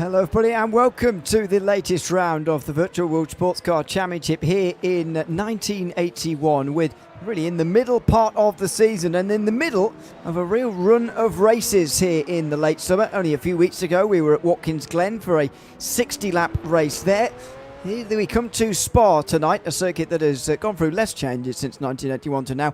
Hello everybody and welcome to the latest round of the Virtual World Sportscar Championship here in 1981. We're really in the middle part of the season and in the middle of a real run of races here in the late summer. Only a few weeks ago we were at Watkins Glen for a 60-lap race there. Here we come to Spa tonight, a circuit that has gone through less changes since 1981 to now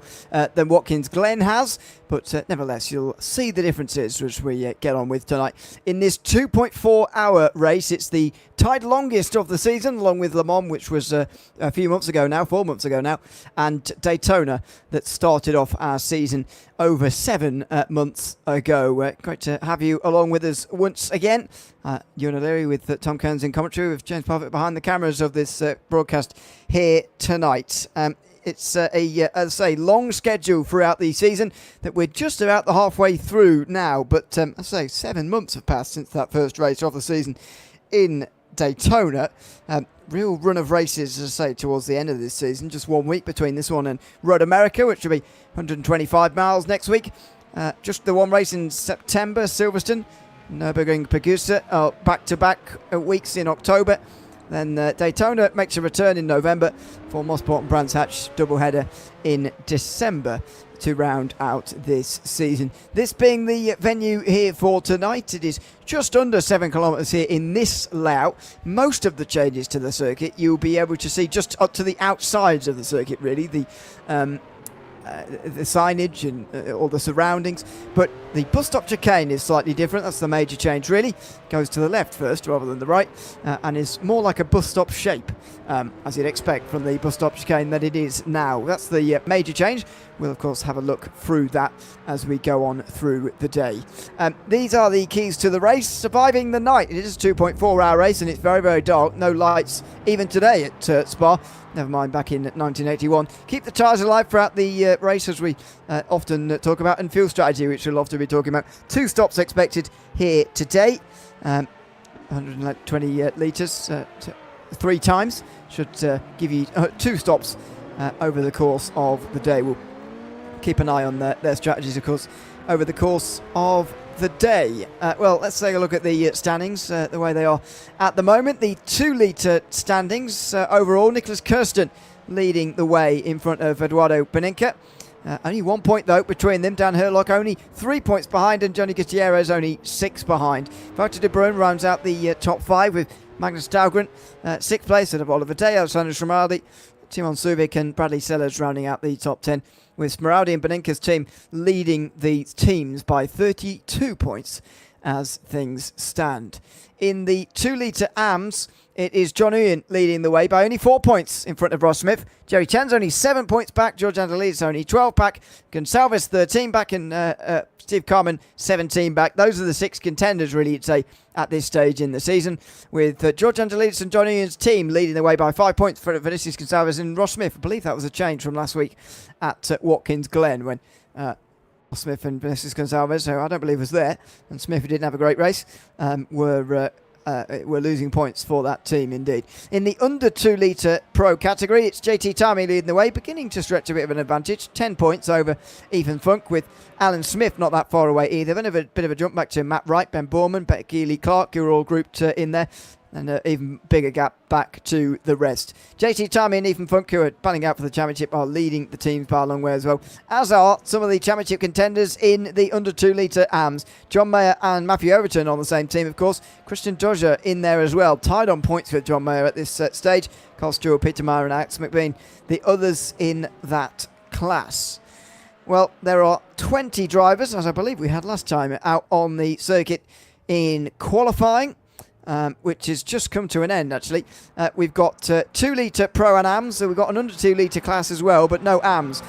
than Watkins Glen has. But nevertheless, you'll see the differences as we get on with tonight. In this 2.4-hour race, it's the tied longest of the season, along with Le Mans, which was a few months ago now, 4 months ago now, and Daytona, that started off our season over 7 months ago. Great to have you along with us once again. Ewan O'Leary with Tom Kearns in commentary, with James Parfitt behind the cameras of this broadcast here tonight. It's as I say, long schedule throughout the season that we're just about the halfway through now. But as I say, 7 months have passed since that first race of the season in Daytona. Real run of races, as I say, towards the end of this season. Just 1 week between this one and Road America, which will be 125 miles next week. Just the one race in September, Silverstone, Nürburgring, Pagusa, back-to-back weeks in October. Then Daytona makes a return in November for Motorsports and Brands Hatch doubleheader in December to round out this season. This being the venue here for tonight, it is just under 7 kilometres here in this layout. Most of the changes to the circuit you'll be able to see just up to the outsides of the circuit, really. The signage and all the surroundings, but the bus stop chicane is slightly different. That's the major change, really. Goes to the left first rather than the right, and is more like a bus stop shape, as you'd expect from the bus stop chicane that it is now. That's the major change. We'll of course have a look through that as we go on through the day. These are the keys to the race. Surviving the night. It is a 2.4-hour race and it's very, very dark. No lights even today at Spa. Never mind back in 1981. Keep the tyres alive throughout the race, as we often talk about, and fuel strategy, which we'll often be talking about. 2 stops expected here today. 120 litres 3 times should give you 2 stops over the course of the day. We'll keep an eye on their strategies, of course, over the course of the day. Well, let's take a look at the standings, the way they are at the moment. The 2-litre standings overall, Nicholas Kirsten leading the way in front of Eduardo Beninca. Only 1 point though between them. Dan Herlock only 3 points behind, and Johnny Gutierrez only 6 behind. Wouter de Bruin rounds out the top 5 with Magnus Dahlgren 6th place ahead of Oliver Day, Alessandro Smeraldi, Timon Subic and Bradley Sellers rounding out the top 10, with Smeraldi and Beninca's team leading the teams by 32 points as things stand. In the 2-litre AMS, it is John Uyen leading the way by only 4 points in front of Ross Smith. Jerry Chen's only 7 points back. George Andalidis only 12 back. Gonsalves 13 back, and Steve Carman 17 back. Those are the 6 contenders, really, you'd say, at this stage in the season, with George Andalidis and John Uyen's team leading the way by 5 points for Vinicius Gonsalves and Ross Smith. I believe that was a change from last week at Watkins Glen, when Ross Smith and Vinicius Gonsalves, who I don't believe was there, and Smith, who didn't have a great race, were losing points for that team indeed. In the under 2-litre Pro category, it's JT Tarmy leading the way, beginning to stretch a bit of an advantage. 10 points over Ethan Funk, with Alan Smith not that far away either. Then a bit of a jump back to Matt Wright, Ben Borman, Becky Lee Clark, who are all grouped in there. And an even bigger gap back to the rest. JT Tarmy and Ethan Funk, who are battling out for the championship, are leading the teams by a long way as well, as are some of the championship contenders in the under 2-litre AMS. John Mayer and Matthew Overton on the same team, of course. Christian Dozier in there as well, tied on points with John Mayer at this stage. Carl Stewart, Peter Meyer and Alex McBean, the others in that class. Well, there are 20 drivers, as I believe we had last time, out on the circuit in qualifying. Which has just come to an end, actually. We've got 2-litre Pro and AMS, so we've got an under 2-litre class as well, but no AMS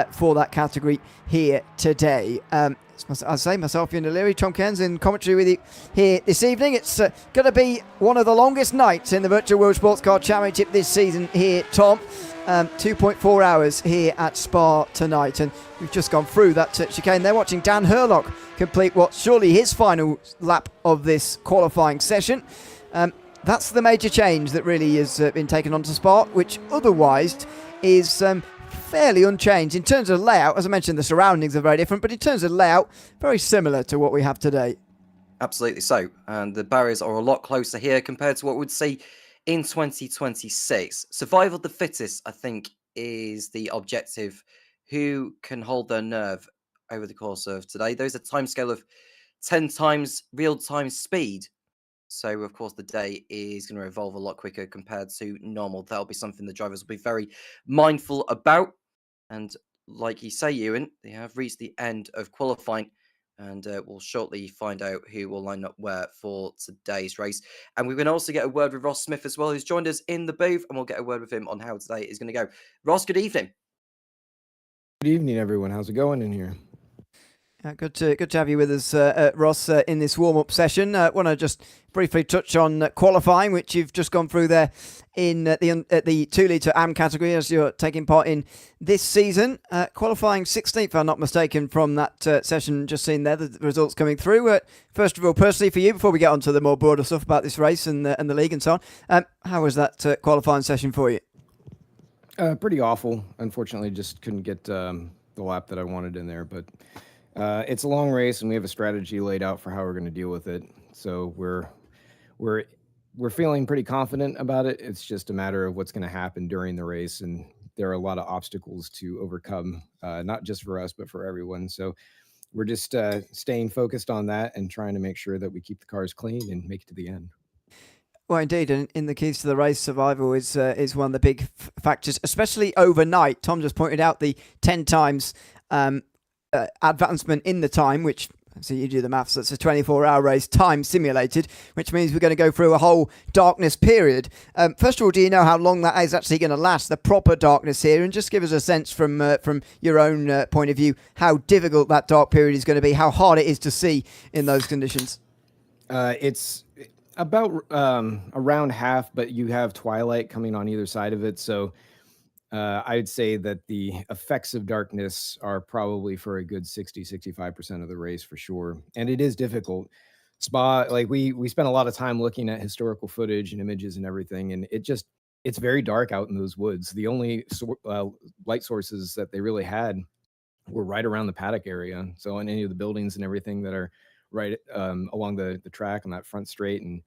for that category here today. As I say, myself, Ewan O'Leary, Tom Kearns in commentary with you here this evening. It's going to be one of the longest nights in the Virtual World Sportscar Championship this season here, Tom. 2.4 hours here at Spa tonight, and we've just gone through that chicane there, watching Dan Herlock complete what's surely his final lap of this qualifying session. That's the major change that really has been taken onto Spa, which otherwise is fairly unchanged in terms of layout. As I mentioned, the surroundings are very different, but in terms of layout, very similar to what we have today. Absolutely so. And the barriers are a lot closer here compared to what we'd see in 2026. Survival of the fittest, I think, is the objective. Who can hold their nerve over the course of today? There's a timescale of 10 times real-time speed. So, of course, the day is going to evolve a lot quicker compared to normal. That'll be something the drivers will be very mindful about. And like you say, Ewan, they have reached the end of qualifying, and we'll shortly find out who will line up where for today's race. And we're going to also get a word with Ross Smith as well, who's joined us in the booth, and we'll get a word with him on how today is going to go. Ross, good evening. Good evening, everyone. How's it going in here? Good to have you with us, Ross, in this warm-up session. Want to just briefly touch on qualifying, which you've just gone through there in the 2-litre AM category as you're taking part in this season. Qualifying 16th, if I'm not mistaken, from that session just seen there, the results coming through. First of all, personally for you, before we get on to the more broader stuff about this race and the league and so on, how was that qualifying session for you? Pretty awful. Unfortunately, just couldn't get the lap that I wanted in there, but it's a long race, and we have a strategy laid out for how we're going to deal with it. So we're feeling pretty confident about it. It's just a matter of what's going to happen during the race, and there are a lot of obstacles to overcome, not just for us, but for everyone. So we're just staying focused on that and trying to make sure that we keep the cars clean and make it to the end. Well, indeed, and in the keys to the race, survival is one of the big factors, especially overnight. Tom just pointed out the 10 times advancement in the time, which, so you do the maths, that's a 24-hour race, time simulated, which means we're going to go through a whole darkness period. First of all, do you know how long that is actually going to last, the proper darkness here? And just give us a sense from your own point of view, how difficult that dark period is going to be, how hard it is to see in those conditions. It's about around half, but you have twilight coming on either side of it, so I'd say that the effects of darkness are probably for a good 65% of the race for sure. And it is difficult. Spa, like we spent a lot of time looking at historical footage and images and everything, and it's very dark out in those woods. The only light sources that they really had were right around the paddock area. So on any of the buildings and everything that are right along the track on that front straight and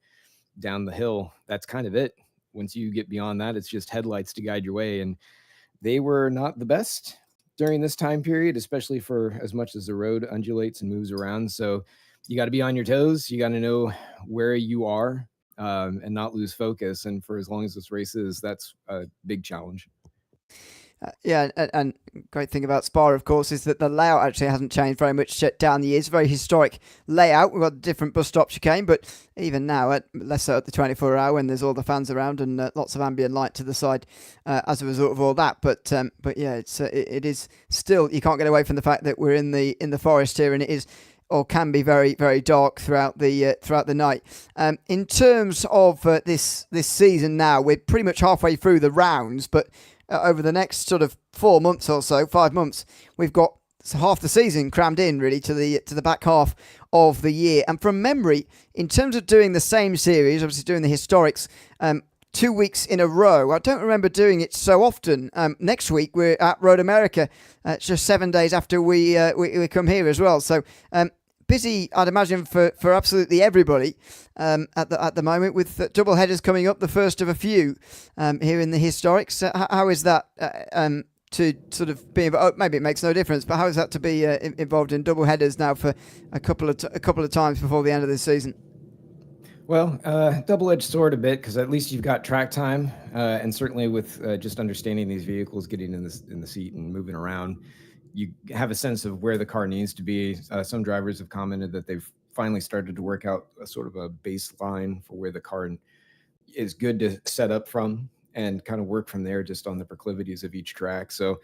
down the hill, that's kind of it. Once you get beyond that, it's just headlights to guide your way. And they were not the best during this time period, especially for as much as the road undulates and moves around. So you got to be on your toes. You got to know where you are and not lose focus. And for as long as this race is, that's a big challenge. And great thing about Spa, of course, is that the layout actually hasn't changed very much down the years. Very historic layout. We've got different bus stop chicane, but even now, less so at the 24-hour when there's all the fans around and lots of ambient light to the side as a result of all that. But yeah, it is still, you can't get away from the fact that we're in the forest here, and it is or can be very, very dark throughout the night. In terms of this season now, we're pretty much halfway through the rounds, but over the next sort of 4 months or so, 5 months, we've got half the season crammed in really to the back half of the year. And from memory, in terms of doing the same series, obviously doing the historics, 2 weeks in a row, I don't remember doing it so often. Next week we're at Road America. It's just 7 days after we come here as well. So busy, I'd imagine, for absolutely everybody at the moment, with double headers coming up, the first of a few here in the historics. How is that to sort of be involved? Maybe it makes no difference, but how is that to be involved in double headers now for a couple of times before the end of this season? Well, double-edged sword a bit, because at least you've got track time, and certainly with just understanding these vehicles, getting in the seat and moving around, you have a sense of where the car needs to be. Some drivers have commented that they've finally started to work out a sort of a baseline for where the car is good to set up from and kind of work from there just on the proclivities of each track. So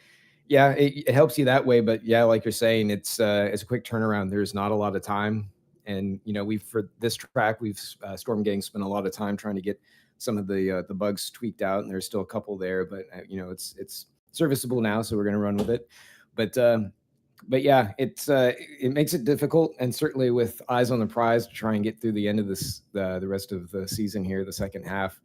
yeah, it helps you that way. But yeah, like you're saying, it's a quick turnaround. There's not a lot of time. And, for this track, we've Storm Gang spent a lot of time trying to get some of the bugs tweaked out, and there's still a couple there, but it's serviceable now, so we're going to run with it. But yeah, it makes it difficult, and certainly with eyes on the prize to try and get through the end of this, the rest of the season here, the second half,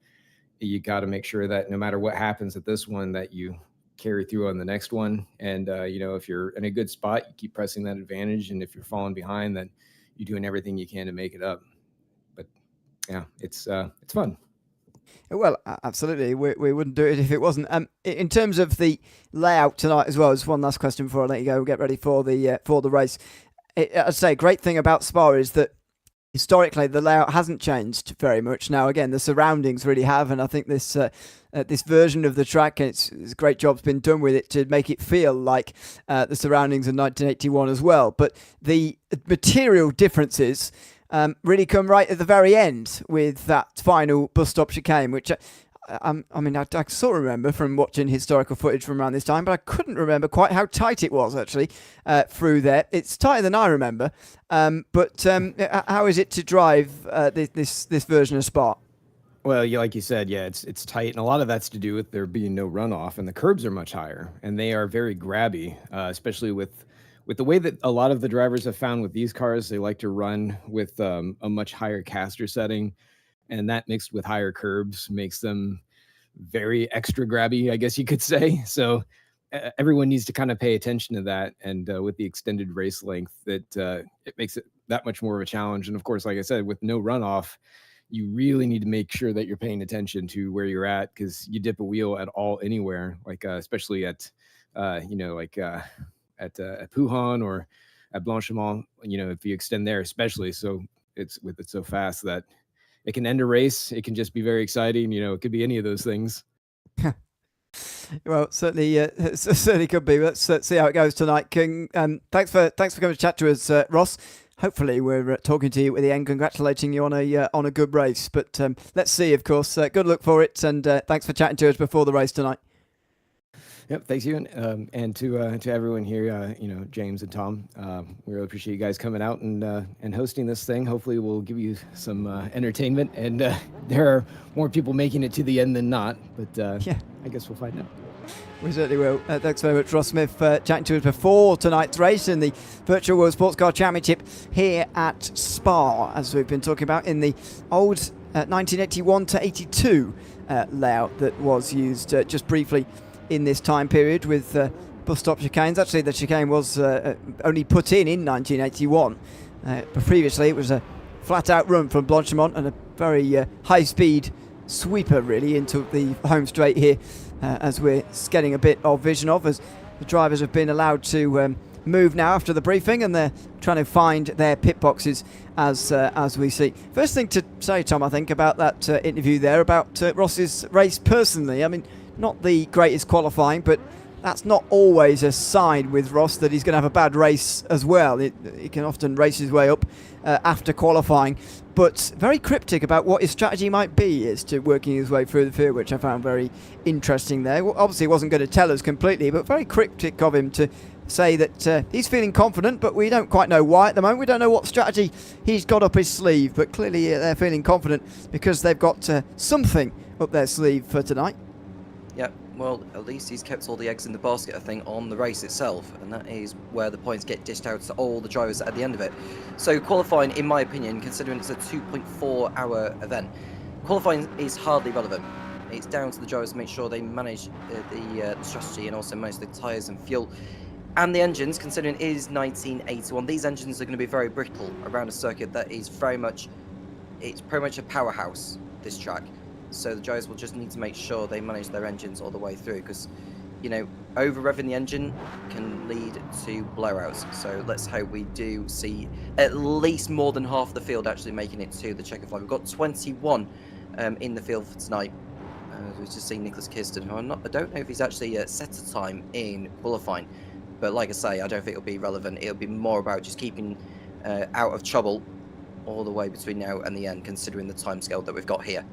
you got to make sure that no matter what happens at this one, that you carry through on the next one. And if you're in a good spot, you keep pressing that advantage, and if you're falling behind, then you're doing everything you can to make it up. But yeah, it's fun. Well, absolutely. We wouldn't do it if it wasn't. In terms of the layout tonight as well, just one last question before I let you go. We'll get ready for the race. I'd say a great thing about Spa is that historically the layout hasn't changed very much. Now, again, the surroundings really have, and I think this this version of the track, it's a great job's been done with it to make it feel like the surroundings of 1981 as well. But the material differences really come right at the very end with that final bus stop chicane, which I sort of remember from watching historical footage from around this time, but I couldn't remember quite how tight it was actually through there. It's tighter than I remember, but how is it to drive this version of Spa? Well, like you said, yeah, it's tight, and a lot of that's to do with there being no runoff, and the curbs are much higher, and they are very grabby, especially with the way that a lot of the drivers have found with these cars. They like to run with a much higher caster setting, and that mixed with higher curbs makes them very extra grabby, I guess you could say. So everyone needs to kind of pay attention to that, and with the extended race length, that it makes it that much more of a challenge. And of course, like I said, with no runoff, you really need to make sure that you're paying attention to where you're at, because you dip a wheel at all anywhere, like especially at at Pouhon or at Blanchimont, if you extend there, especially. So it's so fast that it can end a race. It can just be very exciting. It could be any of those things. Well, certainly could be. Let's see how it goes tonight. Thanks for coming to chat to us, Ross. Hopefully, we're talking to you at the end, congratulating you on a good race. But let's see, of course. Good luck for it, and thanks for chatting to us before the race tonight. Yep, thanks, Ewan, and to everyone here, James and Tom. We really appreciate you guys coming out and hosting this thing. Hopefully, we'll give you some entertainment, and there are more people making it to the end than not. But yeah, I guess we'll find out. We certainly will. Thanks very much, Ross Smith, chatting to us before tonight's race in the Virtual World Sportscar Championship here at Spa, as we've been talking about in the old 1981 to 82 layout that was used just briefly in this time period with bus stop chicanes. Actually, the chicane was only put in 1981. But previously, it was a flat-out run from Blanchimont and a very high-speed sweeper, really, into the home straight here, as we're getting a bit of vision of, as the drivers have been allowed to move now after the briefing, and they're trying to find their pit boxes as we see. First thing to say, Tom, I think, about that interview there about Ross's race personally. I mean, not the greatest qualifying, but that's not always a sign with Ross that he's going to have a bad race as well. He can often race his way up after qualifying, but very cryptic about what his strategy might be as to working his way through the field, which I found very interesting there. Well, obviously, he wasn't going to tell us completely, but very cryptic of him to say that he's feeling confident, but we don't quite know why at the moment. We don't know what strategy he's got up his sleeve, but clearly they're feeling confident because they've got something up their sleeve for tonight. Yeah, well, at least he's kept all the eggs in the basket, I think, on the race itself, and that is where the points get dished out to all the drivers at the end of it. So qualifying, in my opinion, considering it's a 2.4-hour event, qualifying is hardly relevant. It's down to the drivers to make sure they manage the strategy and also manage the tyres and fuel. And the engines, considering it is 1981, these engines are going to be very brittle around a circuit that is very much a powerhouse, this track. So the drivers will just need to make sure they manage their engines all the way through, because, over-revving the engine can lead to blowouts. So let's hope we do see at least more than half the field actually making it to the checkered flag. We've got 21 in the field for tonight. We've just seen Nicholas Kirsten, who I don't know if he's actually set a time in qualifying. But like I say, I don't think it'll be relevant. It'll be more about just keeping out of trouble all the way between now and the end, considering the timescale that we've got here.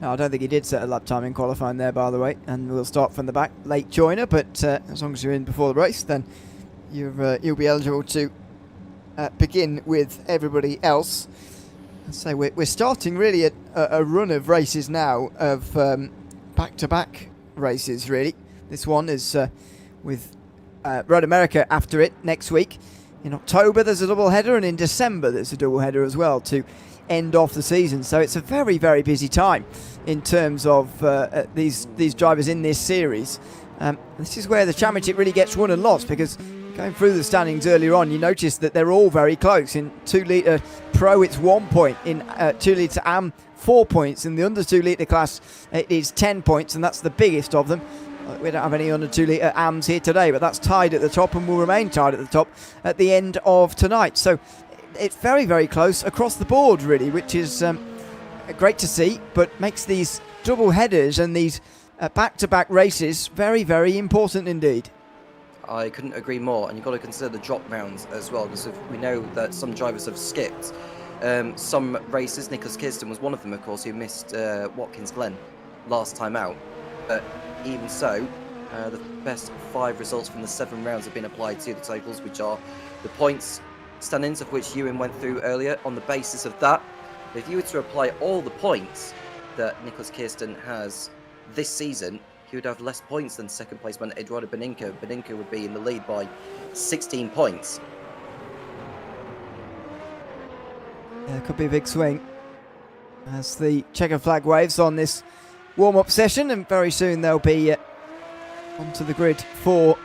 No, I don't think he did set a lap time in qualifying there, by the way. And we'll start from the back. Late joiner, but as long as you're in before the race, then you'll be eligible to begin with everybody else. So we're starting really at a run of races now of back-to-back races, really. This one is with Road America after it next week. In October, there's a double header, and in December, there's a double header as well to end off the season. So it's a very, very busy time in terms of these drivers in this series. This is where the championship really gets won and lost, because Going through the standings earlier on, you notice that they're all very close. In 2 litre Pro, it's 1 point. In 2 litre Am, 4 points. In the under 2 litre class, it is 10 points, and that's the biggest of them. We don't have any under 2 litre Ams here today, but that's tied at the top and will remain tied at the top at the end of tonight. So it's very, very close across the board, really, which is great to see, but makes these double headers and these back-to-back races very, very important indeed. I couldn't agree more, and you've got to consider the drop rounds as well, because we know that some drivers have skipped some races. Nicholas Kirsten was one of them, of course, who missed Watkins Glen last time out. But even so, the best 5 results from the 7 rounds have been applied to the totals, which are the points standings, of which Ewan went through earlier. On the basis of that, if you were to apply all the points that Nicholas Kirsten has this season, he would have less points than second placeman Eduardo Beninca. Beninca would be in the lead by 16 points. Yeah, could be a big swing as the checker flag waves on this warm-up session, and very soon they'll be onto the grid for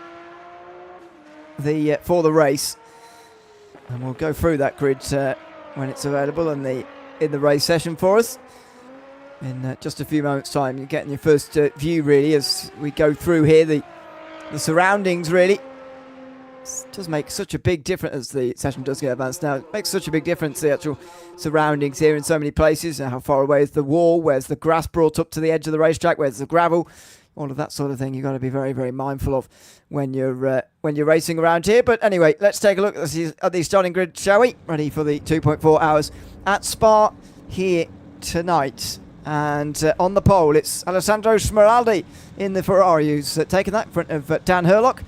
the race, and we'll go through that grid when it's available in the race session for us. In just a few moments' time, you're getting your first view, really, as we go through here. The surroundings, really, it does make such a big difference as the session does get advanced now. It makes such a big difference, the actual surroundings here in so many places. How far away is the wall? Where's the grass brought up to the edge of the racetrack? Where's the gravel? All of that sort of thing you've got to be very, very mindful of when you're racing around here. But anyway, let's take a look at the starting grid, shall we? Ready for the 2.4 hours at Spa here tonight. And on the pole, it's Alessandro Smeraldi in the Ferrari, who's taken that in front of Dan Herlock.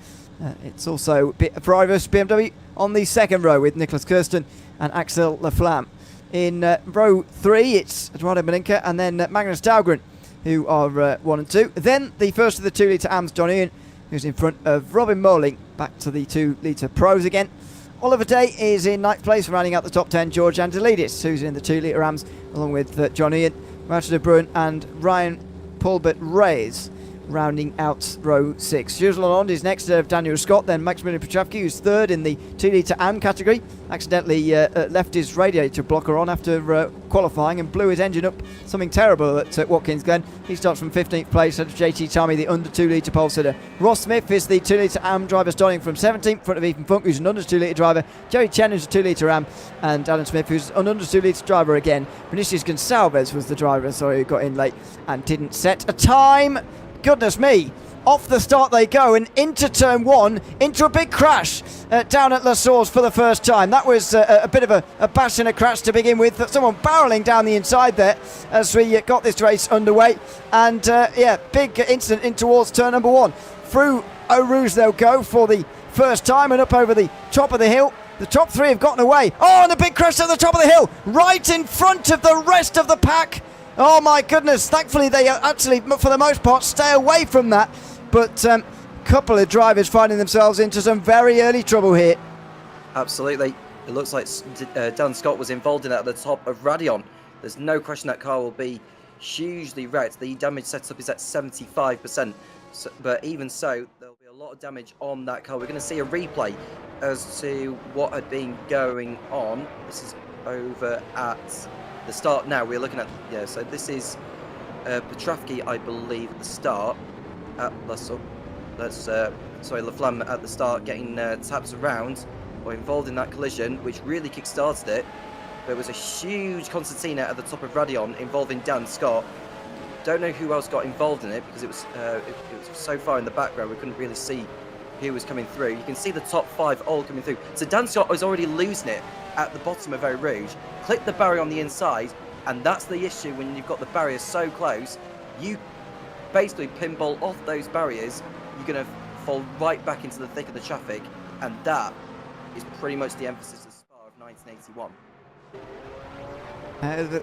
It's also Drivers BMW on the second row with Nicholas Kirsten and Axel Laflamme. In row 3, it's Eduardo Beninca and then Magnus Dahlgren, who are 1 and 2. Then the first of the 2 litre Ams, John Ian, who's in front of Robin Moling. Back to the 2 litre Pros again. Oliver Day is in 9th place, rounding out the top 10. George Angelidis, who's in the 2 litre Ams, along with John Ian, Roger de Bruin and Ryan Paulbert Reyes, rounding out row 6. Jules Lalonde is next to Daniel Scott, then Maximilian Petrovsky, who's third in the 2 litre Am category. Accidentally left his radiator blocker on after qualifying and blew his engine up, something terrible at Watkins Glen. He starts from 15th place out of JT Tommy, the under 2 litre pole sitter. Ross Smith is the 2 litre Am driver, starting from 17th, in front of Ethan Funk, who's an under 2 litre driver. Jerry Chen is a 2 litre Am, and Alan Smith, who's an under 2 litre driver again. Vinicius Gonçalves was the driver, who got in late and didn't set a time. Goodness me, off the start they go, and into turn 1, into a big crash down at La Source for the first time. That was a bit of a bash and a crash to begin with. Someone barrelling down the inside there as we got this race underway. And big incident in towards turn number 1. Through Eau Rouge they'll go for the first time and up over the top of the hill. The top 3 have gotten away. Oh, and a big crash at the top of the hill, right in front of the rest of the pack. Oh my goodness, thankfully they actually, for the most part, stay away from that. But a couple of drivers finding themselves into some very early trouble here. Absolutely. It looks like Dan Scott was involved in that at the top of Radion. There's no question that car will be hugely wrecked. The damage setup is at 75%. But even so, there'll be a lot of damage on that car. We're going to see a replay as to what had been going on. This is over at the start now. We're looking at, so this is Petrovsky, I believe, at the start. Laflamme at the start, getting taps around or involved in that collision, which really kick-started it. There was a huge concertina at the top of Radion involving Dan Scott. Don't know who else got involved in it because it was so far in the background we couldn't really see who was coming through. You can see the top 5 all coming through. So Dan Scott was already losing it at the bottom of Eau Rouge, clipped the barrier on the inside, and that's the issue when you've got the barrier so close. You basically pinball off those barriers, you're going to fall right back into the thick of the traffic, and that is pretty much the emphasis of Spa of 1981.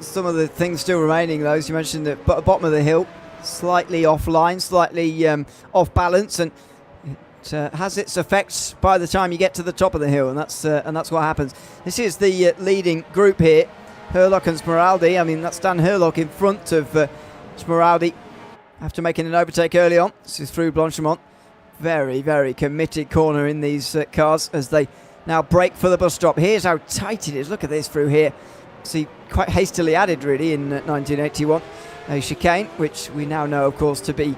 Some of the things still remaining, though, as you mentioned, the bottom of the hill, slightly offline, slightly off balance, and it has its effects by the time you get to the top of the hill, and that's what happens. This is the leading group here, Herlock and Smeraldi. I mean, that's Dan Herlock in front of Smeraldi after making an overtake early on. This is through Blanchimont. very, very committed corner in these cars as they now brake for the bus stop. Here's how tight it is. Look at this through here. See, quite hastily added really in 1981. A chicane, which we now know, of course, to be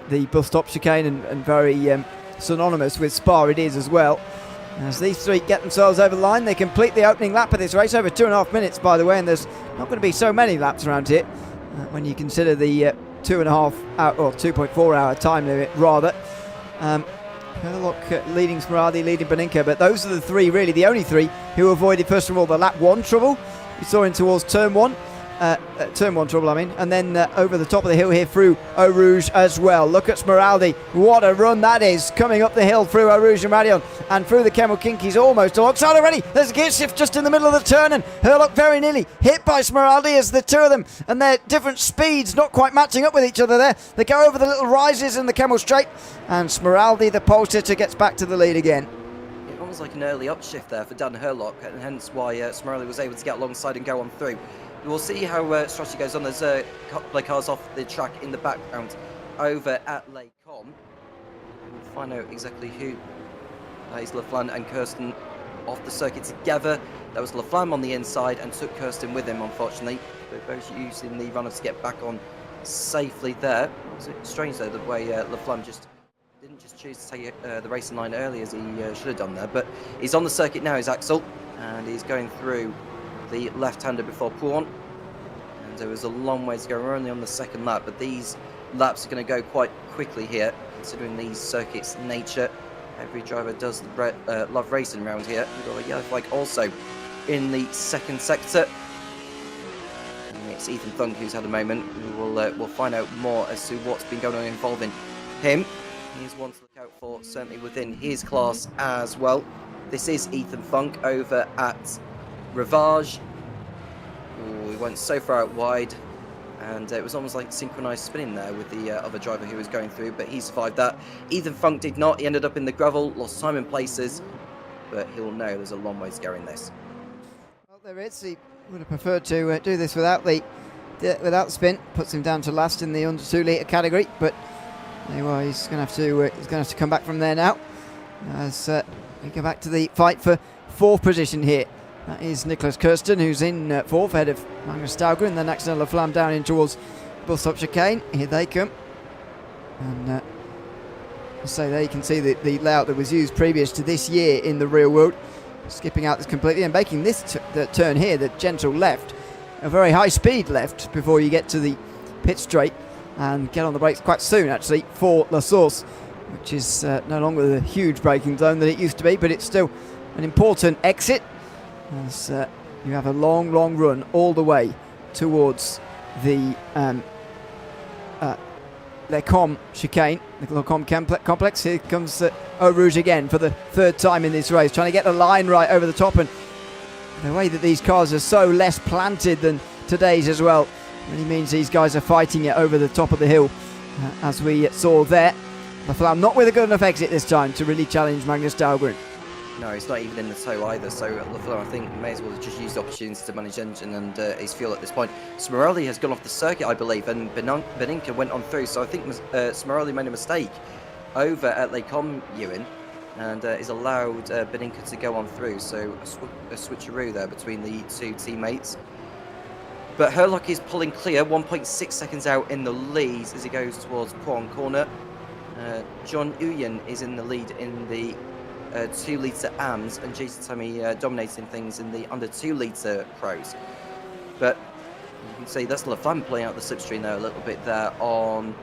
the bus stop chicane, and very synonymous with Spa it is as well. As these three get themselves over the line, they complete the opening lap of this race, over 2.5 minutes, by the way, and there's not going to be so many laps around here when you consider the 2.5 hour, or 2.4 hour time limit, rather. Herlock leading Smeraldi, leading Beninka, but those are the three, really, the only three who avoided, first of all, the lap 1 trouble. We saw in towards turn 1. Turn 1 trouble, I mean, and then over the top of the hill here through Eau Rouge as well. Look at Smeraldi, what a run that is, coming up the hill through Eau Rouge and Radion, and through the Camel Kinkies almost alongside already. There's a gear shift just in the middle of the turn, and Herlock very nearly hit by Smeraldi as the two of them and their different speeds not quite matching up with each other there. They go over the little rises in the Camel Straight, and Smeraldi, the pole sitter, gets back to the lead again. It was like an early upshift there for Dan Herlock, and hence why Smeraldi was able to get alongside and go on through. We'll see how strategy goes on. There's a couple of cars off the track in the background over at Les Combes. We'll find out exactly who. That is Laflamme and Kirsten off the circuit together. That was Laflamme on the inside and took Kirsten with him, unfortunately. They're both using the runners to get back on safely there. It's strange, though, the way Laflamme didn't just choose to take the racing line early as he should have done there. But he's on the circuit now, is Axel, and he's going through the left-hander before Pouron, and there was a long way to go. We're only on the second lap, but these laps are going to go quite quickly here, considering these circuits' nature. Every driver does love racing around here. We've got a yellow flag also in the second sector. And it's Ethan Funk who's had a moment. We'll find out more as to what's been going on involving him. He's one to look out for, certainly within his class as well. This is Ethan Funk over at Rivage. Ooh, he went so far out wide, and it was almost like synchronized spinning there with the other driver who was going through, but he survived that. Ethan Funk did not. He ended up in the gravel, lost time and places, but he'll know there's a long way to go in this. Well, there is. He would have preferred to do this without the spin. Puts him down to last in the under 2 litre category, but anyway, he's going to have to come back from there now as we go back to the fight for 4th position here. That is Nicholas Kirsten, who's in 4th, ahead of Magnus Staugren, and then Alexander Laflamme down in towards bus stop chicane. Here they come. And so there you can see the layout that was used previous to this year in the real world. Skipping out this completely and making this the turn here, the gentle left, a very high speed left before you get to the pit straight, and get on the brakes quite soon actually for La Source, which is no longer the huge braking zone that it used to be, but it's still an important exit. As you have a long run all the way towards the Les Combes chicane, the Les Combes complex. Here comes Eau Rouge again for the 3rd time in this race, trying to get the line right over the top, and the way that these cars are so less planted than today's as well really means these guys are fighting it over the top of the hill, as we saw there. Laflamme not with a good enough exit this time to really challenge Magnus Dahlgren. No, he's not even in the tow either, so Laflamme, I think, may as well have just used the opportunity to manage engine and his fuel at this point. Smeraldi has gone off the circuit, I believe, and Beninka went on through, so I think Smeraldi made a mistake over at Les Combes, Ewan, and is allowed Beninka to go on through, so a switcheroo there between the two teammates. But Herlock is pulling clear, 1.6 seconds out in the lead as he goes towards Pouron corner. John Uyen is in the lead in the 2 litre AMs, and Jason Tommy dominating things in the under 2 litre pros. But you can see that's Laflamme playing out the slipstream there a little bit there on.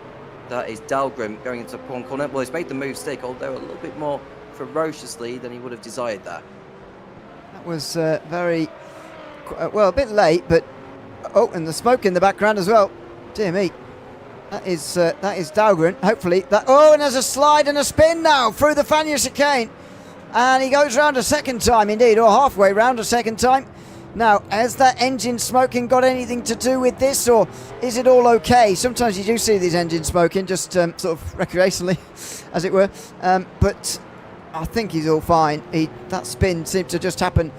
That is Dahlgren going into Pouron corner. Well, he's made the move stick, although a little bit more ferociously than he would have desired there. That was very well, a bit late, but oh, and the smoke in the background as well. Dear me. That is Dahlgren. Hopefully that. Oh, and there's a slide and a spin now through the Fania chicane, and he goes round a second time, indeed, or halfway round a second time. Now, has that engine smoking got anything to do with this, or is it all okay? Sometimes you do see these engines smoking, just sort of recreationally, as it were. But I think he's all fine. That spin seemed to just happen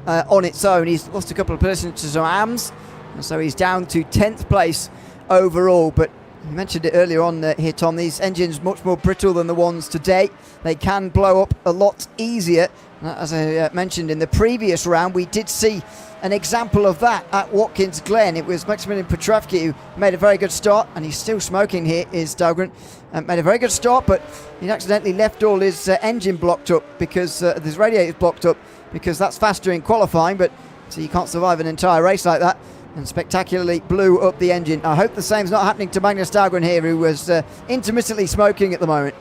on its own. He's lost a couple of positions to some AMs, and so he's down to 10th place overall. But You mentioned it earlier on here, Tom. These engines much more brittle than the ones today. They can blow up a lot easier. As I mentioned in the previous round, we did see an example of that at Watkins Glen. It was Maximilian Petrovsky who made a very good start, and he's still smoking here, is Dahlgren. Made a very good start, but he accidentally left all his engine blocked up because his radiator's blocked up, because that's faster in qualifying, but so you can't survive an entire race like that, and spectacularly blew up the engine. I hope the same's not happening to Magnus Dahlgren here, who was intermittently smoking at the moment.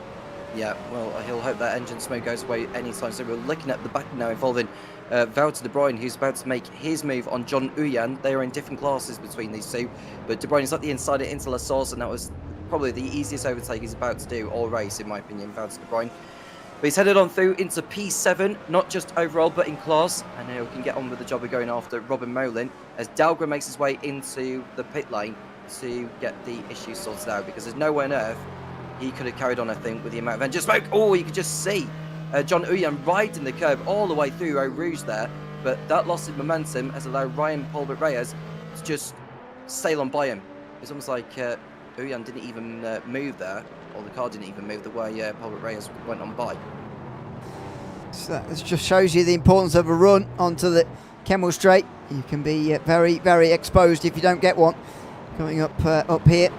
Yeah, well, he'll hope that engine smoke goes away anytime. So we're looking at the battle now involving Wouter de Bruijn, who's about to make his move on John Uyan. They are in different classes between these two, but de Bruijn is at the inside into La Source, and that was probably the easiest overtake he's about to do all race, in my opinion, Wouter de Bruijn. But he's headed on through into P7, not just overall, but in class, and now he can get on with the job of going after Robin Molin as Dahlgren makes his way into the pit lane to get the issue sorted out, because there's nowhere on earth he could have carried on, I think, with the amount of engine smoke. Oh, you could just see John Uyan riding the curb all the way through Eau Rouge there, but that loss of momentum has allowed Ryan Polbert-Reyes to just sail on by him. It's almost like Uyan didn't even move there, or the car didn't even move the way Polbert-Reyes went on by. So that just shows you the importance of a run onto the Kemmel Straight. You can be very, very exposed if you don't get one coming up here.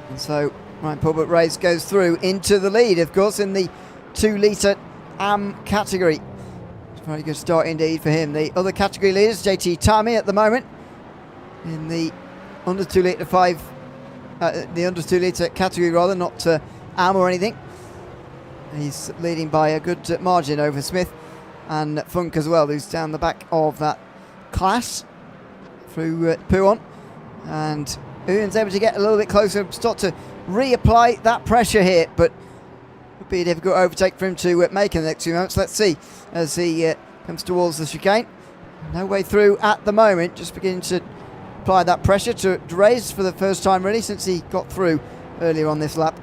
And so Ryan Polbert-Reyes goes through into the lead, of course, in the 2 litre AM category. It's a very good start indeed for him. The other category leaders, JT Tami at the moment in the under 2 litre the under 2 litre category rather, not AM or anything. He's leading by a good margin over Smith and Funk as well, who's down the back of that class through Pouon. And Uyan's able to get a little bit closer, start to reapply that pressure here, but it would be a difficult overtake for him to make in the next few moments. Let's see as he comes towards the chicane. No way through at the moment, just beginning to apply that pressure to Reyes for the first time really since he got through earlier on this lap.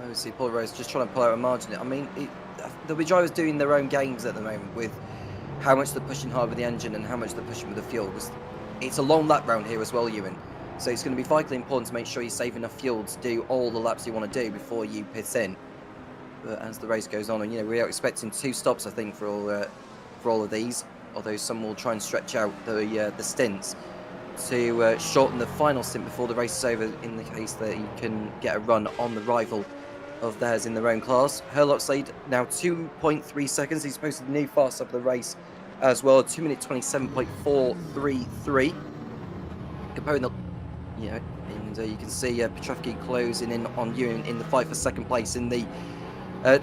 Obviously, Paul Rose just trying to pull out a margin. I mean, there'll be drivers doing their own games at the moment with how much they're pushing hard with the engine and how much they're pushing with the fuel. Because it's a long lap round here as well, Ewan. So it's going to be vitally important to make sure you save enough fuel to do all the laps you want to do before you pit in. But as the race goes on, and we are expecting 2 stops, I think, for all of these. Although some will try and stretch out the stints to shorten the final stint before the race is over, in the case that you can get a run on the rival of theirs in their own class. Herlock's lead now 2.3 seconds. He's posted a new fast of the race as well, 2 minute 27.433. Comparing the, and you can see Petrovsky closing in on Ewan in the fight for second place in the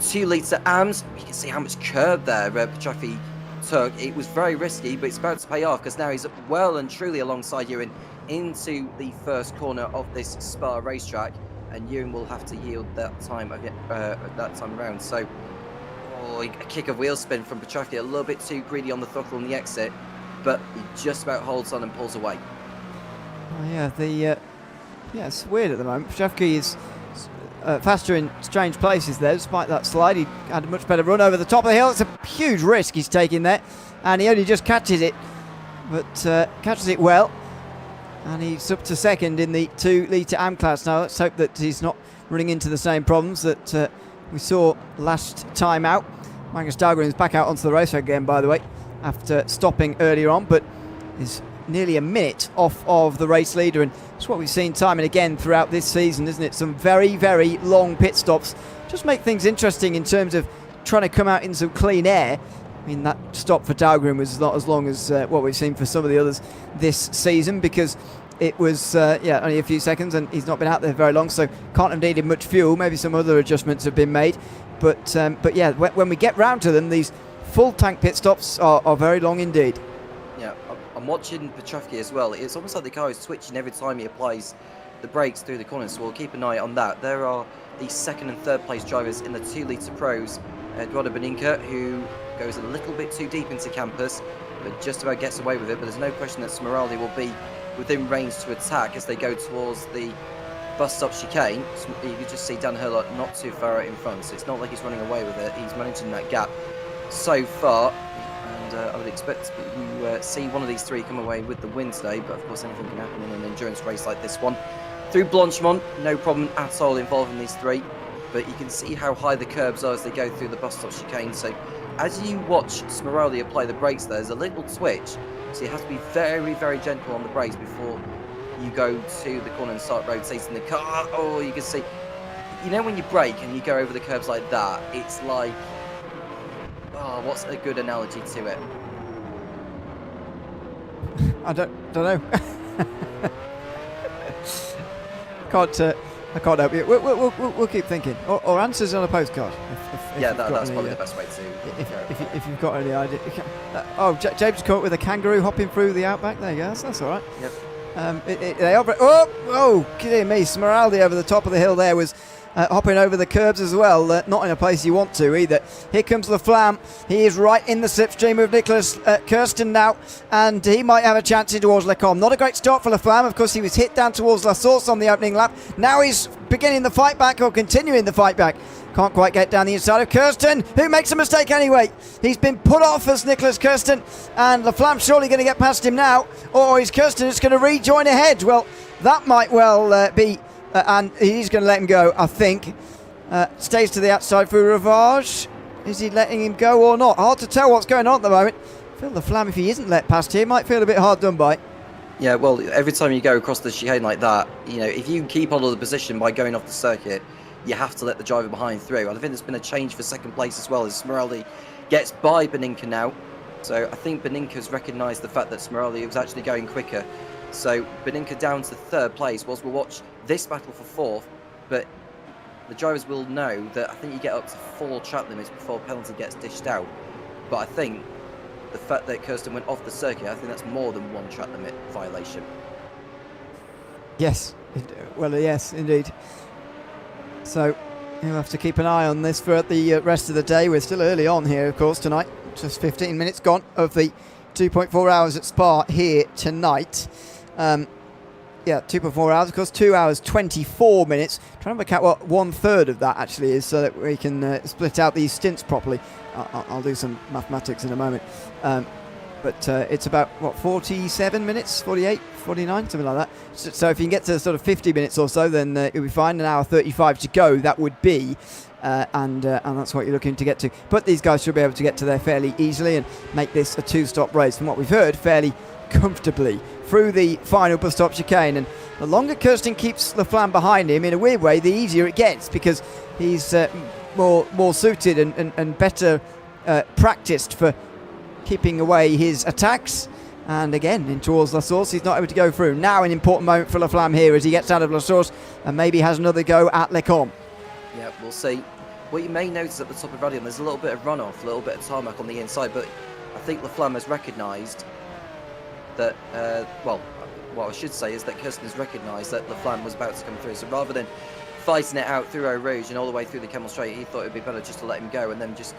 2 litre AMs. You can see how much curb there Petrovsky took. It was very risky, but it's about to pay off because now he's well and truly alongside Ewan into the first corner of this Spa racetrack, and Ewan will have to yield that time around. So, a kick of wheel spin from Petrovsky, a little bit too greedy on the throttle on the exit, but he just about holds on and pulls away. Oh, yeah, it's weird at the moment. Petrovsky is faster in strange places there. Despite that slide, he had a much better run over the top of the hill. It's a huge risk he's taking there, and he only just catches it, but catches it well, and he's up to second in the 2 litre AM class now. Let's hope that he's not running into the same problems that we saw last time out. Magnus Dahlgren is back out onto the racetrack again, by the way, after stopping earlier on, but is nearly a minute off of the race leader, and it's what we've seen time and again throughout this season, isn't it? Some very, very long pit stops just make things interesting in terms of trying to come out in some clean air. I mean, that stop for Dahlgren was not as long as what we've seen for some of the others this season, because it was only a few seconds, and he's not been out there very long, so can't have needed much fuel. Maybe some other adjustments have been made, but yeah, when we get round to them, these full tank pit stops are very long indeed. Yeah, I'm watching Petrovsky as well. It's almost like the car is switching every time he applies the brakes through the corners, so we'll keep an eye on that. There are the 2nd and 3rd place drivers in the 2 litre pros. Eduardo Beninca, who goes a little bit too deep into campus, but just about gets away with it. But there's no question that Smeraldi will be within range to attack as they go towards the bus stop chicane. You can just see Dan Herlock not too far out in front, so it's not like he's running away with it. He's managing that gap so far, and I would expect to see one of these three come away with the win today, but of course anything can happen in an endurance race like this one. Through Blanchimont, no problem at all involving these three, but you can see how high the curbs are as they go through the bus stop chicane. So as you watch Smeraldi apply the brakes, there's a little twitch, so you have to be very, very gentle on the brakes before you go to the corner and start rotating the car. Oh, you can see, you know, when you brake and you go over the curbs like that, it's like, oh, what's a good analogy to it? I don't know. I can't help you. We'll keep thinking. Or answers on a postcard. If Yeah, you've got that's any, probably the best way to. if you've got any idea. James caught with a kangaroo hopping through the outback. There you go. That's all right. Yep. They operate. Oh, kidding me. Smeraldi over the top of the hill there was hopping over the curbs as well. Not in a place you want to either. Here comes Laflamme. He is right in the slipstream of Nicholas Kirsten now, and he might have a chance in towards Lecombe. Not a great start for Laflamme. Of course, he was hit down towards La Source on the opening lap. Now he's beginning the fight back, or continuing the fight back. Can't quite get down the inside of Kirsten, who makes a mistake anyway. He's been put off as Nicholas Kirsten, and Laflamme surely going to get past him now, or is Kirsten just going to rejoin ahead? Well, that might well be, and he's going to let him go, I think. Stays to the outside for Ravage. Is he letting him go or not? Hard to tell what's going on at the moment. I feel Laflamme, if he isn't let past here, might feel a bit hard done by. Yeah, well, every time you go across the chicane like that, you know, if you keep hold of the position by going off the circuit, you have to let the driver behind through. And I think there's been a change for second place as well, as Smeraldi gets by Beninka now. So I think Beninka's recognised the fact that Smeraldi was actually going quicker. So Beninka down to third place, whilst we'll watch this battle for fourth, but the drivers will know that I think you get up to 4 track limits before a penalty gets dished out. But I think the fact that Kirsten went off the circuit, I think that's more than 1 track limit violation. Yes, yes, indeed. So you'll have to keep an eye on this throughout the rest of the day. We're still early on here, of course, tonight. Just 15 minutes gone of the 2.4 hours at Spa here tonight. 2.4 hours, of course, 2 hours 24 minutes. Trying to work out what 1/3 of that actually is, so that we can split out these stints properly. I'll do some mathematics in a moment. But it's about, 47 minutes, 48, 49, something like that. So if you can get to sort of 50 minutes or so, then you'll be fine. An hour 35 to go, that would be. And that's what you're looking to get to. But these guys should be able to get to there fairly easily and make this a 2-stop race, from what we've heard, fairly comfortably through the final bus stop chicane. And the longer Kirsten keeps Laflamme behind him, in a weird way, the easier it gets, because he's more suited and better practiced for keeping away his attacks. And again, in towards La Source, he's not able to go through. Now an important moment for Laflamme here as he gets out of La Source and maybe has another go at Lecombe. Yeah, we'll see. What you may notice at the top of Radion, there's a little bit of runoff, a little bit of tarmac on the inside, but I think Laflamme has recognised that, what I should say is that Kirsten has recognised that Laflamme was about to come through. So rather than fighting it out through Eau Rouge and all the way through the Kemmel Straight, he thought it would be better just to let him go and then just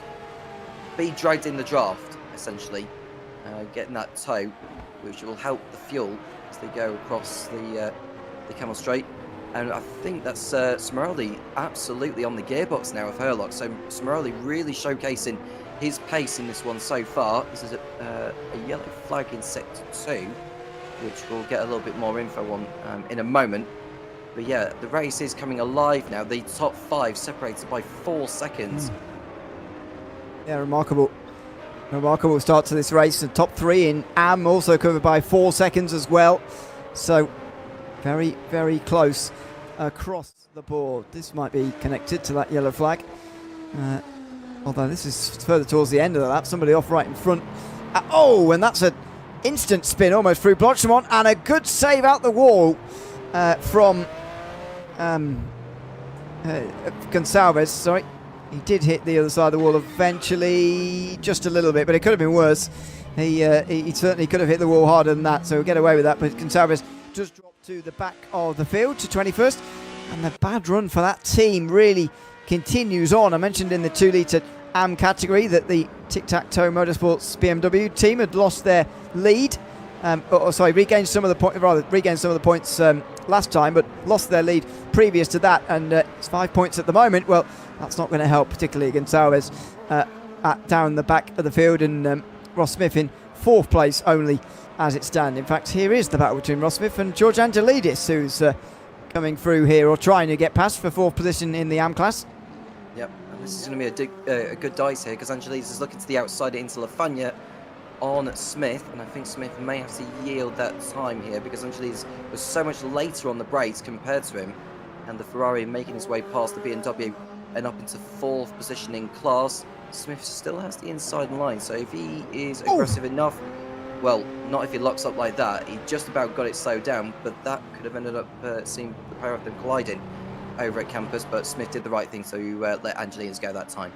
be dragged in the draft, essentially. Getting that tow, which will help the fuel as they go across the Kemmel Straight. And I think that's Smeraldi absolutely on the gearbox now of Herlock. So Smeraldi really showcasing his pace in this one so far. This is a yellow flag in Sector 2, which we'll get a little bit more info on in a moment. But yeah, the race is coming alive now. The top 5 separated by 4 seconds. Yeah, remarkable start to this race. The top 3 in Am also covered by 4 seconds as well. So very, very close across the board. This might be connected to that yellow flag. Although this is further towards the end of the lap. Somebody off right in front. And that's an instant spin almost through Blanchimont, and a good save out the wall from Gonçalves. Sorry. He did hit the other side of the wall eventually, just a little bit, but it could have been worse. He certainly could have hit the wall harder than that, so we'll get away with that. But Gonçalves just dropped to the back of the field to 21st, and the bad run for that team really continues on. I mentioned in the 2-litre AM category that the Tic-Tac-Toe Motorsports BMW team had lost their lead. Regained some of the points last time, but lost their lead previous to that, and it's 5 points at the moment. Well, that's not going to help, particularly Gonçalves down the back of the field, and Ross Smith in 4th place only as it stands. In fact, here is the battle between Ross Smith and George Angelidis, who's coming through here, or trying to get past for 4th position in the AM class. Yep, and this is going to be a good dice here, because Angelidis is looking to the outside into Lafagna on Smith, and I think Smith may have to yield that time here, because Angelidis was so much later on the brakes compared to him, and the Ferrari making his way past the BMW and up into 4th position in class. Smith still has the inside line, so if he is aggressive enough, well, not if he locks up like that. He just about got it slowed down, but that could have ended up seeing the pair of them colliding over at campus, but Smith did the right thing, so you let Angelidis go that time.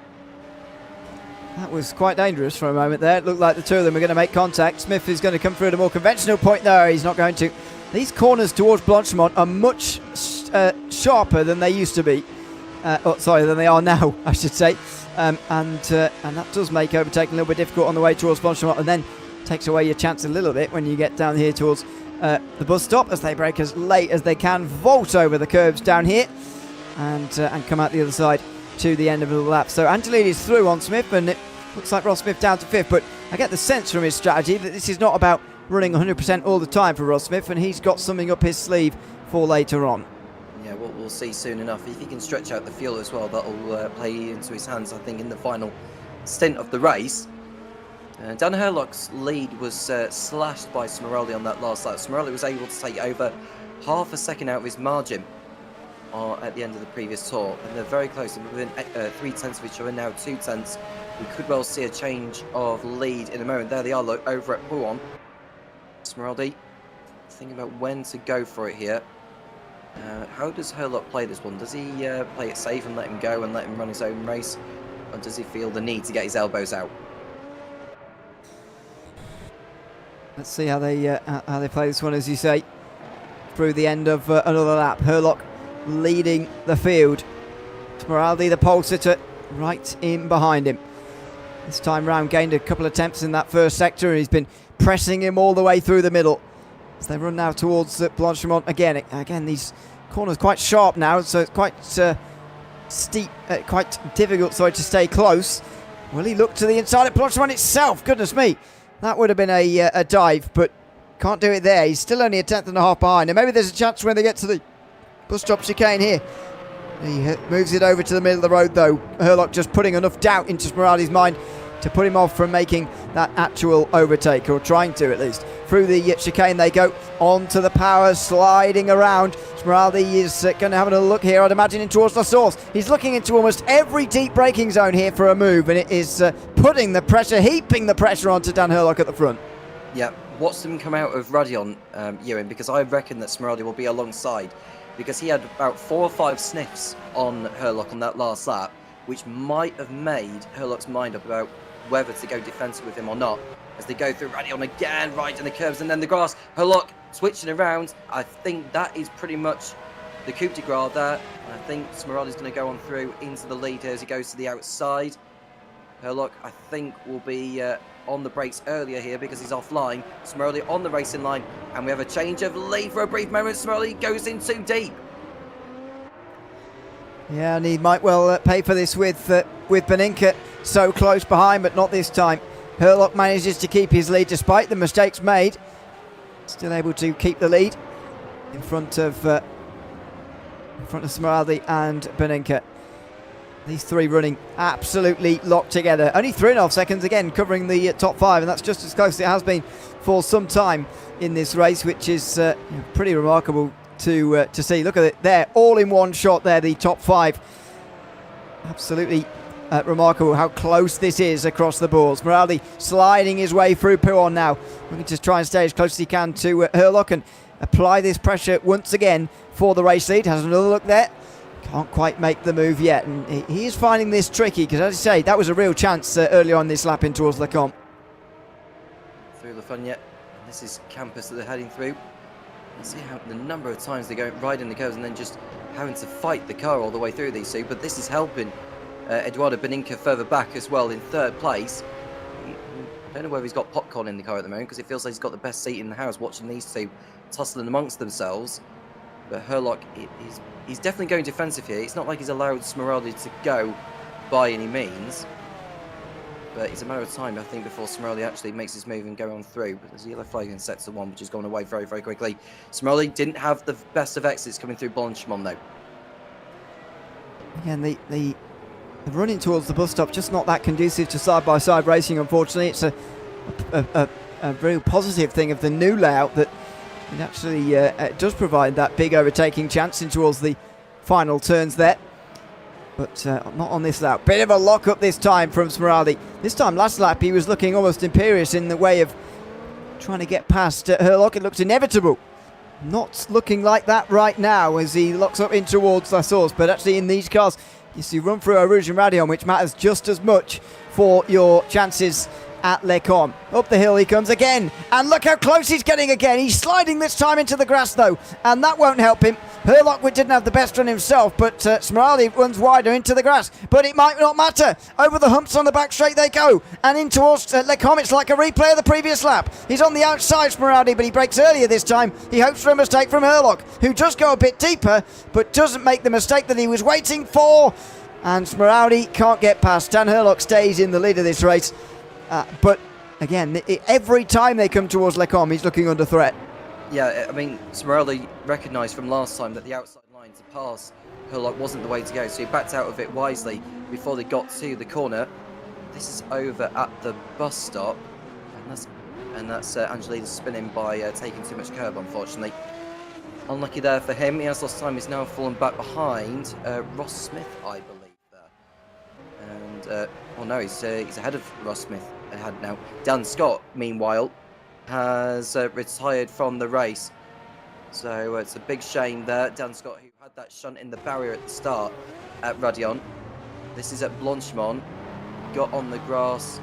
That was quite dangerous for a moment there. It looked like the two of them were going to make contact. Smith is going to come through at a more conventional point. No, he's not going to. These corners towards Blanchimont are much sharper than they used to be. Than they are now, I should say. And that does make overtaking a little bit difficult on the way towards Blanchimont, and then takes away your chance a little bit when you get down here towards the bus stop, as they brake as late as they can, vault over the curbs down here, and come out the other side to the end of the lap. So Angelidis through on Smith, and it looks like Ross Smith down to 5th, but I get the sense from his strategy that this is not about running 100% all the time for Ross Smith, and he's got something up his sleeve for later on. Yeah, we'll see soon enough. If he can stretch out the fuel as well, that'll play into his hands, I think, in the final stint of the race. Dan Herlock's lead was slashed by Smeraldi on that last lap. Smeraldi was able to take over half a second out of his margin at the end of the previous tour, and they're very close. They're within 3/10 of each other now, 2/10. We could well see a change of lead in a moment. There they are, look, over at Pouan. Smeraldi thinking about when to go for it here. How does Herlock play this one? Does he play it safe and let him go and let him run his own race, or does he feel the need to get his elbows out? Let's see how they play this one, as you say, through the end of another lap. Herlock leading the field. Smeraldi, the pole sitter, right in behind him. This time round, gained a couple of attempts in that first sector, and he's been pressing him all the way through the middle. As they run now towards Blanchimont again. Again, these corners quite sharp now, so it's quite steep, quite difficult, to stay close. Will he look to the inside at Blanchimont itself? Goodness me, that would have been a dive, but can't do it there. He's still only a 10th and a half behind, and maybe there's a chance when they get to the bus stop chicane here. He moves it over to the middle of the road, though. Herlock just putting enough doubt into Smeraldi's mind to put him off from making that actual overtake, or trying to at least. Through the chicane they go, onto the power, sliding around. Smeraldi is going to have another look here, I'd imagine, in towards the source. He's looking into almost every deep braking zone here for a move, and it is putting the pressure, heaping the pressure onto Dan Herlock at the front. Yeah, watch them come out of Radion, Ewan, because I reckon that Smeraldi will be alongside, because he had about 4 or 5 sniffs on Herlock on that last lap, which might have made Herlock's mind up about whether to go defensive with him or not, as they go through Radion again, right in the curves and then the grass. Herlock switching around. I think that is pretty much the coup de grace there. I think Smeraldi's going to go on through into the lead here as he goes to the outside. Herlock, I think, will be on the brakes earlier here because he's offline. Smeraldi on the racing line, and we have a change of lead for a brief moment. Smeraldi goes in too deep. Yeah, and he might well pay for this with Beninka so close behind, but not this time. Herlock manages to keep his lead despite the mistakes made. Still able to keep the lead in front of Smeraldi and Beninka. These three running absolutely locked together. Only 3.5 seconds again covering the top 5, and that's just as close as it has been for some time in this race, which is pretty remarkable to see. Look at it there, all in one shot there, the top 5. Absolutely remarkable how close this is across the board. Smeraldi sliding his way through Pouan now, looking to try and stay as close as he can to Herlock and apply this pressure once again for the race lead. Has another look there. Can't quite make the move yet, and he is finding this tricky because, as I say, that was a real chance early on this lap in towards Lecomte. Through Lafagna, this is campus that they're heading through. You see how the number of times they go right in the curves and then just having to fight the car all the way through these two, but this is helping Eduardo Beninka further back as well in 3rd place. I don't know whether he's got popcorn in the car at the moment because it feels like he's got the best seat in the house watching these two tussling amongst themselves. But Herlock, he's definitely going defensive here. It's not like he's allowed Smeraldi to go by any means. but it's a matter of time, I think, before Smeraldi actually makes his move and go on through. But there's a yellow flag in sector 1, which has gone away very, very quickly. Smeraldi didn't have the best of exits coming through Blanchimont, though. Again, the running towards the bus stop, just not that conducive to side-by-side racing, unfortunately. It's a very positive thing of the new layout that it actually does provide that big overtaking chance in towards the final turns there. But not on this lap. Bit of a lock-up this time from Smeraldi. This time, last lap, he was looking almost imperious in the way of trying to get past Herlock. It looked inevitable. Not looking like that right now as he locks up in towards La Source. But actually, in these cars, you see run through Eau Rouge and Radion, which matters just as much for your chances at Les Combes. Up the hill he comes again, and look how close he's getting again. He's sliding this time into the grass though, and that won't help him. Herlock didn't have the best run himself, but Smeraldi runs wider into the grass, but it might not matter. Over the humps on the back straight they go, and in towards Les Combes. It's like a replay of the previous lap. He's on the outside, Smeraldi, but he breaks earlier this time. He hopes for a mistake from Herlock, who does go a bit deeper, but doesn't make the mistake that he was waiting for, and Smeraldi can't get past. Dan Herlock stays in the lead of this race. But again, every time they come towards Les Combes, he's looking under threat. Yeah, I mean, Smeraldi recognised from last time that the outside line to pass Herlock wasn't the way to go, so he backed out of it wisely before they got to the corner. This is over at the bus stop, and that's Angelina spinning by taking too much curb, unfortunately. Unlucky there for him. He has lost time. He's now fallen back behind Ross Smith, I believe, there. And, well, no, he's ahead of Ross Smith. Ahead now. Dan Scott, meanwhile, has retired from the race. So it's a big shame there. Dan Scott, who had that shunt in the barrier at the start at Radion. This is at Blanchimont. Got on the grass,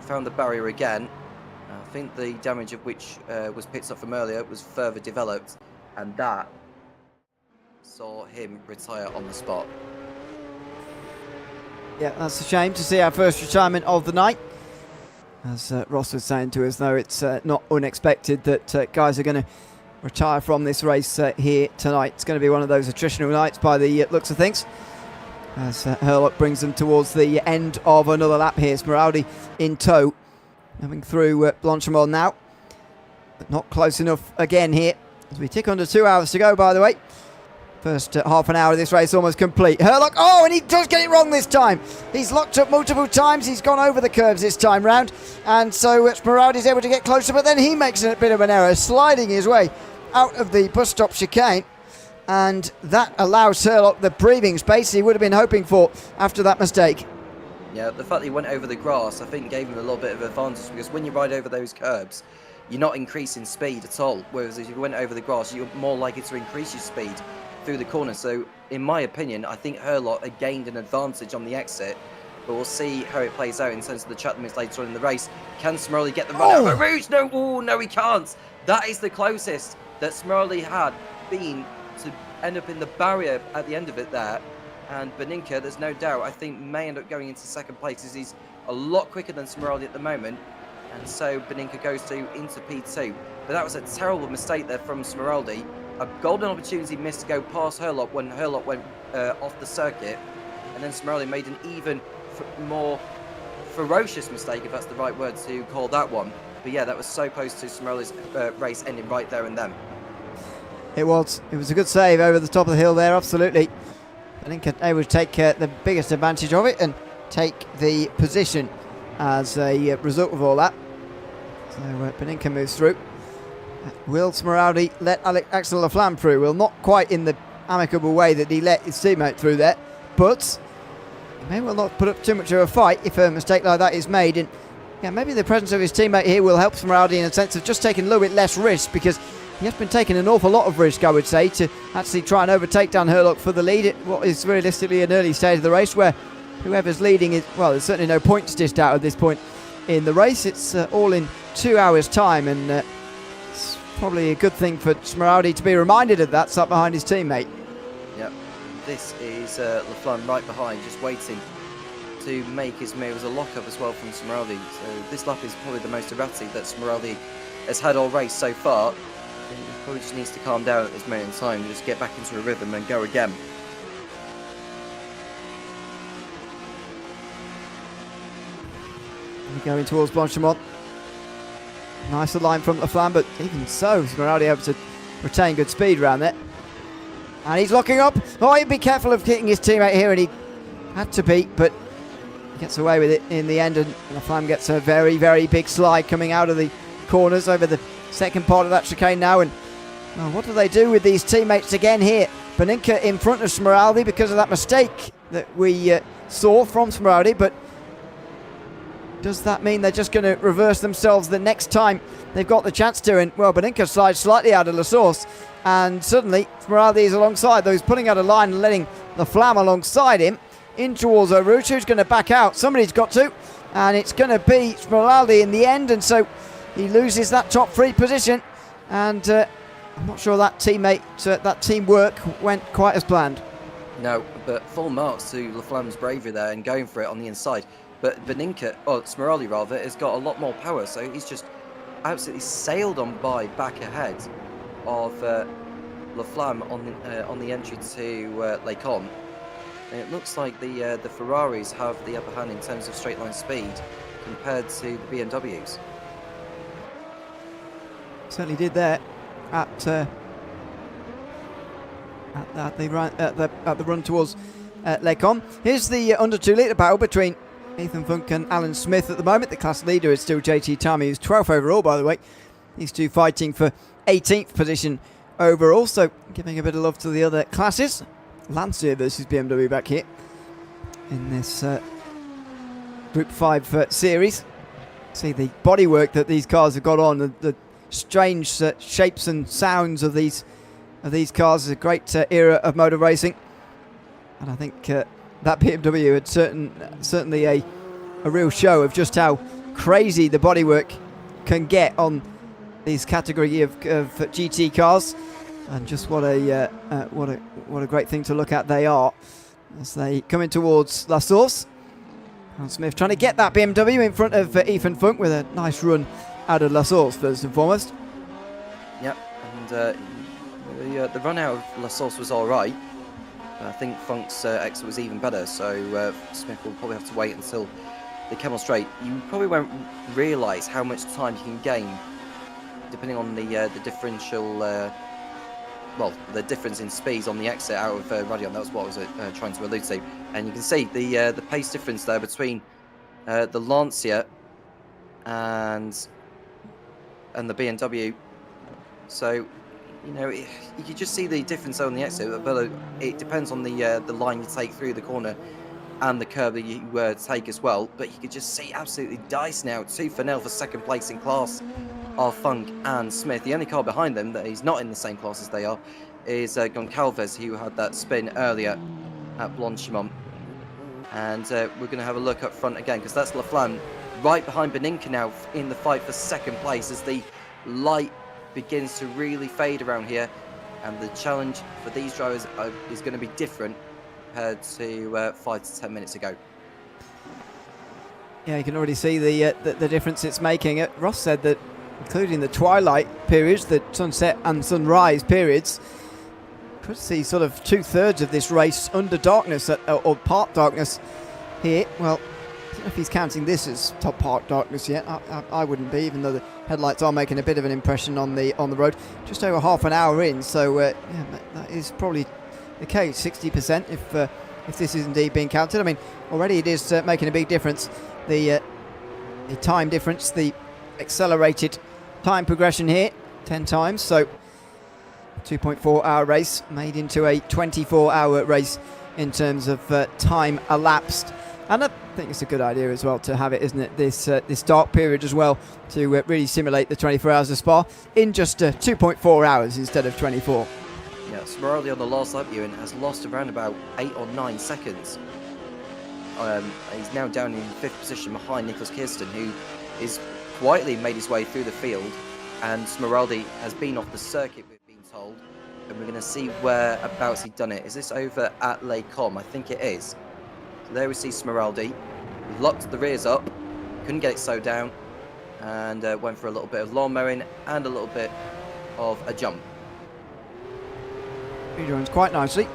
found the barrier again. I think the damage of which was picked up from earlier was further developed, and that saw him retire on the spot. Yeah, that's a shame to see our first retirement of the night. As Ross was saying to us, though, it's not unexpected that guys are going to retire from this race here tonight. It's going to be one of those attritional nights by the looks of things, as Herlock brings them towards the end of another lap here. Smeraldi in tow, coming through Blanchimont now, but not close enough again here, as we tick under 2 hours to go, by the way. First half an hour of this race almost complete. Herlock, oh, and he does get it wrong this time. He's locked up multiple times. He's gone over the curbs this time round. And so Smeraldi is able to get closer, but then he makes a bit of an error, sliding his way out of the bus stop chicane. And that allows Herlock the breathing space he would have been hoping for after that mistake. Yeah, the fact that he went over the grass, I think, gave him a little bit of advantage, because when you ride over those curbs, you're not increasing speed at all. Whereas if you went over the grass, you're more likely to increase your speed through the corner. So in my opinion, I think Herlock had gained an advantage on the exit, but we'll see how it plays out in terms of the chat limits later on in the race. Can Smeraldi get the run out of Rouge? No, oh, no, he can't. That is the closest that Smeraldi had been to end up in the barrier at the end of it there. And Beninka, there's no doubt, I think may end up going into second place, as he's a lot quicker than Smeraldi at the moment. And so Beninka goes into P2. But that was a terrible mistake there from Smeraldi. A golden opportunity missed to go past Herlock when Herlock went off the circuit, and then Smeraldi made an even more ferocious mistake, if that's the right word to call that one. But yeah, that was so close to Smeraldi's race ending right there and then. It was a good save over the top of the hill there, absolutely. I think they would take the biggest advantage of it and take the position as a result of all that. So Beninka moves through. Will Smeraldi let Axel Laflamme through? Well, not quite in the amicable way that he let his teammate through there, but he may well not put up too much of a fight if a mistake like that is made. And yeah, maybe the presence of his teammate here will help Smeraldi in a sense of just taking a little bit less risk, because he has been taking an awful lot of risk, I would say, to actually try and overtake Dan Herlock for the lead at what is realistically an early stage of the race, where whoever's leading is, well, there's certainly no points dished out at this point in the race. It's all in 2 hours' time, and it's probably a good thing for Smeraldi to be reminded of that, sat behind his teammate. Yep, this is Laflamme right behind, just waiting to make his move. It was a lock-up as well from Smeraldi, so this lap is probably the most erratic that Smeraldi has had all race so far. He probably just needs to calm down at this moment in time and just get back into a rhythm and go again. Going towards Blanchimont. Nice line from Laflamme, but even so, Smeraldi able to retain good speed around there. And he's locking up. Oh, he'd be careful of hitting his teammate here, and he had to be, but he gets away with it in the end, and Laflamme gets a very, very big slide coming out of the corners over the second part of that chicane now. And well, what do they do with these teammates again here? Beninka in front of Smeraldi because of that mistake that we saw from Smeraldi, but does that mean they're just going to reverse themselves the next time they've got the chance to? And well, Beninka slides slightly out of La Source, and suddenly Smeraldi is alongside, though he's pulling out a line and letting Laflamme alongside him in towards Oruch, who's going to back out. Somebody's got to, and it's going to be Smeraldi in the end, and so he loses that top 3 position, and I'm not sure that that teamwork went quite as planned. No, but full marks to Laflamme's bravery there and going for it on the inside. But Beninka, or Smeraldi rather, has got a lot more power, so he's just absolutely sailed on by back ahead of Laflamme on the entry to Les Combes. And it looks like the Ferraris have the upper hand in terms of straight line speed compared to the BMWs. Certainly did there at the run towards Les Combes. Here's the under 2 litre battle between Ethan Funk and Alan Smith at the moment. The class leader is still JT Tami, who's 12th overall, by the way. These two fighting for 18th position overall, so giving a bit of love to the other classes. Lancia versus BMW back here in this Group 5 series. See the bodywork that these cars have got on, the strange shapes and sounds of these cars is a great era of motor racing, and I think that BMW had certainly a real show of just how crazy the bodywork can get on these category of GT cars, and just what a great thing to look at they are as they come in towards La Source. And Smith trying to get that BMW in front of Ethan Funk with a nice run out of La Source first and foremost. Yep, and the run out of La Source was all right. I think Funk's exit was even better, so Smith will probably have to wait until they come on straight. You probably won't realise how much time you can gain depending on the differential, the difference in speeds on the exit out of Radion. That was what I was trying to allude to. And you can see the pace difference there between the Lancia and the BMW. So, you know, you can just see the difference on the exit, but it depends on the line you take through the corner and the curb that you take as well. But you can just see absolutely dice now. 2 for 0 for second place in class are Funk and Smith. The only car behind them that he's not in the same class as they are is Goncalves, who had that spin earlier at Blanchimont. And we're going to have a look up front again, because that's Laflamme right behind Beninka now in the fight for second place as the light begins to really fade around here, and the challenge for these drivers is going to be different compared to 5 to 10 minutes ago. Yeah, you can already see the difference it's making. Ross said that including the twilight periods, the sunset and sunrise periods, could see sort of 2/3 of this race under darkness or part darkness here. Well, I don't know if he's counting this as top part darkness yet. I wouldn't be, even though the headlights are making a bit of an impression on the road. Just over half an hour in, so yeah, that is probably the case. 60% if this is indeed being counted. I mean, already it is making a big difference. The time difference, the accelerated time progression here, 10 times. So 2.4 hour race made into a 24-hour race in terms of time elapsed. And I think it's a good idea as well to have it, isn't it? This dark period as well, to really simulate the 24 hours of Spa in just 2.4 hours instead of 24. Yeah, Smeraldi on the last lap, Ewan, has lost around about 8 or 9 seconds. He's now down in 5th position behind Nicholas Kirsten, who is quietly made his way through the field, and Smeraldi has been off the circuit, we've been told, and we're going to see whereabouts he'd done it. Is this over at Les Combes? I think it is. So there we see Smeraldi. He locked the rears up, couldn't get it slowed down, and went for a little bit of lawn mowing and a little bit of a jump. He joins quite nicely,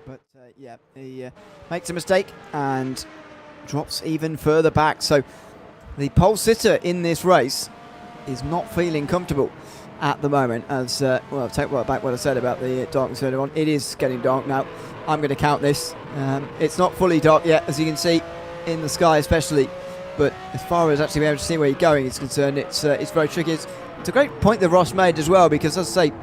but yeah, he makes a mistake and drops even further back. So the pole sitter in this race is not feeling comfortable at the moment. As well, I'll take back what I said about the darkness earlier on. It is getting dark now. I'm going to count this. It's not fully dark yet, as you can see in the sky especially, but as far as actually being able to see where you're going is concerned, it's very tricky. It's a great point that Ross made as well, because as I say,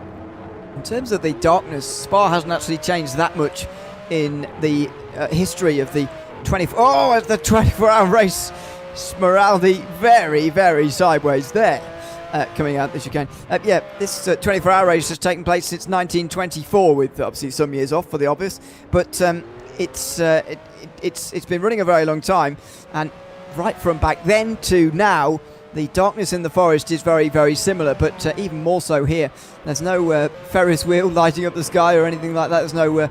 in terms of the darkness, Spa hasn't actually changed that much in the history of the 24-hour race. Morality very, very sideways there, coming out this chicane. Yeah, this 24-hour race has taken place since 1924, with obviously some years off for the obvious, but it's been running a very long time, and right from back then to now, the darkness in the forest is very, very similar, but even more so here. There's no Ferris wheel lighting up the sky or anything like that. There's no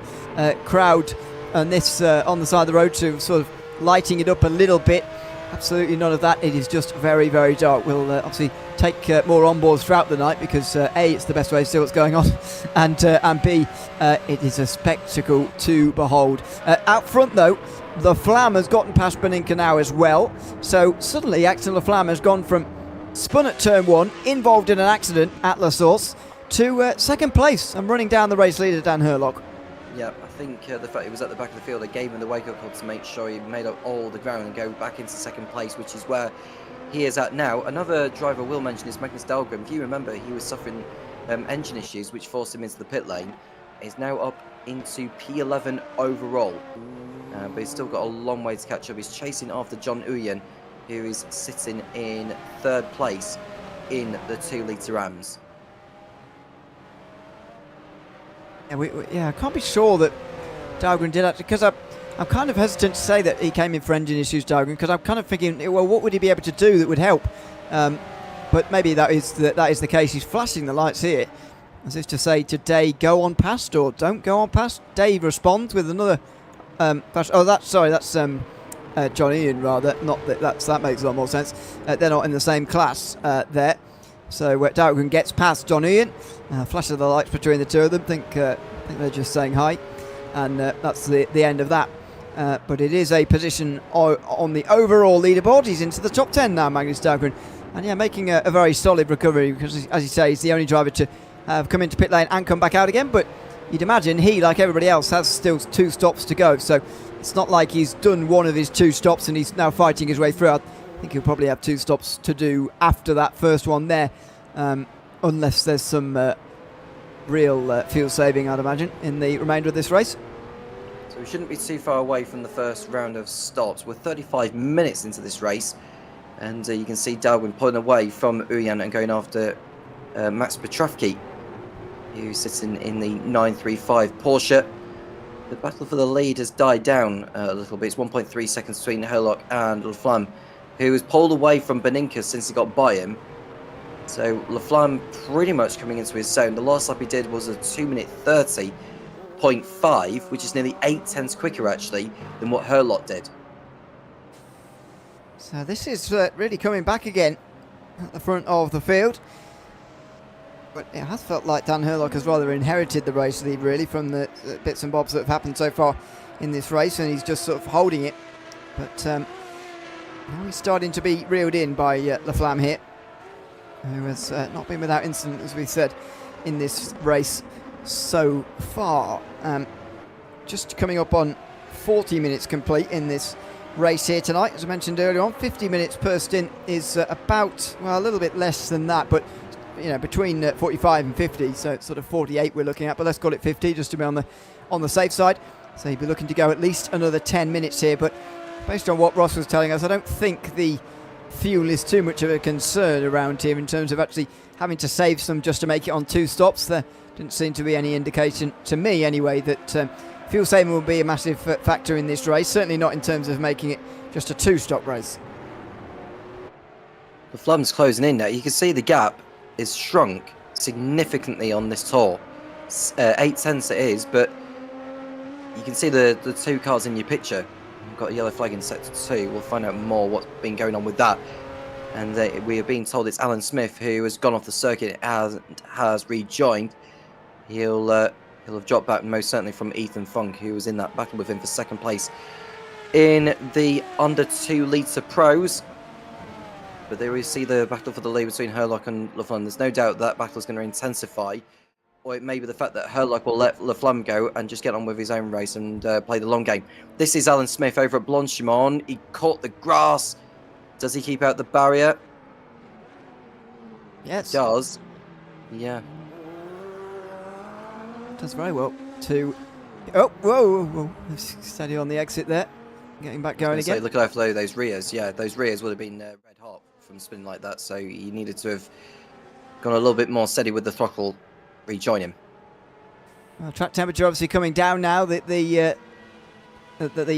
crowd on this on the side of the road to sort of lighting it up a little bit. Absolutely none of that. It is just very, very dark. We'll obviously take more onboards throughout the night, because A, it's the best way to see what's going on, and B, it is a spectacle to behold. Out front though, Laflamme has gotten past Beninka now as well. So suddenly Axel Laflamme has gone from spun at turn 1, involved in an accident at La Source, to second place and running down the race leader Dan Herlock. Yeah, I think the fact he was at the back of the field, they gave him the wake-up call to make sure he made up all the ground and go back into second place, which is where he is at now. Another driver I will mention is Magnus Dahlgren. If you remember, he was suffering engine issues, which forced him into the pit lane. He's now up into P11 overall, but he's still got a long way to catch up. He's chasing after John Uyen, who is sitting in third place in the 2-litre Rams. Yeah, I can't be sure that Dahlgren did actually, because I'm kind of hesitant to say that he came in for engine issues, Dahlgren, because I'm kind of thinking, well, what would he be able to do that would help? But maybe that is the case. He's flashing the lights here, as if to say, today go on past or don't go on past. Dave responds with another flash. Oh, that's John Ian rather. Not that makes a lot more sense. They're not in the same class there. So Dahlgren gets past John Ian, flashes the lights between the two of them. I think they're just saying hi, and that's the end of that. But it is a position on the overall leaderboard. He's into the top 10 now, Magnus Dahlgren, and yeah, making a very solid recovery, because as you say, he's the only driver to have come into pit lane and come back out again. But you'd imagine he, like everybody else, has still 2 stops to go. So it's not like he's done one of his 2 stops and he's now fighting his way through. I think he'll probably have 2 stops to do after that first one there, unless there's some real fuel saving, I'd imagine, in the remainder of this race. So we shouldn't be too far away from the first round of stops. We're 35 minutes into this race, and you can see Dahlgren pulling away from Uyan and going after Max Petrovsky, who's sitting in the 935 Porsche. The battle for the lead has died down a little bit. It's 1.3 seconds between Herlock and Laflamme, who was pulled away from Beninka since he got by him. So Laflamme pretty much coming into his zone. The last lap he did was a 2-minute 30.5, which is nearly 8/10 quicker actually than what Herlock did. So this is really coming back again at the front of the field. But it has felt like Dan Herlock has rather inherited the race lead, really, from the bits and bobs that have happened so far in this race, and he's just sort of holding it. But now he's starting to be reeled in by Laflamme here, who has not been without incident, as we said, in this race so far. Just coming up on 40 minutes complete in this race here tonight. As I mentioned earlier on, 50 minutes per stint is about, well, a little bit less than that, but you know, between 45 and 50, so it's sort of 48 we're looking at, but let's call it 50 just to be on the safe side. So you'd be looking to go at least another 10 minutes here, but based on what Ross was telling us, I don't think the fuel is too much of a concern around here in terms of actually having to save some just to make it on 2 stops. There didn't seem to be any indication, to me anyway, that fuel saving will be a massive factor in this race, certainly not in terms of making it just a 2-stop race. The Flamme's closing in now. You can see the gap is shrunk significantly on this tour. 8/10 it is, but you can see the 2 cars in your picture. We've got a yellow flag in sector 2. We'll find out more what's been going on with that. And we are being told it's Alan Smith, who has gone off the circuit and has rejoined. He'll have dropped back most certainly from Ethan Funk, who was in that battle with him for second place in the under 2 litre pros. but there we see the battle for the lead between Herlock and Laflamme. There's no doubt that battle is going to intensify, or it may be the fact that Herlock will let Laflamme go and just get on with his own race and play the long game. This is Alan Smith over at Blanchimont. He caught the grass. Does he keep out the barrier? Yes. He does. Yeah. Does very well to... Oh, whoa. Steady on the exit there. Getting back going again. Look at those rears. Yeah, those rears would have been red hot from spinning like that. So he needed to have gone a little bit more steady with the throttle. Rejoin him. Well, track temperature obviously coming down now that the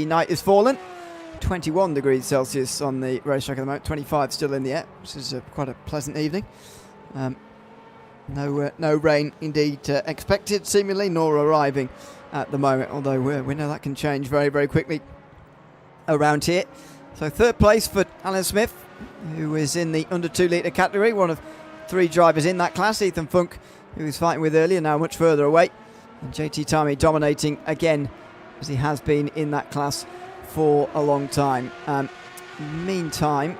night has fallen. 21 degrees Celsius on the racetrack at the moment. 25 still in the air, which is quite a pleasant evening. No rain indeed expected seemingly, nor arriving at the moment. Although we know that can change very, very quickly around here. So third place for Alan Smith, who is in the under 2 litre category, one of 3 drivers in that class. Ethan Funk, who he was fighting with earlier, now much further away, and JT Timey dominating again, as he has been in that class for a long time. Meantime,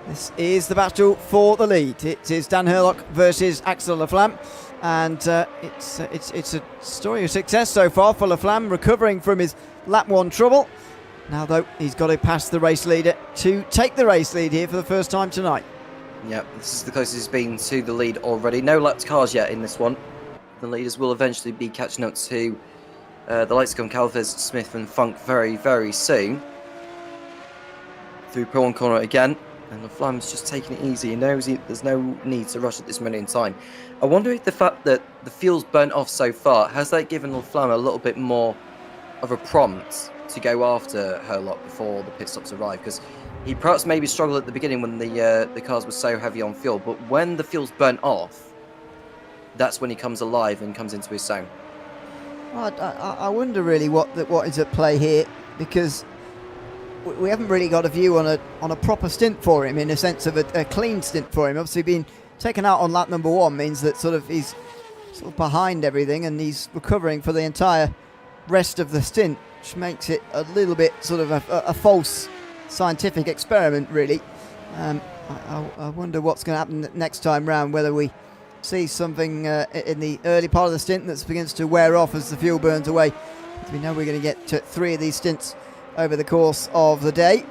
this is the battle for the lead. It is Dan Herlock versus Axel Laflamme, and it's a story of success so far for Laflamme, recovering from his lap 1 trouble. Now, though, he's got to pass the race leader to take the race lead here for the first time tonight. Yeah, this is the closest he's been to the lead already. No lapped cars yet in this one. The leaders will eventually be catching up to the likes of Goncalves, Smith and Funk very, very soon. Through P1 corner again. And Laflamme's just taking it easy. He knows there's no need to rush at this moment in time. I wonder if the fact that the fuel's burnt off so far, has that given Laflamme a little bit more of a prompt to go after Herlock before the pit stops arrive? Because he perhaps maybe struggled at the beginning when the cars were so heavy on fuel, but when the fuel's burnt off, that's when he comes alive and comes into his zone. Well, I wonder really what is at play here, because we haven't really got a view on a proper stint for him, in a sense of a clean stint for him. Obviously, being taken out on lap number 1 means that he's sort of behind everything, and he's recovering for the entire rest of the stint, which makes it a little bit sort of a false scientific experiment, really. I wonder what's going to happen next time round, whether we see something in the early part of the stint that begins to wear off as the fuel burns away. As we know, we're going to get 3 of these stints over the course of the day.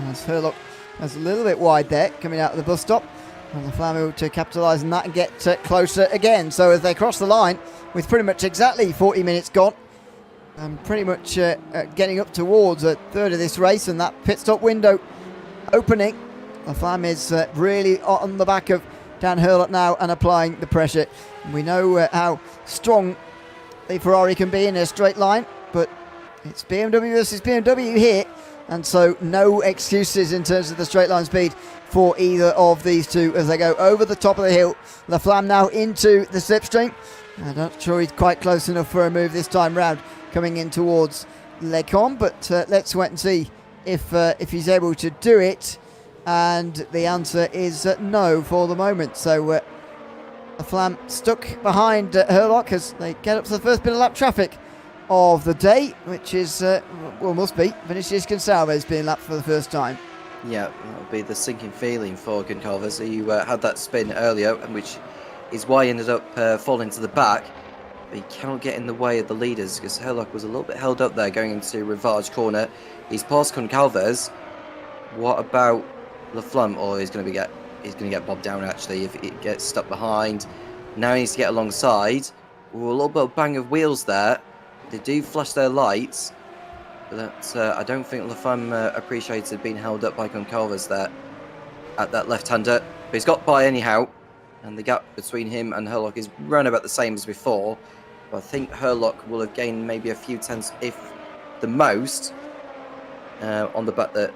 As Herlock has a little bit wide there coming out of the bus stop, and Laflamme to capitalise on that and get closer again. So as they cross the line with pretty much exactly 40 minutes gone, and pretty much getting up towards a third of this race, and that pit stop window opening, Laflamme is really on the back of Dan Herlock now and applying the pressure. And we know how strong the Ferrari can be in a straight line, but it's BMW versus BMW here, and so no excuses in terms of the straight line speed for either of these two as they go over the top of the hill. Laflamme now into the slipstream. I'm not sure he's quite close enough for a move this time round coming in towards Les Combes, but let's wait and see if he's able to do it. And the answer is no for the moment. So Laflamme stuck behind Herlock as they get up to the first bit of lap traffic of the day, which is, must be Vinicius Gonçalves being lapped for the first time. Yeah, that would be the sinking feeling for Goncalves, who had that spin earlier, and which is why he ended up falling to the back. But he cannot get in the way of the leaders, because Herlock was a little bit held up there going into Rivage corner. He's past Goncalves. What about Laflamme? Or he's going to get bobbed down actually if it gets stuck behind. Now he needs to get alongside. Ooh, a little bit of bang of wheels there. They do flash their lights, but I don't think Laflamme appreciated being held up by Goncalves there at that left-hander. But he's got by anyhow, and the gap between him and Herlock is round about the same as before. But I think Herlock will have gained maybe a few tenths, if the most, on the back that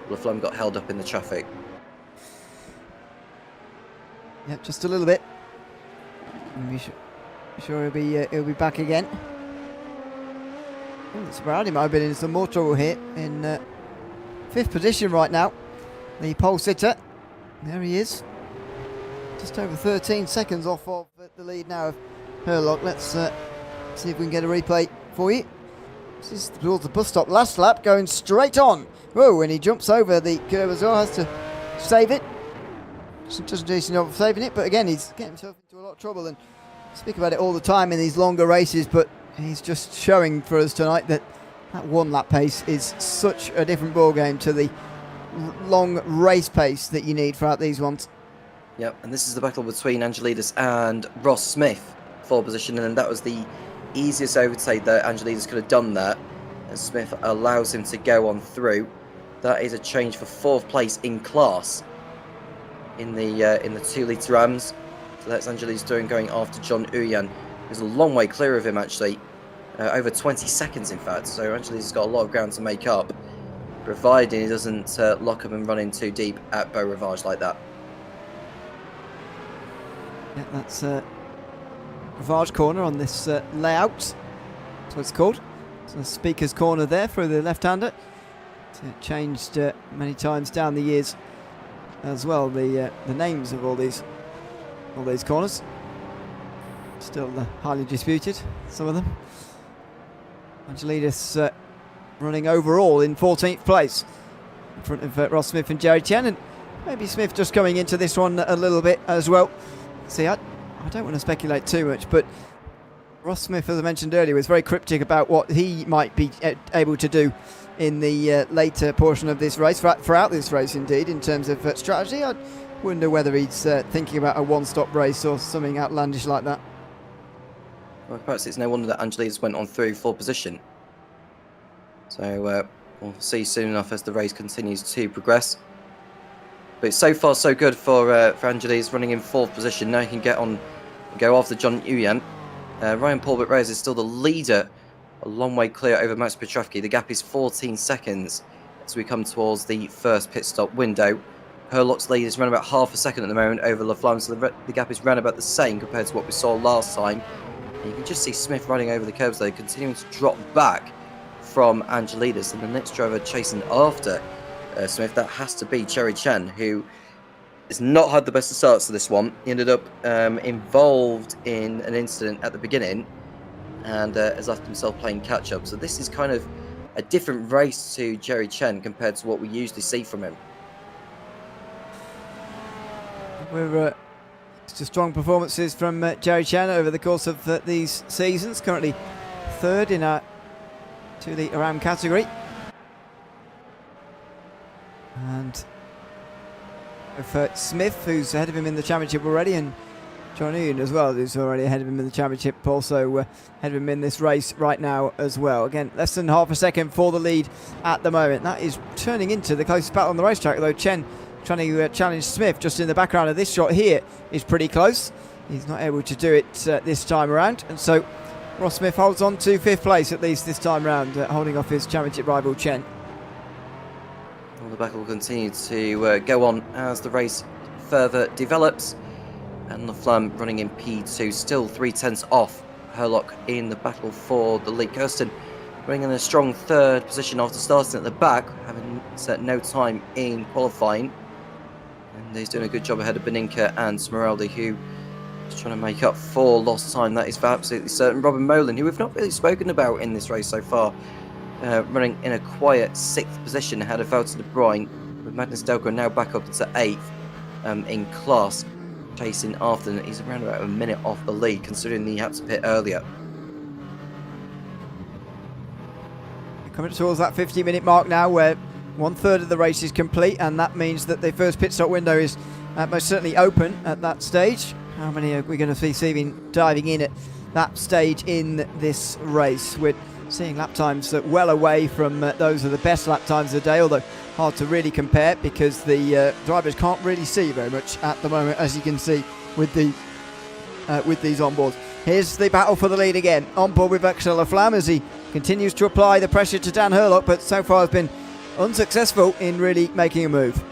Laflamme got held up in the traffic. Yep, just a little bit. I'm sure he'll be back again. Sperardi might have been in some more trouble here in 5th position right now. The pole sitter. There he is. Just over 13 seconds off of the lead now of Herlock. Let's see if we can get a replay for you. This is towards the bus stop. Last lap going straight on. Whoa, and he jumps over the curve as well. Has to save it. doesn't do enough of saving it, but again, he's getting himself into a lot of trouble, and I speak about it all the time in these longer races, but he's just showing for us tonight that one lap pace is such a different ball game to the long race pace that you need throughout these ones. Yep, and this is the battle between Angelidis and Ross Smith for position, and that was the easiest overtake that Angelidis could have done there, and Smith allows him to go on through. That is a change for 4th place in class in the 2-litre Rams. So that's Angelidis doing going after John Uyan, who's a long way clear of him actually, over 20 seconds in fact. So Angelidis has got a lot of ground to make up, providing he doesn't lock up and run in too deep at Beau Rivage like that. Yeah, that's Rivage corner on this layout. That's what it's called. So the speaker's corner there for the left-hander. It changed many times down the years as well. The names of all these corners still highly disputed. Some of them. Angelidis running overall in 14th place in front of Ross Smith and Jerry Chen, and maybe Smith just coming into this one a little bit as well. See, I don't want to speculate too much, but Ross Smith, as I mentioned earlier, was very cryptic about what he might be able to do in the later portion of this race, throughout this race indeed, in terms of strategy. I wonder whether he's thinking about a one-stop race or something outlandish like that. Well, perhaps it's no wonder that Angelidis went on through for position. So we'll see soon enough as the race continues to progress. But so far so good for Angelidis, running in 4th position. Now he can get on and go after John Uyan. Ryan Paulbert Reyes is still the leader, a long way clear over Max Petrovsky. The gap is 14 seconds as we come towards the first pit stop window. Herlock's lead is around about half a second at the moment over Laflamme, so the gap is round about the same compared to what we saw last time. And you can just see Smith running over the curbs though, continuing to drop back from Angelidis, and the next driver chasing after Smith, that has to be Cherry Chen, who has not had the best of starts to this one. He ended up involved in an incident at the beginning and has left himself playing catch-up. So this is kind of a different race to Jerry Chen compared to what we usually see from him. We're just strong performances from Jerry Chen over the course of these seasons. Currently 3rd in our 2-litre Ram category. And for Smith, who's ahead of him in the championship already, and John Uyan as well, who's already ahead of him in the championship, also ahead of him in this race right now as well. Again, less than half a second for the lead at the moment. That is turning into the closest battle on the racetrack, though Chen trying to challenge Smith just in the background of this shot here is pretty close. He's not able to do it this time around, and so Ross Smith holds on to 5th place at least this time round, holding off his championship rival Chen. Well, the battle will continue to go on as the race further develops, and Laflamme running in P2, still 3/10 off Herlock in the battle for the lead. Kirsten running in a strong 3rd position after starting at the back, having set no time in qualifying, and he's doing a good job ahead of Beninka and Smeraldi, who is trying to make up for lost time. That is for absolutely certain. Robin Molan, who we've not really spoken about in this race so far, running in a quiet 6th position ahead of Wouter de Bruyne, with Magnus Delco now back up to 8th in class, chasing after, and he's around about a minute off the lead considering he had to pit earlier. Coming towards that 50-minute mark now, where 1/3 of the race is complete, and that means that the first pit stop window is most certainly open at that stage. How many are we going to see diving in at that stage in this race? We're seeing lap times well away from those of the best lap times of the day, although hard to really compare because the drivers can't really see very much at the moment, as you can see with these onboards. Here's the battle for the lead again. On board with Axel Laflamme as he continues to apply the pressure to Dan Herlock, but so far has been unsuccessful in really making a move.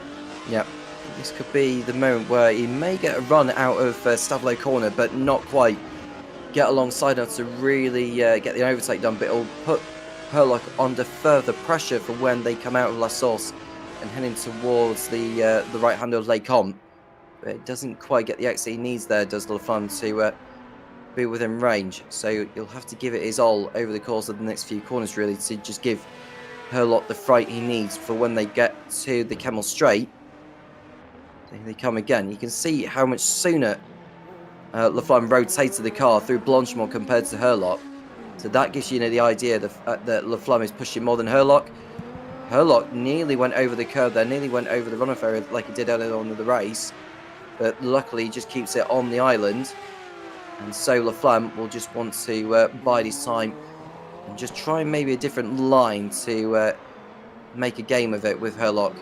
Yep, this could be the moment where he may get a run out of Stavlo corner, but not quite get alongside enough to really get the overtake done, but it'll put Herlock under further pressure for when they come out of La Source and heading towards the right hand of Les Combes. But it doesn't quite get the exit he needs there, does Laflamme, to be within range. So you'll have to give it his all over the course of the next few corners, really, to just give Herlock the fright he needs for when they get to the Kemmel Straight. They come again. You can see how much sooner Laflamme rotated the car through Blanchimont compared to Herlock. So that gives you the idea that Laflamme is pushing more than Herlock. Herlock nearly went over the curb there, nearly went over the runoff area like he did earlier on in the race. But luckily he just keeps it on the island. And so Laflamme will just want to bide his time and just try maybe a different line to make a game of it with Herlock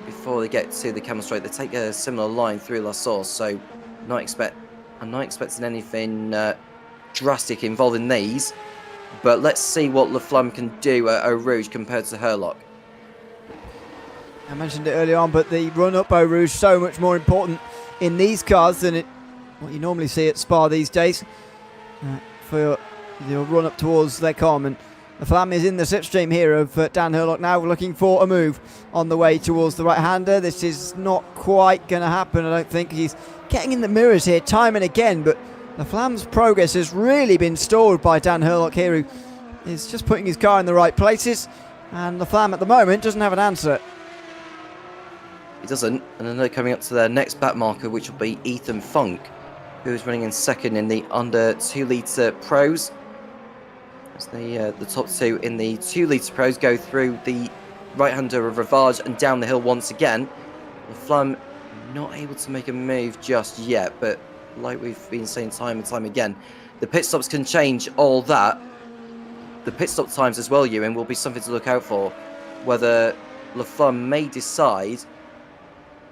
before they get to the Camel Straight. They take a similar line through La Source, so I'm not expecting anything drastic involving these. But let's see what Laflamme can do at Eau Rouge compared to Herlock. I mentioned it earlier on, but the run up Eau Rouge so much more important in these cars than what you normally see at Spa these days for your run up towards Les Combes. And Laflamme is in the slipstream here of Dan Herlock now, looking for a move on the way towards the right-hander. This is not quite going to happen, I don't think. He's getting in the mirrors here time and again, but Laflamme's progress has really been stalled by Dan Herlock here, who is just putting his car in the right places, and Laflamme at the moment doesn't have an answer. He doesn't, and then they're coming up to their next back marker, which will be Ethan Funk, who is running in second in the under 2 litre pros. As the top two in the 2 litre pros go through the right-hander of Ravage and down the hill once again. Laflamme not able to make a move just yet, but like we've been saying time and time again, the pit stops can change all that. The pit stop times as well, Ewan, will be something to look out for. Whether Laflamme may decide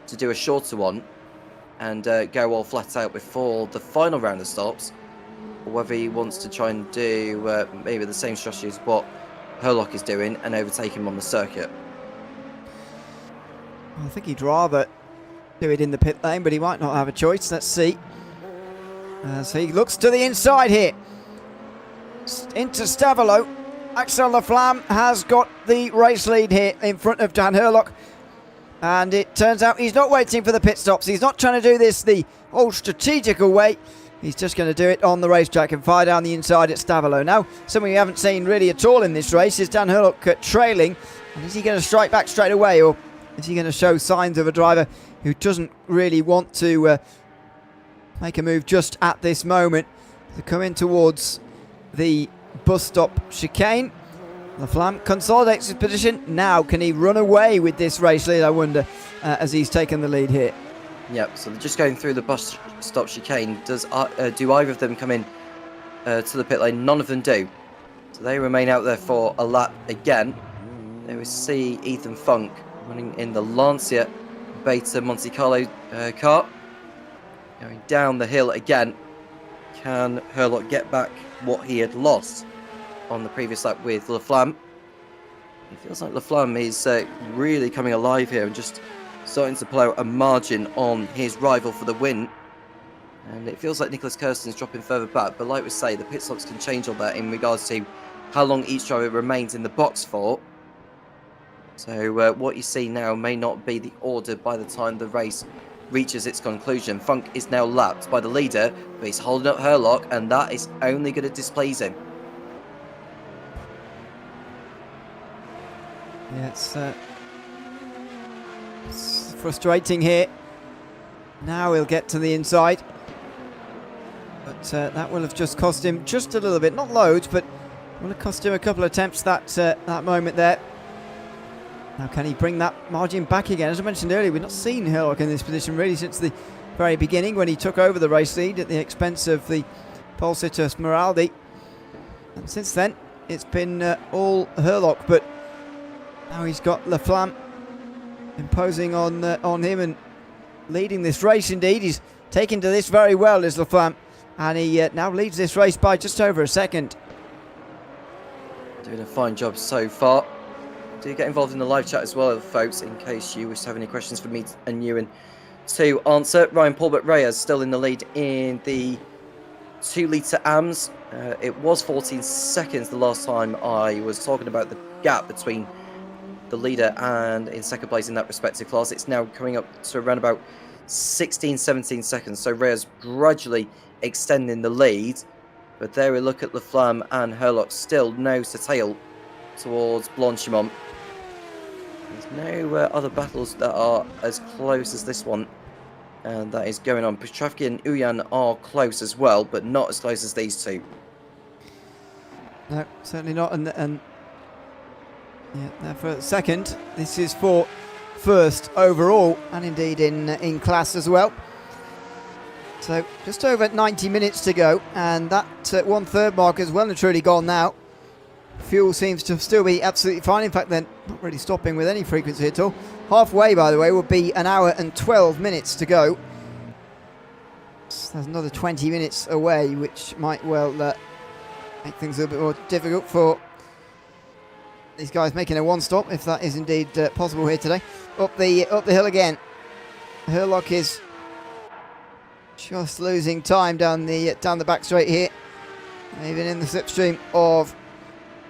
to do a shorter one and go all flat out before the final round of stops, or whether he wants to try and do maybe the same strategy as what Herlock is doing and overtake him on the circuit. I think he'd rather do it in the pit lane, but he might not have a choice. Let's see. So he looks to the inside here. Into Stavelot. Axel Laflamme has got the race lead here in front of Dan Herlock. And it turns out he's not waiting for the pit stops. He's not trying to do this the old strategical way. He's just going to do it on the racetrack and fire down the inside at Stavelot. Now, something we haven't seen really at all in this race is Dan Herlock trailing. And is he going to strike back straight away, or is he going to show signs of a driver who doesn't really want to make a move just at this moment? To come in towards the bus stop chicane. Laflamme consolidates his position. Now, can he run away with this race lead, I wonder, as he's taken the lead here? Yep, so they're just going through the bus stop chicane. Do either of them come in to the pit lane? None of them do. So they remain out there for a lap again. There we see Ethan Funk running in the Lancia Beta Monte Carlo car. Going down the hill again. Can Herlock get back what he had lost on the previous lap with Laflamme? It feels like Laflamme is really coming alive here and just starting to pull out a margin on his rival for the win. And it feels like Nicholas Kirsten's dropping further back, but like we say, the pit stops can change all that in regards to how long each driver remains in the box for. So what you see now may not be the order by the time the race reaches its conclusion. Funk is now lapped by the leader, but he's holding up Herlock, and that is only going to displease him. Yeah, it's frustrating here. Now he'll get to the inside. But that will have just cost him just a little bit. Not loads, but will have cost him a couple of attempts that moment there. Now, can he bring that margin back again? As I mentioned earlier, we've not seen Herlock in this position really since the very beginning, when he took over the race lead at the expense of the pole sitter Smeraldi. And since then, it's been all Herlock. But now he's got Laflamme imposing on him and leading this race. Indeed, he's taken to this very well, is Laflamme, and he now leads this race by just over a second. Doing a fine job so far. Do get involved in the live chat as well, folks, in case you wish to have any questions for me and Ewan to answer. Ryan Paulbert Reyes still in the lead in the 2 litre AMS. It was 14 seconds the last time I was talking about the gap between the leader and in second place in that respective class. It's now coming up to around about 16-17 seconds, so Reyes gradually extending the lead. But there we look at Laflamme and Herlock still nose to tail towards Blanchimont. There's no other battles that are as close as this one And that is going on. Petrovsky and Uyan are close as well, but not as close as these two. No, certainly not. And yeah, now for second. This is for first overall, and indeed in class as well. So just over 90 minutes to go, and that 1/3 mark is well and truly gone now. Fuel seems to still be absolutely fine. In fact, they're not really stopping with any frequency at all. Halfway, by the way, will be 1 hour and 12 minutes to go. So there's another 20 minutes away, which might well make things a little bit more difficult for these guys making a one-stop, if that is indeed possible here today. Up the hill again. Herlock is just losing time down the back straight here, even in the slipstream of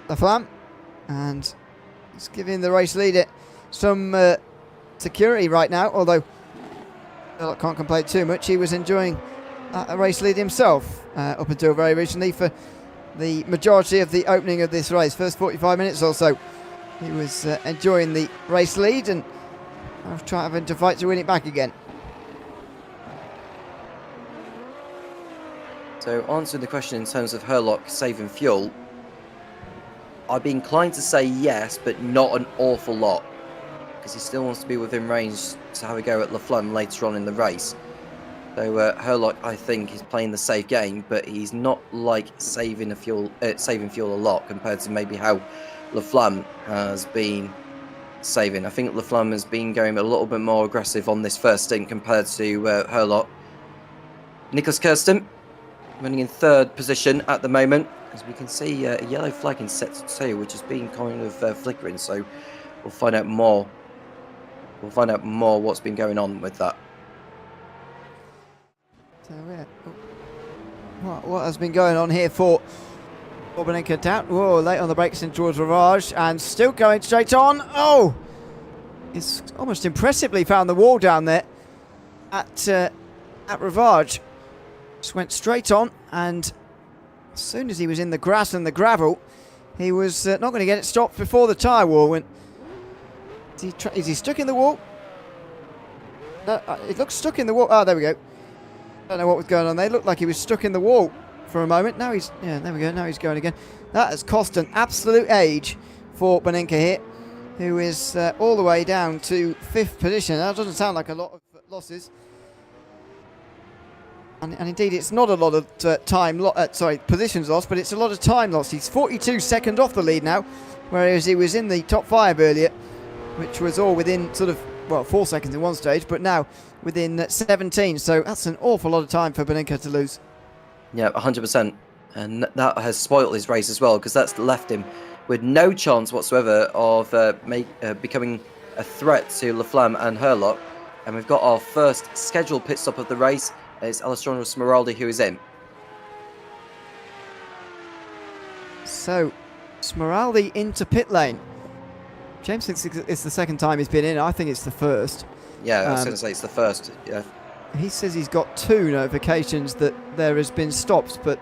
the Flam, and it's giving the race leader some security right now. Although Herlock can't complain too much. He was enjoying a race lead himself up until very recently for the majority of the opening of this race. First 45 minutes or so, he was enjoying the race lead and having to fight to win it back again. So answering the question in terms of Herlock saving fuel, I'd be inclined to say yes, but not an awful lot, because he still wants to be within range to have a go at Laflamme later on in the race. So Herlock, I think, is playing the safe game, but he's not like saving fuel a lot compared to maybe how Laflamme has been saving. I think Laflamme has been going a little bit more aggressive on this first stint compared to Herlock. Nicholas Kirsten running in 3rd position at the moment. As we can see, a yellow flag in sector 2, which has been kind of flickering. So we'll find out more. We'll find out more what's been going on with that. So what has been going on here for Benenka down? Whoa, late on the brakes in towards Ravage, and still going straight on. Oh, it's almost impressively found the wall down there at Ravage. Just went straight on, and as soon as he was in the grass and the gravel, he was not going to get it stopped before the tyre wall went. Is he stuck in the wall? No, it looks stuck in the wall. Oh, there we go. Don't know what was going on there. It looked like he was stuck in the wall for a moment. Now he's, yeah, there we go. Now he's going again. That has cost an absolute age for Benenka here, who is all the way down to 5th position. That doesn't sound like a lot of losses. And indeed, it's not a lot of positions lost, but it's a lot of time lost. He's 42 seconds off the lead now, whereas he was in the top 5 earlier, which was all within sort of, well, 4 seconds in one stage, but now within 17. So that's an awful lot of time for Benenka to lose. Yeah, 100%. And that has spoiled his race as well, because that's left him with no chance whatsoever of becoming a threat to Laflamme and Herlock. And we've got our first scheduled pit stop of the race. It's Alessandro Smeraldi who is in. So, Smeraldi into pit lane. James thinks it's the second time he's been in. I think it's the first. Yeah, I was going to say it's the first. Yeah. He says he's got 2 notifications that there has been stops, but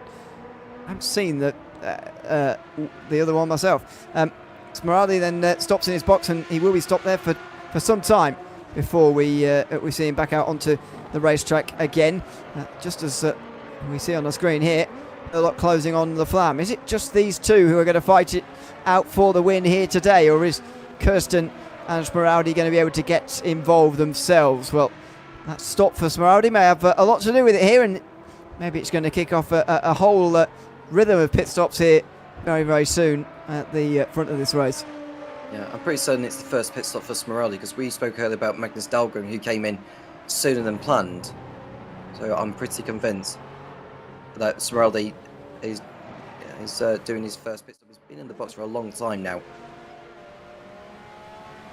I haven't seen the other one myself. Smeraldi then stops in his box, and he will be stopped there for some time before we see him back out onto the racetrack again. Just as we see on the screen here, a lot closing on the Flam. Is it just these two who are going to fight it out for the win here today, or is Kirsten and Smeraldi going to be able to get involved themselves? Well, that stop for Smeraldi may have a lot to do with it here, and maybe it's going to kick off a whole rhythm of pit stops here very, very soon at the front of this race. Yeah, I'm pretty certain it's the first pit stop for Smeraldi, because we spoke earlier about Magnus Dahlgren, who came in sooner than planned. So I'm pretty convinced that Smeraldi is doing his first pit stop. He's been in the box for a long time now.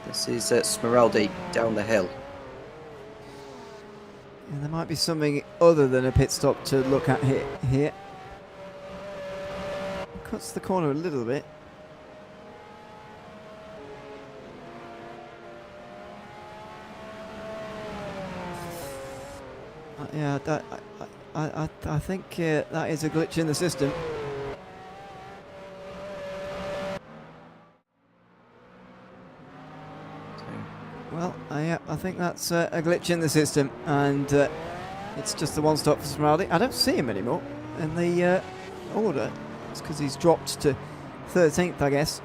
This is Smeraldi down the hill. And there might be something other than a pit stop to look at here. Cuts the corner a little bit. Yeah, I think that is a glitch in the system. Well, I think that's a glitch in the system, and it's just the one stop for Smeraldi. I don't see him anymore in the order. It's because he's dropped to 13th, I guess.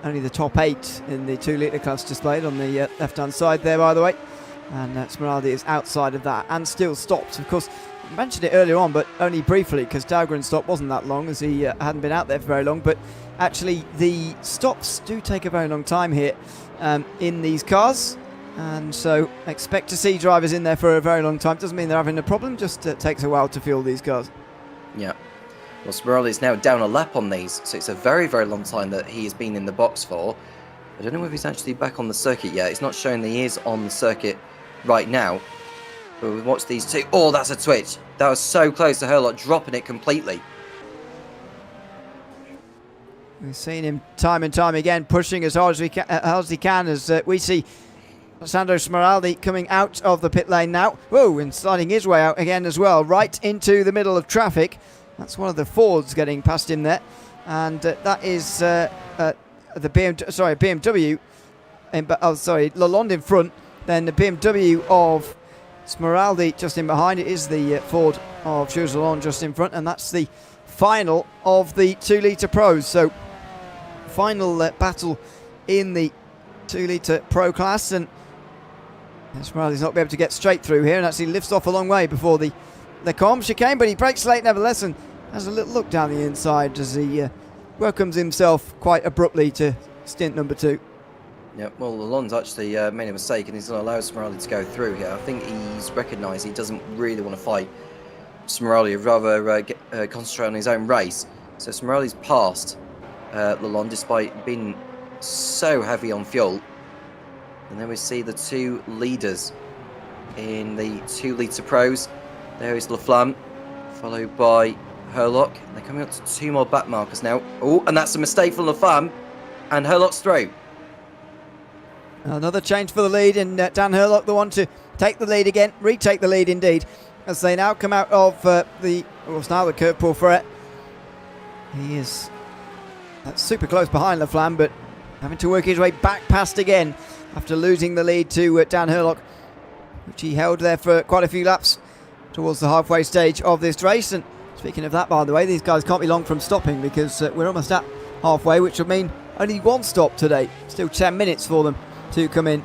Only the top 8 in the 2 litre class displayed on the left-hand side there, by the way. And Smeraldi is outside of that and still stopped. Of course, I mentioned it earlier on, but only briefly, because Dahlgren's stop wasn't that long, as he hadn't been out there for very long. But actually, the stops do take a very long time here in these cars. And so expect to see drivers in there for a very long time. Doesn't mean they're having a problem, just takes a while to fuel these cars. Yeah. Well, Smeraldi is now down a lap on these, so it's a very, very long time that he has been in the box for. I don't know if he's actually back on the circuit yet. It's not showing that he is on the circuit right now. But we've watched these two. Oh, that's a twitch. That was so close to Herlock dropping it completely. We've seen him time and time again pushing as hard as he can as we see Sandro Smeraldi coming out of the pit lane now. Whoa, and sliding his way out again as well, right into the middle of traffic. That's one of the Fords getting past him there. And that is the BMW. Lalonde in front. Then the BMW of Smeraldi just in behind. It is the Ford of Jules Lalonde just in front. And that's the final of the 2 litre pros. So final battle in the 2 litre pro class. And Smeraldi's not be able to get straight through here and actually lifts off a long way before the comms chicane, but he breaks late nevertheless and has a little look down the inside as he welcomes himself quite abruptly to stint number 2. Yeah, well, Lalonde's actually made a mistake and he's going to allow Smeraldi to go through here. I think he's recognised he doesn't really want to fight Smeraldi, he'd rather concentrate on his own race. So Smeraldi's passed Lalonde despite being so heavy on fuel. And then we see the 2 leaders in the 2 litre pros. There is Laflamme, followed by Herlock. They're coming up to 2 more back markers now. Oh, and that's a mistake for Laflamme. And Herlock's through. Another change for the lead, and Dan Herlock, the one to take the lead again, retake the lead indeed, as they now come out of it's now the curve pour for it. He is super close behind Laflamme, but having to work his way back past again after losing the lead to Dan Herlock, which he held there for quite a few laps towards the halfway stage of this race. And speaking of that, by the way, these guys can't be long from stopping because we're almost at halfway, which would mean only 1 stop today. Still 10 minutes for them to come in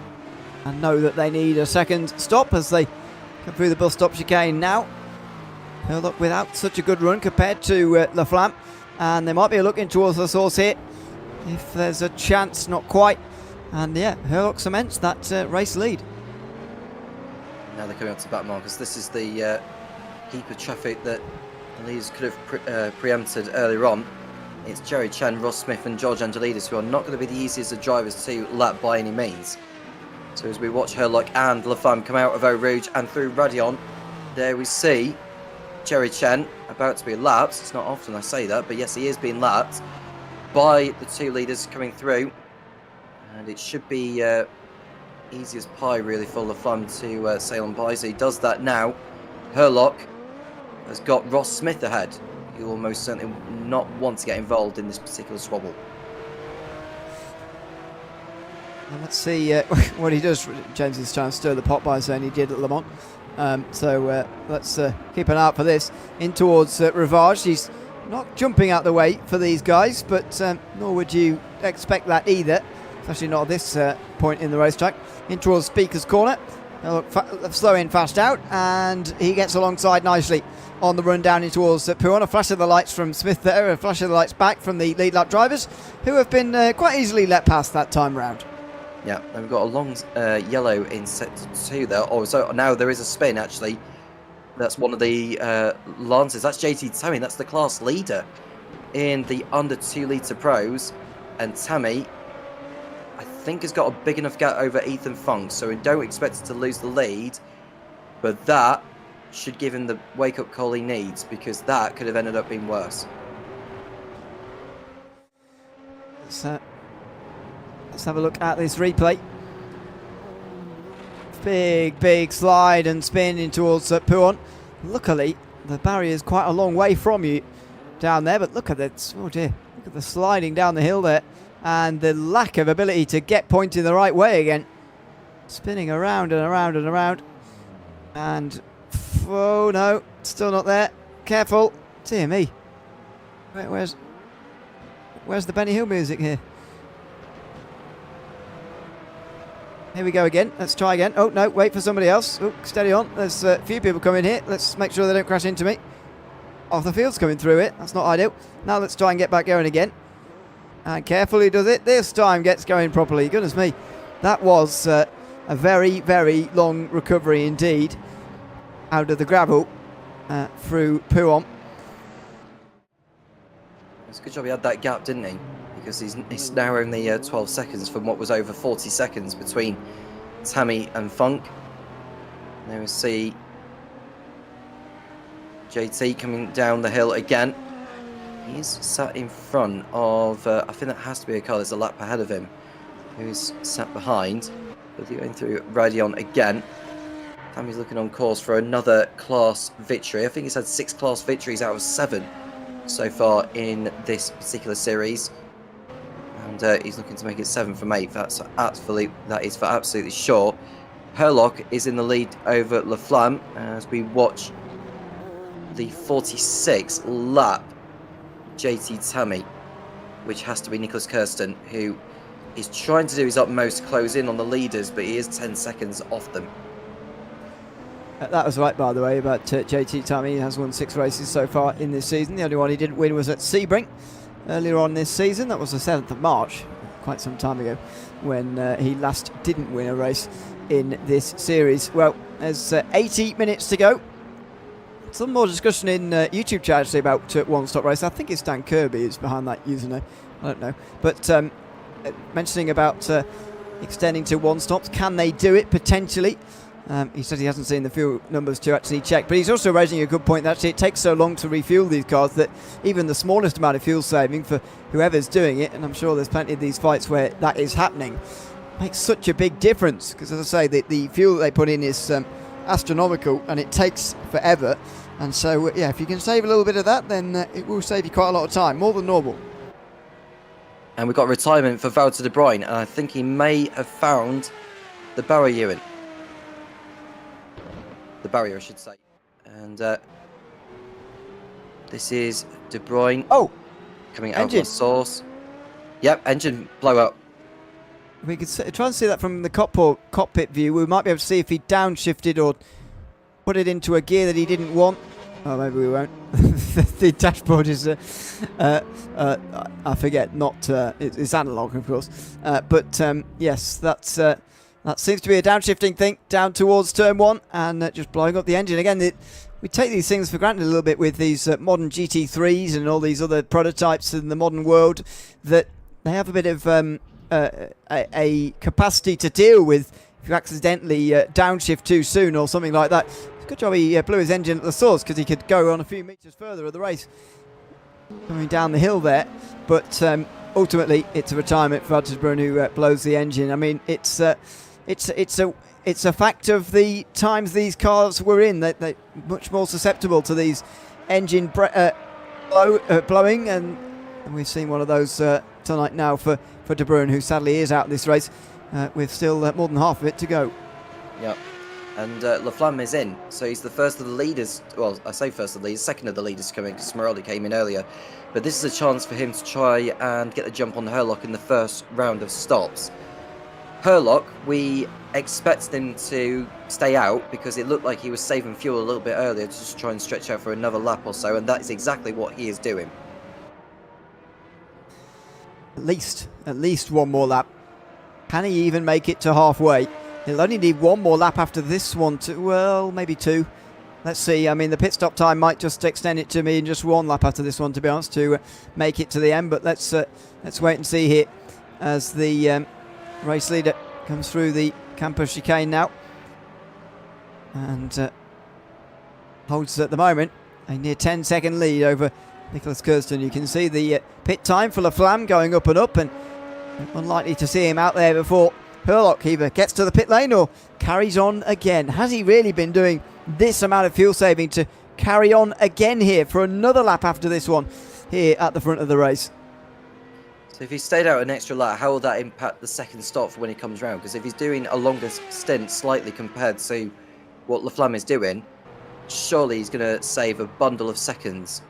and know that they need a second stop as they come through the bus stop chicane now. Herlock without such a good run compared to Laflamme, and they might be looking towards the source here if there's a chance. Not quite. And yeah, Herlock cements that race lead. Now they're coming up to back markers. This is the heap of traffic that the leaders could have preempted earlier on. It's Jerry Chen, Ross Smith and George Angelidis, who are not going to be the easiest of drivers to lap by any means. So as we watch Herlock and Laflamme come out of Eau Rouge and through Radion, there we see Jerry Chen about to be lapped. It's not often I say that, but yes, he is being lapped by the 2 leaders coming through. And it should be easy as pie, really, for Laflamme to sail on by. So he does that now. Herlock has got Ross Smith ahead. He will most certainly not want to get involved in this particular squabble. And let's see what he does. James is trying to stir the pot by saying he did at Le Mans. So let's keep an eye out for this. In towards Rivage. He's not jumping out the way for these guys, but nor would you expect that either. Especially not at this point in the racetrack. In towards Speaker's Corner. Slow in, fast out, and he gets alongside nicely on the run down in towards Pouon. A flash of the lights from Smith there, a flash of the lights back from the lead lap drivers, who have been quite easily let past that time round. Yeah, and we've got a long yellow in set 2 there. Oh, so now there is a spin, actually. That's one of the Lancers. That's JT Tammy. That's the class leader in the under 2 litre pros. And Tammy, I think, has got a big enough gap over Ethan Funk, so we don't expect him to lose the lead. But that should give him the wake-up call he needs, because that could have ended up being worse. Let's have a look at this replay. Big slide and spin in towards Pouon. Luckily, the barrier is quite a long way from you down there, but look at that. Oh dear, look at the sliding down the hill there and the lack of ability to get pointed the right way again. Spinning around and around and around. And, oh no, still not there. Careful. Dear me. Where's the Benny Hill music here? Here we go again. Let's try again. Oh, no, wait for somebody else. Oh, steady on. There's a few people coming here. Let's make sure they don't crash into me. Off the field's coming through it. That's not ideal. Now let's try and get back going again. And carefully does it. This time gets going properly. Goodness me. That was a very, very long recovery indeed out of the gravel through Pouhon. It's a good job he had that gap, didn't he? Because he's now only 12 seconds from what was over 40 seconds between Tammy and Funk. There we see JT coming down the hill again. He's sat in front of, I think that has to be a car. There's a lap ahead of him who's sat behind. But they're going through Radion again. Tammy's looking on course for another class victory. I think he's had 6 class victories out of 7 so far in this particular series. And he's looking to make it 7 from 8. That is for absolutely sure. Herlock is in the lead over Laflamme as we watch the 46 lap JT Tammy, which has to be Nicholas Kirsten, who is trying to do his utmost to close in on the leaders, but he is 10 seconds off them. That was right, by the way, about JT Tammy. He has won 6 races so far in this season. The only one he didn't win was at Sebring earlier on this season. That was the 7th of March, quite some time ago, when he last didn't win a race in this series. Well, there's 80 minutes to go. Some more discussion in YouTube chat actually about one-stop race. I think it's Dan Kirby who's behind that username. I don't know. But mentioning about extending to one-stops, can they do it potentially? He said he hasn't seen the fuel numbers to actually check, but he's also raising a good point that actually it takes so long to refuel these cars that even the smallest amount of fuel saving for whoever's doing it, and I'm sure there's plenty of these fights where that is happening, makes such a big difference. Because as I say, the fuel that they put in is astronomical and it takes forever. And so, yeah, if you can save a little bit of that, then it will save you quite a lot of time, more than normal. And we've got retirement for Wouter de Bruyn, and I think he may have found the barrier. The barrier, I should say. And this is de Bruyn. Oh! Coming out Engine. of the source. Yep, engine blow up. We could try and see that from the cockpit view. We might be able to see if he downshifted or put it into a gear that he didn't want. Oh, maybe we won't. The dashboard is, I forget, not, it's analog, of course. But yes, that seems to be a downshifting thing down towards turn 1 and just blowing up the engine. Again, we take these things for granted a little bit with these modern GT3s and all these other prototypes in the modern world, that they have a bit of a capacity to deal with if you accidentally downshift too soon or something like that. Good job he blew his engine at the source, because he could go on a few metres further of the race coming down the hill there. But ultimately, it's a retirement for Wouter de Bruyn, who blows the engine. I mean, it's a fact of the times these cars were in. They're much more susceptible to these engine blowing, and we've seen one of those tonight now for de Bruyn, who sadly is out this race with still more than half of it to go. Yep. And Laflamme is in, so he's the first of the leaders. Well, I say first of the leaders, second of the leaders coming, because Smeraldi came in earlier. But this is a chance for him to try and get the jump on Herlock in the first round of stops. Herlock, we expected him to stay out because it looked like he was saving fuel a little bit earlier to just try and stretch out for another lap or so, and that is exactly what he is doing. At least one more lap. Can he even make it to halfway? He'll only need one more lap after this one to, well, maybe 2. Let's see. I mean, the pit stop time might just extend it to me in just 1 lap after this one, to be honest, to make it to the end. But let's wait and see here as the race leader comes through the campus chicane now, and holds at the moment a near 10-second lead over Nicholas Kirsten. You can see the pit time for Laflamme going up and up, and unlikely to see him out there before Herlock either gets to the pit lane or carries on again. Has he really been doing this amount of fuel saving to carry on again here for another lap after this one here at the front of the race? So if he stayed out an extra lap, how will that impact the second stop for when he comes round? Because if he's doing a longer stint slightly compared to what Laflamme is doing, surely he's going to save a bundle of seconds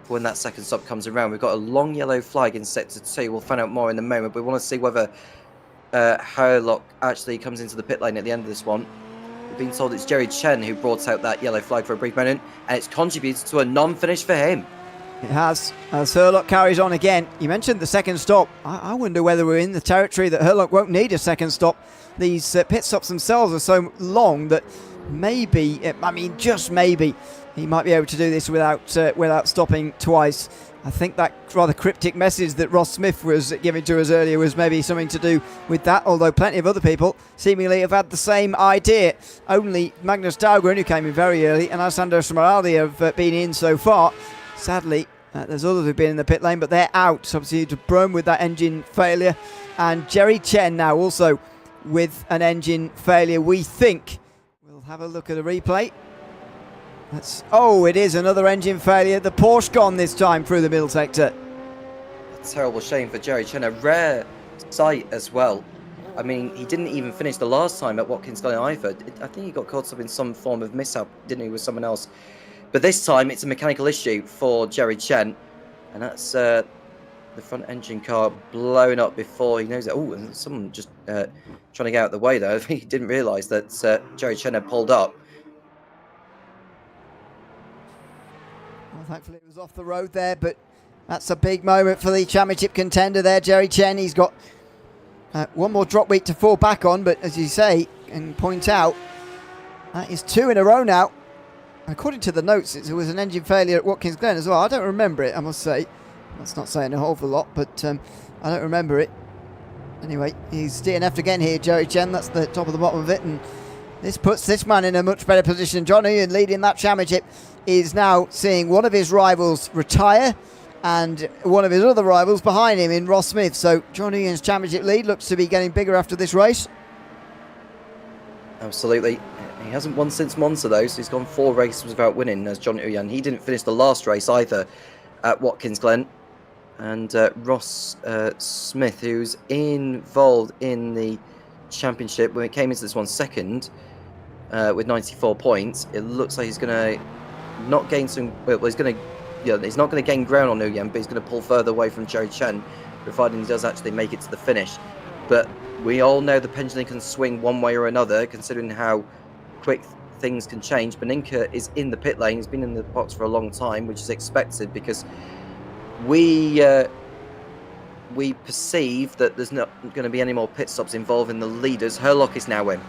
for when that second stop comes around. We've got a long yellow flag in sector 2. We'll find out more in a moment. But we want to see whether Herlock actually comes into the pit lane at the end of this one. We've been told it's Jerry Chen who brought out that yellow flag for a brief moment, and it's contributed to a non-finish for him. It has, as Herlock carries on again. You mentioned the second stop. I wonder whether we're in the territory that Herlock won't need a second stop. These pit stops themselves are so long that maybe, I mean just maybe, he might be able to do this without stopping twice. I think that rather cryptic message that Ross Smith was giving to us earlier was maybe something to do with that, although plenty of other people seemingly have had the same idea. Only Magnus Dahlgren, who came in very early, and Alessandro Smeraldi have been in so far. Sadly, there's others who've been in the pit lane, but they're out. Obviously, De Bruyne with that engine failure, and Jerry Chen now also with an engine failure. We think we'll have a look at a replay. Oh, it is another engine failure. The Porsche gone this time through the middle sector. A terrible shame for Jerry Chen. A rare sight as well. I mean, he didn't even finish the last time at Watkins Glen either. I think he got caught up in some form of mishap, didn't he, with someone else. But this time, it's a mechanical issue for Jerry Chen. And that's the front engine car blowing up before he knows it. Oh, and someone just trying to get out of the way there. I think he didn't realise that Jerry Chen had pulled up. Well, thankfully it was off the road there, but that's a big moment for the championship contender there, Jerry Chen. He's got one more drop week to fall back on, but as you say and point out, that is 2 in a row now. According to the notes, it was an engine failure at Watkins Glen as well. I don't remember it, I must say. That's not saying a whole lot, but I don't remember it. Anyway, he's DNF'd again here, Jerry Chen. That's the top of the bottom of it, and this puts this man in a much better position. John Uyen, leading that championship, is now seeing one of his rivals retire and one of his other rivals behind him in Ross Smith. So John Uyen's championship lead looks to be getting bigger after this race. Absolutely. He hasn't won since Monza though, so he's gone 4 races without winning as John Uyen. He didn't finish the last race either at Watkins Glen. And Ross Smith, who's involved in the championship when it came into this one second with 94 points, it looks like he's going to not gain some. Well, he's going to, he's not going to gain ground on Uyen, but he's going to pull further away from Jerry Chen, providing he does actually make it to the finish. But we all know the pendulum can swing one way or another, considering how quick things can change. Beninka is in the pit lane. He's been in the box for a long time, which is expected because we perceive that there's not going to be any more pit stops involving the leaders. Herlock is now in.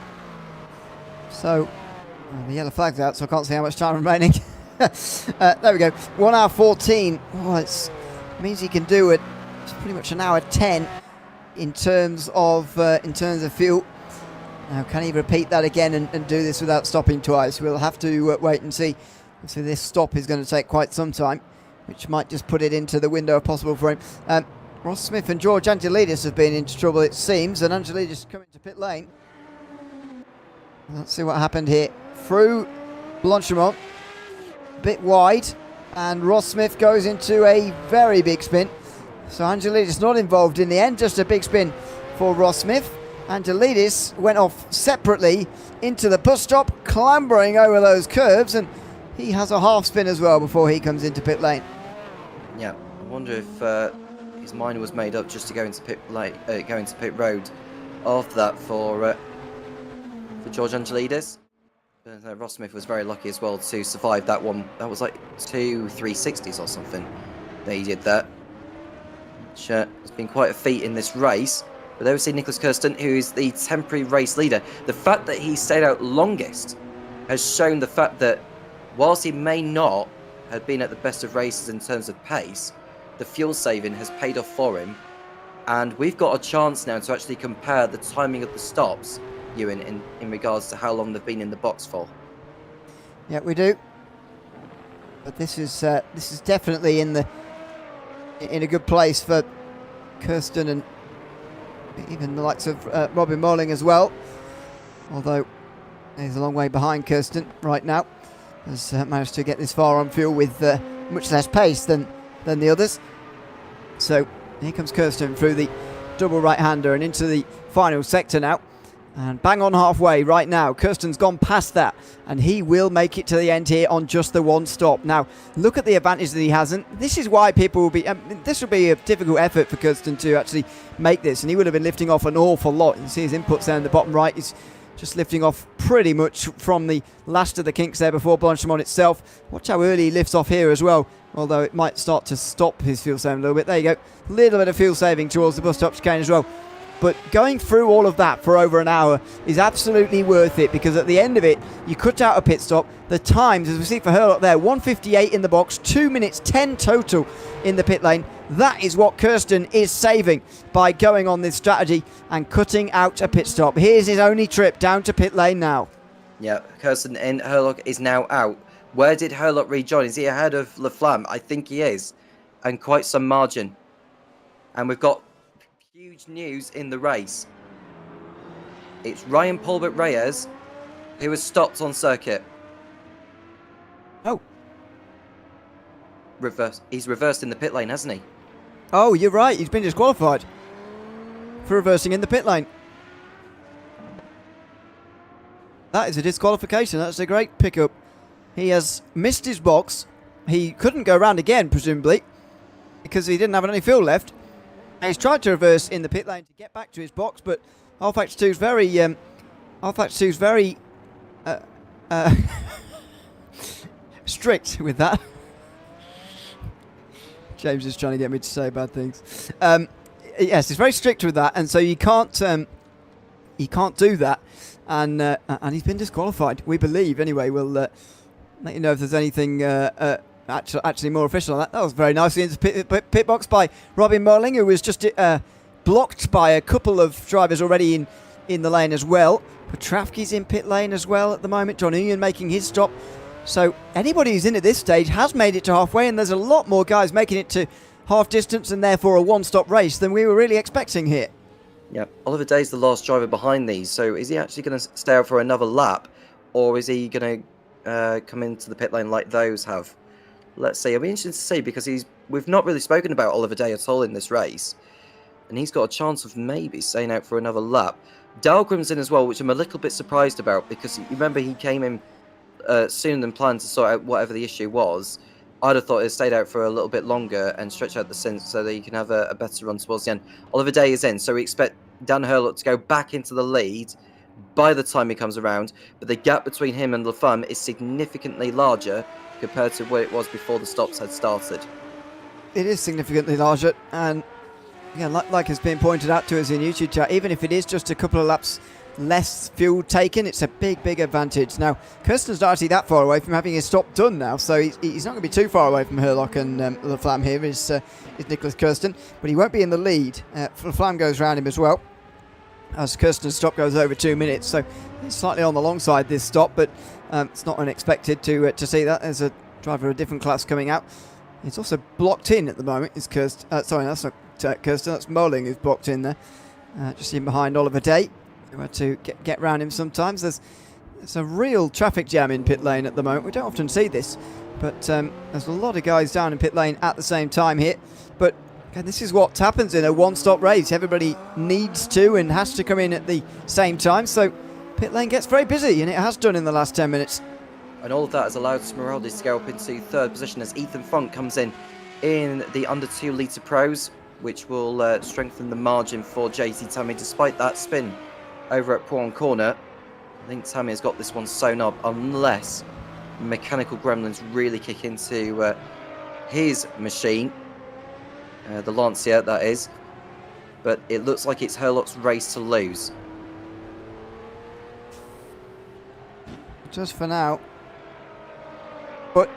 So the yellow flag's out, so I can't see how much time remaining. There we go. 1 hour 14. Oh, it means he can do it. It's pretty much an hour 10 in terms of fuel. Now, can he repeat that again and do this without stopping twice? We'll have to wait and see. So this stop is going to take quite some time, which might just put it into the window if possible for him. Ross Smith and George Angelidis have been into trouble, it seems, and Angelidis coming to pit lane. Let's see what happened here. Through Blanchimont, a bit wide, and Ross Smith goes into a very big spin. So Angelidis not involved in the end, just a big spin for Ross Smith. Angelidis went off separately into the bus stop, clambering over those curves, and he has a half spin as well before he comes into pit lane. Yeah, I wonder if his mind was made up just to go into pit road after that for George Angelidis. Ross Smith was very lucky as well to survive that one. That was like 2 360s or something that he did that. Which has been quite a feat in this race. But there we see Nicholas Kirsten, who is the temporary race leader. The fact that he stayed out longest has shown the fact that whilst he may not have been at the best of races in terms of pace, the fuel saving has paid off for him. And we've got a chance now to actually compare the timing of the stops, Ewan, in regards to how long they've been in the box for. Yeah, we do. But this is definitely in a good place for Kirsten and even the likes of Robin Molling as well. Although he's a long way behind Kirsten right now. Has managed to get this far on fuel with much less pace than the others. So Here comes Kirsten through the double right-hander and into the final sector now. And bang on halfway right now. Kirsten's gone past that, and he will make it to the end here on just the one stop. Now, look at the advantage that he hasn't. This is why people will be... this will be a difficult effort for Kirsten to actually make this, and he would have been lifting off an awful lot. You can see his inputs there in the bottom right. He's just lifting off pretty much from the last of the kinks there before Blanchimont itself. Watch how early he lifts off here as well, although it might start to stop his fuel saving a little bit. There you go. A little bit of fuel saving towards the bus stop chicane as well. But going through all of that for over an hour is absolutely worth it, because at the end of it, you cut out a pit stop. The times, as we see for Herlock there, 1:58 in the box, 2 minutes 10 total in the pit lane. That is what Kirsten is saving by going on this strategy and cutting out a pit stop. Here's his only trip down to pit lane now. Yeah, Kirsten in, Herlock is now out. Where did Herlock rejoin? Is he ahead of Laflamme? I think he is, and quite some margin. And we've got huge news in the race. It's Ryan Polbert Reyes who has stopped on circuit. Oh. He's reversed in the pit lane, hasn't he? Oh, you're right. He's been disqualified for reversing in the pit lane. That is a disqualification. That's a great pickup. He has missed his box. He couldn't go around again, presumably, because he didn't have any fuel left. And he's tried to reverse in the pit lane to get back to his box, but rFactor 2 is very, rFactor 2 is very strict with that. James is trying to get me to say bad things. Yes, he's very strict with that, and so you can't do that, and he's been disqualified. We believe, anyway. We'll let you know if there's anything actually more official on that. That was very nicely into pit box by Robin Merling, who was just blocked by a couple of drivers already in the lane as well. Petrafki's in pit lane as well at the moment. John Union making his stop. So anybody who's in at this stage has made it to halfway, and there's a lot more guys making it to half distance, and therefore a one-stop race than we were really expecting here. Yeah, Oliver Day's the last driver behind these, so is he actually going to stay out for another lap, or is he going to come into the pit lane like those have? Let's see. It'll be interesting to see, because we've not really spoken about Oliver Day at all in this race, and he's got a chance of maybe staying out for another lap. Dahlgren's in as well, which I'm a little bit surprised about, because you remember he came in sooner than planned to sort out whatever the issue was. I'd have thought it stayed out for a little bit longer and stretch out the stint so that you can have a better run towards the end. Oliver Day is in, so we expect Dan Herlock to go back into the lead by the time he comes around, but the gap between him and Laflamme is significantly larger compared to what it was before the stops had started. It is significantly larger, and yeah, like has been pointed out to us in YouTube chat, even if it is just a couple of laps less fuel taken, it's a big advantage. Now, Kirsten's not actually that far away from having his stop done now, so he's not going to be too far away from Herlock and Laflamme here, is Nicholas Kirsten, but he won't be in the lead. Laflamme goes around him as well, as Kirsten's stop goes over 2 minutes, so he's slightly on the long side this stop, but it's not unexpected to see that. There's a driver of a different class coming out. It's also blocked in at the moment. It's Kirsten. Sorry, that's not Kirsten. That's Moling who's blocked in there, just in behind Oliver Day. We had to get round him sometimes. There's a real traffic jam in pit lane at the moment. We don't often see this, but there's a lot of guys down in pit lane at the same time here. But again, this is what happens in a one-stop race. Everybody needs to and has to come in at the same time. So pit lane gets very busy, and it has done in the last 10 minutes. And all of that has allowed Smeraldi to go up into third position as Ethan Funk comes in the under 2 litre pros, which will strengthen the margin for JT Tammy despite that spin over at Pawn Corner. I think Tammy has got this one sewn up, unless mechanical gremlins really kick into his machine, the Lancia that is. But it looks like it's Herlock's race to lose. Just for now. But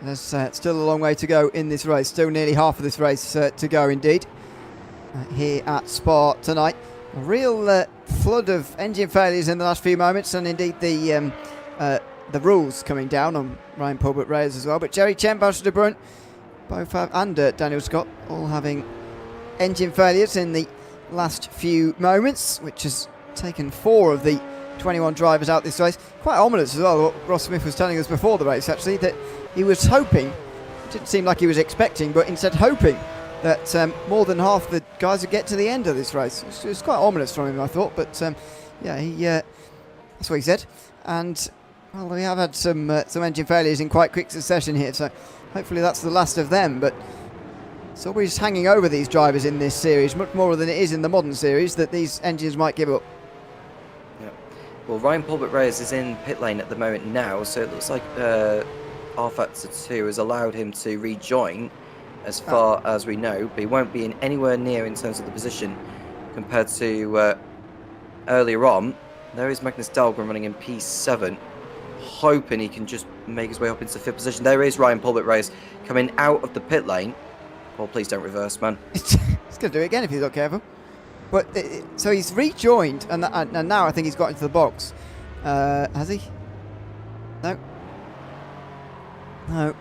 there's still a long way to go in this race. Still nearly half of this race to go indeed. Here at Spa tonight. A real flood of engine failures in the last few moments, and indeed the rules coming down on Ryan Polbert Reyes as well. But Jerry Chen, Boucher de Brunt, both have, and Daniel Scott, all having engine failures in the last few moments, which has taken 4 of the 21 drivers out this race. Quite ominous as well, what Ross Smith was telling us before the race, actually, that he was hoping didn't seem like he was expecting, but instead hoping that more than half the guys would get to the end of this race. It was quite ominous from him, I thought, but yeah, that's what he said. And well, we have had some engine failures in quite quick succession here, so hopefully that's the last of them. But it's always hanging over these drivers in this series, much more than it is in the modern series, that these engines might give up. Yeah. Well, Ryan Pulbert-Reyes is in pit lane at the moment now, so it looks like rFactor 2 has allowed him to rejoin as far as we know, but he won't be in anywhere near in terms of the position compared to earlier on. There is Magnus Dahlgren running in P7, hoping he can just make his way up into 5th position. There is Ryan Pulbert-Reyes coming out of the pit lane. Oh, please don't reverse, man. He's going to do it again if he's not careful. But so he's rejoined, and now I think he's got into the box. Has he? No. No.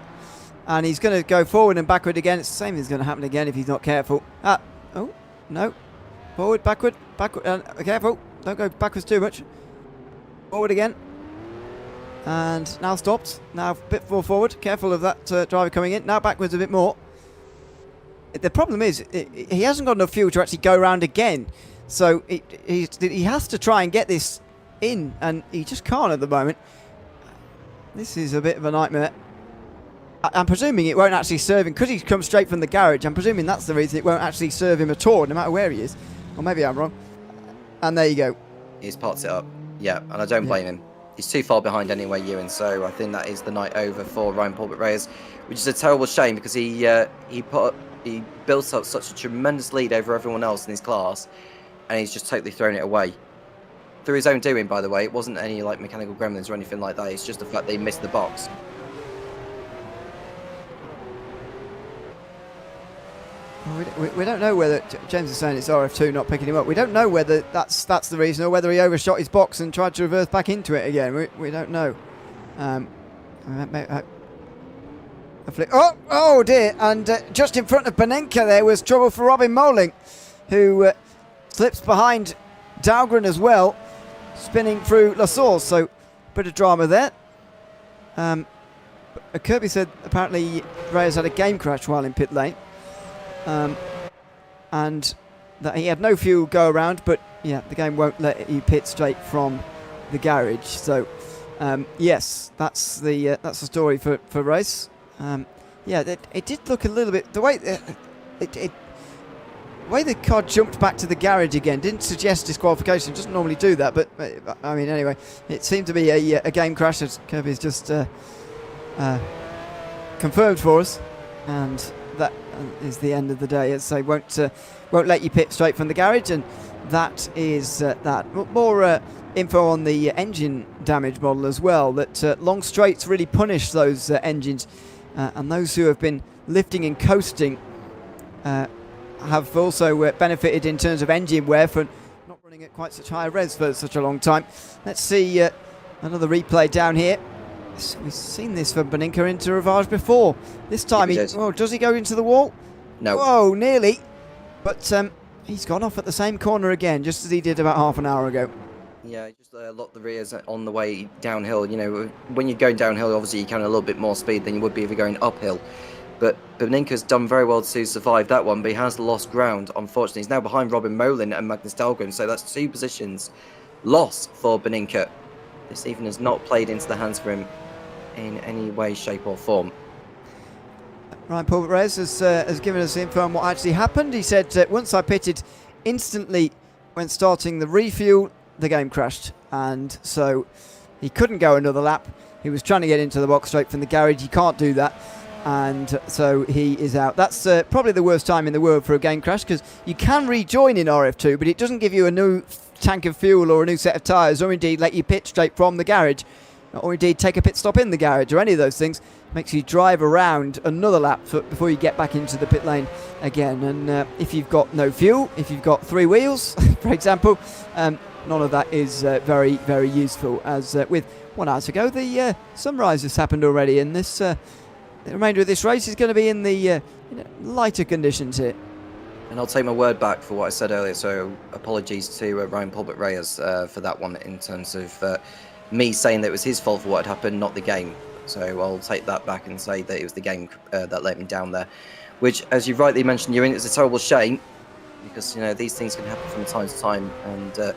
And he's going to go forward and backward again. It's the same thing's going to happen again if he's not careful. Oh, no. Forward, backward. Careful. Don't go backwards too much. Forward again. And now stopped. Now a bit more forward. Careful of that driver coming in. Now backwards a bit more. The problem is he hasn't got enough fuel to actually go around again. So he has to try and get this in, and he just can't at the moment. This is a bit of a nightmare. I'm presuming it won't actually serve him, because he's come straight from the garage. I'm presuming that's the reason it won't actually serve him at all, no matter where he is. Or maybe I'm wrong. And there you go. He's parked it up. Yeah, and I don't blame him. He's too far behind anyway, Ewan, so I think that is the night over for Ryan Pulbert-Reyes, which is a terrible shame, because he built up such a tremendous lead over everyone else in his class, and he's just totally thrown it away. Through his own doing, by the way. It wasn't any like mechanical gremlins or anything like that. It's just the fact that he missed the box. We don't know whether James is saying it's RF2 not picking him up. We don't know whether that's the reason, or whether he overshot his box and tried to reverse back into it again. We don't know. Oh dear! And just in front of Benenka there was trouble for Robin Moling, who slips behind Dahlgren as well, spinning through La Source. So bit of drama there. Kirby said apparently Reyes had a game crash while in pit lane. And that he had no fuel go around, but yeah, the game won't let you pit straight from the garage. So yes, that's the story for Reyes. Yeah, it did look a little bit, the way the way the car jumped back to the garage again didn't suggest disqualification. It doesn't normally do that, but I mean, anyway, it seemed to be a game crash, as Kirby's just confirmed for us, and that is the end of the day. As they won't let you pit straight from the garage, and that is that. More info on the engine damage model as well. That long straights really punish those engines, and those who have been lifting and coasting have also benefited in terms of engine wear for not running at quite such high revs for such a long time. Let's see another replay down here. We've seen this from Benenka into Rivage before. This time, does he go into the wall? No. Whoa, nearly. But he's gone off at the same corner again, just as he did about half an hour ago. Yeah, just locked the rears on the way downhill. You know, when you're going downhill, obviously you carry a little bit more speed than you would be if you're going uphill. But Benenka's done very well to survive that one, but he has lost ground, unfortunately. He's now behind Robin Molin and Magnus Dahlgren, so that's 2 positions lost for Benenka. This even has not played into the hands for him in any way, shape or form. Ryan Pulbert-Reyes has given us info on what actually happened. He said, once I pitted, instantly when starting the refuel, the game crashed. And so he couldn't go another lap. He was trying to get into the box straight from the garage. He can't do that. And so he is out. That's probably the worst time in the world for a game crash, because you can rejoin in RF2, but it doesn't give you a new tank of fuel or a new set of tyres, or indeed let you pit straight from the garage, or indeed take a pit stop in the garage, or any of those things. Makes you drive around another lap before you get back into the pit lane again. And if you've got no fuel, if you've got 3 wheels, for example, none of that is very, very useful. As with 1 hour to go, the sunrise has happened already, and this the remainder of this race is going to be in the lighter conditions here. And I'll take my word back for what I said earlier, so apologies to Ryan Pulbert-Reyes for that one, in terms of me saying that it was his fault for what had happened, not the game. So I'll take that back and say that it was the game that let me down there, which, as you rightly mentioned, Ewan, it's a terrible shame because, you know, these things can happen from time to time, and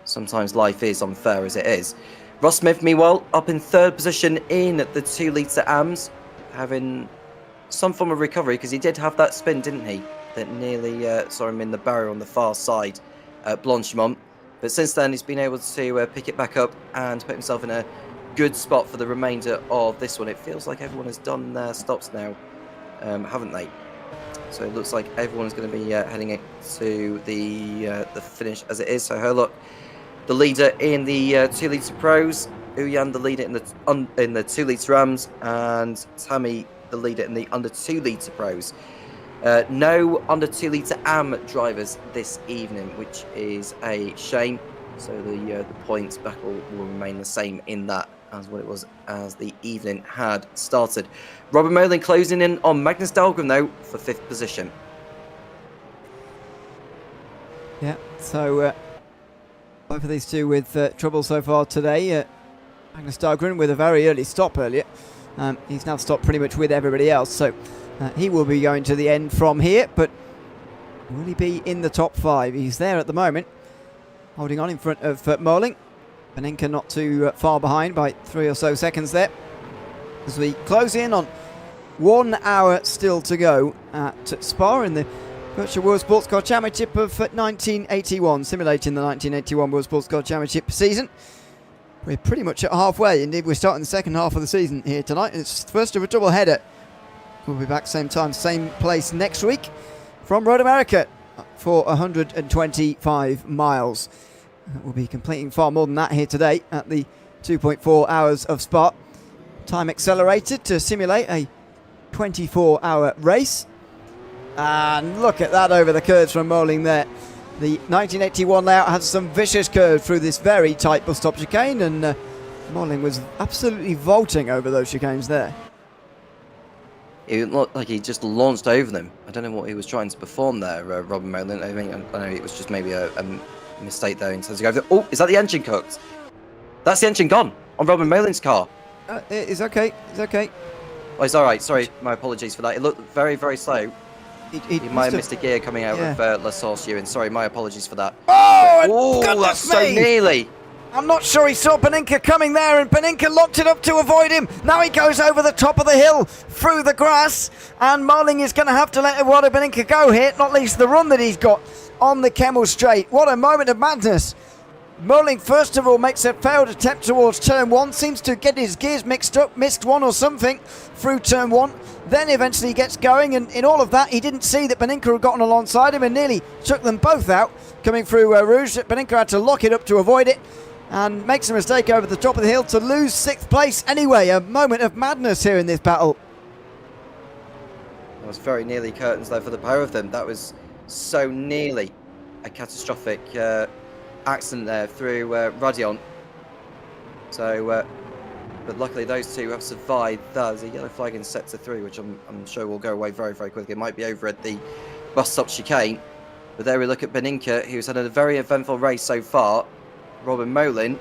sometimes life is unfair as it is. Ross Smith, meanwhile, up in 3rd position in the 2-litre AMS, having some form of recovery because he did have that spin, didn't he? That nearly saw him in the barrier on the far side at Blanchimont. But since then, he's been able to pick it back up and put himself in a good spot for the remainder of this one. It feels like everyone has done their stops now, haven't they? So it looks like everyone's going to be heading to the finish as it is. So Herlock, the leader in the 2-litre pros, Uyan, the leader in the 2-litre AMS, and Tammy, the leader in the under 2-litre pros. No under 2-litre AM drivers this evening, which is a shame. So the points battle will remain the same in that as what it was as the evening had started. Robert Merlin closing in on Magnus Dahlgren, though, for 5th position. Yeah, so both of these two with trouble so far today. Magnus Dahlgren with a very early stop earlier. He's now stopped pretty much with everybody else, so he will be going to the end from here, but will he be in the top 5? He's there at the moment, holding on in front of Moling. Beninka not too far behind by 3 or so seconds there. As we close in on 1 hour still to go at Spa in the Virtual World Sportscar Championship of 1981, simulating the 1981 World Sportscar Championship season. We're pretty much at halfway. Indeed, we're starting the second half of the season here tonight. It's the first of a double header. We'll be back same time, same place next week from Road America for 125 miles. We'll be completing far more than that here today at the 2.4 hours of Spa. Time accelerated to simulate a 24-hour race. And look at that over the curves from Moling there. The 1981 layout has some vicious curves through this very tight bus stop chicane, and Moling was absolutely vaulting over those chicanes there. It looked like he just launched over them. I don't know what he was trying to perform there, Robin Merlin. I know it was just maybe a mistake there in terms of going. Oh, is that the engine cooked? That's the engine gone on Robin Merlin's car. It's okay. It's okay. Oh, it's all right. Sorry, my apologies for that. It looked very, very slow. He might have missed a gear coming out of La Source, Ewan. Sorry, my apologies for that. Oh, that's so nearly. I'm not sure he saw Beninka coming there, and Beninka locked it up to avoid him. Now he goes over the top of the hill through the grass, and Moling is going to have to let Eduardo Beninka go here, not least the run that he's got on the Kemmel Straight. What a moment of madness. Moling, first of all, makes a failed attempt towards turn 1, seems to get his gears mixed up, missed one or something through turn 1, then eventually gets going, and in all of that, he didn't see that Beninka had gotten alongside him and nearly took them both out coming through Rouge. Beninka had to lock it up to avoid it, and makes a mistake over the top of the hill to lose 6th place anyway. A moment of madness here in this battle. That was very nearly curtains there for the pair of them. That was so nearly a catastrophic accident there through Radion. So, but luckily those two have survived. There's a yellow flag in sector 3, which I'm sure will go away very, very quickly. It might be over at the bus stop chicane. But there we look at Beninka, who's had a very eventful race so far. Robin Molin,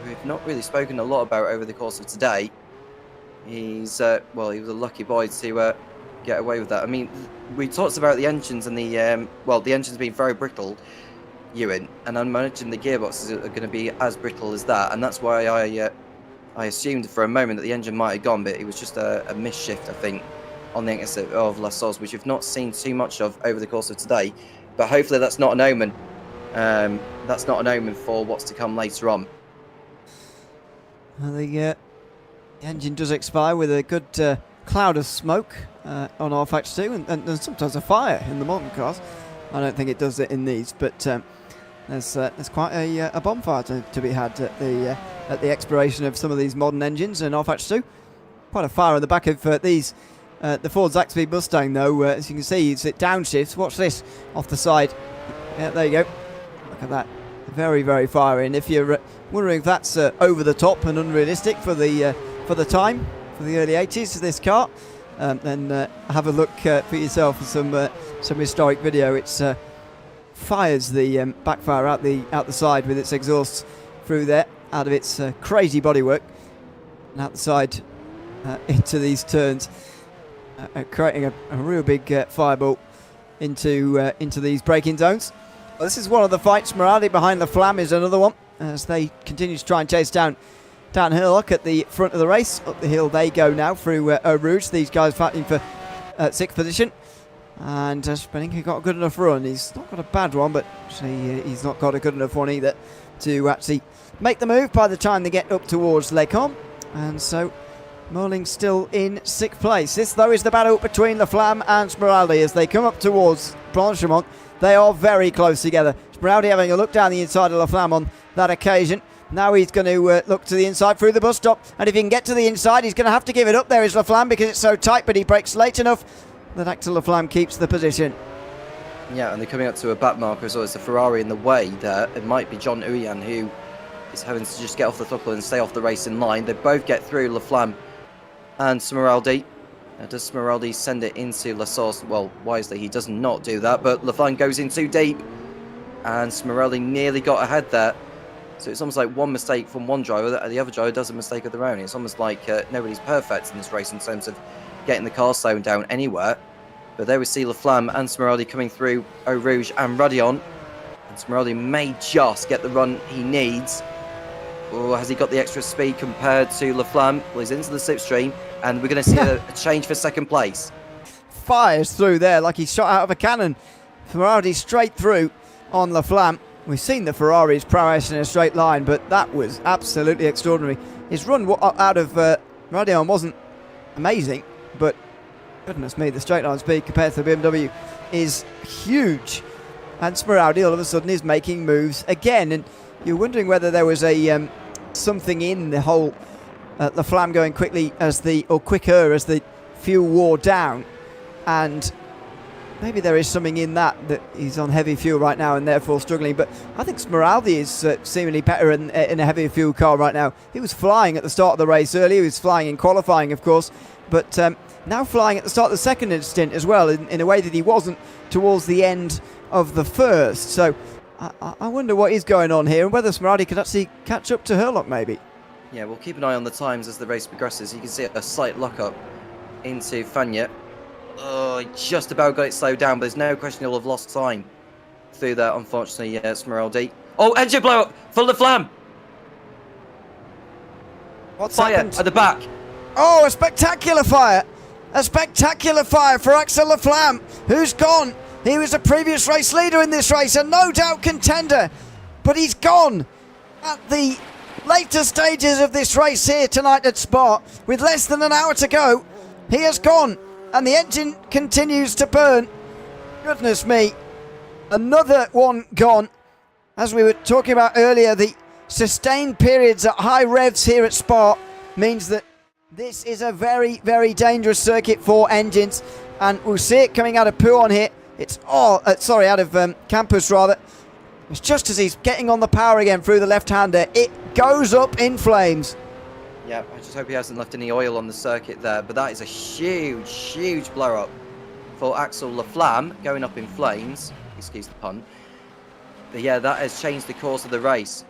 who we've not really spoken a lot about over the course of today. He's, well, he was a lucky boy to get away with that. I mean, we talked about the engines and the, well, the engines being very brittle, Ewan, and I imagine the gearboxes are going to be as brittle as that, and that's why I assumed for a moment that the engine might have gone, but it was just a misshift, I think, on the exit of La Soz, which we've not seen too much of over the course of today, but hopefully that's not an omen. That's not an omen for what's to come later on. Well, the engine does expire with a good cloud of smoke on rFactor 2, and sometimes a fire in the modern cars. I don't think it does it in these, but there's quite a bonfire to be had at the expiration of some of these modern engines in rFactor 2. Quite a fire on the back of these. The Ford Zaxby Mustang, though, as you can see, it's at downshifts. Watch this off the side. Yeah, there you go. Look at that. Very, very fiery. And if you're wondering if that's over the top and unrealistic for the time, for the early 80s of this car, then have a look for yourself at some historic video. It's fires the backfire out the side with its exhausts through there, out of its crazy bodywork, and out the side into these turns, creating a real big fireball into these braking zones. Well, this is one of the fights. Morality behind the Flam is another one, as they continue to try and chase down Hurlock at the front of the race. Up the hill they go now through Eau Rouge. These guys fighting for 6th position. And Speninka got a good enough run. He's not got a bad one, but he's not got a good enough one either to actually make the move by the time they get up towards Les Combes. And so Merling's still in 6th place. This, though, is the battle between the Flam and Smeraldi as they come up towards Blanchimont. They are very close together. Smeraldi having a look down the inside of La Flam on that occasion. Now he's going to look to the inside through the bus stop. And if he can get to the inside, he's going to have to give it up. There is La Flam because it's so tight, but he breaks late enough that Axel La Flam keeps the position. Yeah, and they're coming up to a back marker as well. It's a Ferrari in the way there. It might be John Uyan who is having to just get off the throttle and stay off the racing line. They both get through La Flam and Smeraldi. Now, does Smeraldi send it into La Sauce? Well, wisely, he does not do that, but La Flam goes in too deep, and Smeraldi nearly got ahead there. So it's almost like one mistake from one driver, and the other driver does a mistake of their own. It's almost like nobody's perfect in this race in terms of getting the car slowing down anywhere. But there we see La Flam and Smeraldi coming through Eau Rouge and Radion. And Smeraldi may just get the run he needs. Or has he got the extra speed compared to La Flam? Well, he's into the slipstream, and we're going to see a change for 2nd place. Fires through there like he's shot out of a cannon. Ferrari straight through on La Flam. We've seen the Ferrari's prowess in a straight line, but that was absolutely extraordinary. His run out of Radion wasn't amazing, but goodness me, the straight line speed compared to the BMW is huge. And Smeraldi all of a sudden is making moves again, and you're wondering whether there was a something in the whole La Flam going quicker as the fuel wore down, and maybe there is something in that he's on heavy fuel right now and therefore struggling. But I think Smeraldi is seemingly better in a heavier fuel car right now. He was flying at the start of the race earlier. He was flying in qualifying, of course, but now flying at the start of the second stint as well in a way that he wasn't towards the end of the first. So I wonder what is going on here and whether Smeraldi could actually catch up to Hurlock maybe. Yeah, we'll keep an eye on the times as the race progresses. You can see a slight lock-up into Fagnet. Oh, he just about got it slowed down, but there's no question he'll have lost time through that, unfortunately, Smeraldi. Oh, engine blow up for La Flam! What's Fire happened? at the back. Oh, a spectacular fire! A spectacular fire for Axel La Flam, who's gone. He was a previous race leader in this race, and no doubt contender, but he's gone at the later stages of this race here tonight at Spa. With less than an hour to go, he has gone, and the engine continues to burn. Goodness me, another one gone. As we were talking about earlier, the sustained periods at high revs here at Spa means that this is a very, very dangerous circuit for engines, and we'll see it coming out of Pouhon here. It's out of Campus rather. It's just as he's getting on the power again through the left-hander, it goes up in flames. Yeah, I just hope he hasn't left any oil on the circuit there, but that is a huge, huge blow-up for Axel La Flam, going up in flames. Excuse the pun. But yeah, that has changed the course of the race.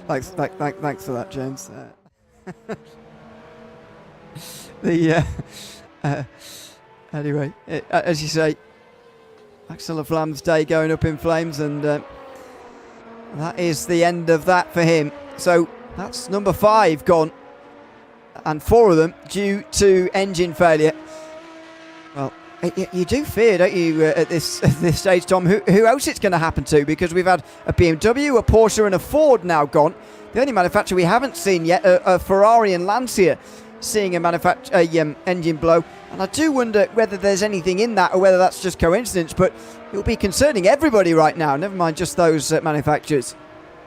Thanks for that, James. Anyway, as you say, Axel La Flam's day going up in flames, and that is the end of that for him. So that's number 5 gone, and 4 of them due to engine failure. Well, you do fear, don't you, at this stage, Tom, who else it's going to happen to? Because we've had a BMW, a Porsche and a Ford now gone. The only manufacturer we haven't seen yet are Ferrari and Lancia seeing a engine blow. And I do wonder whether there's anything in that or whether that's just coincidence, but it'll be concerning everybody right now, never mind just those manufacturers.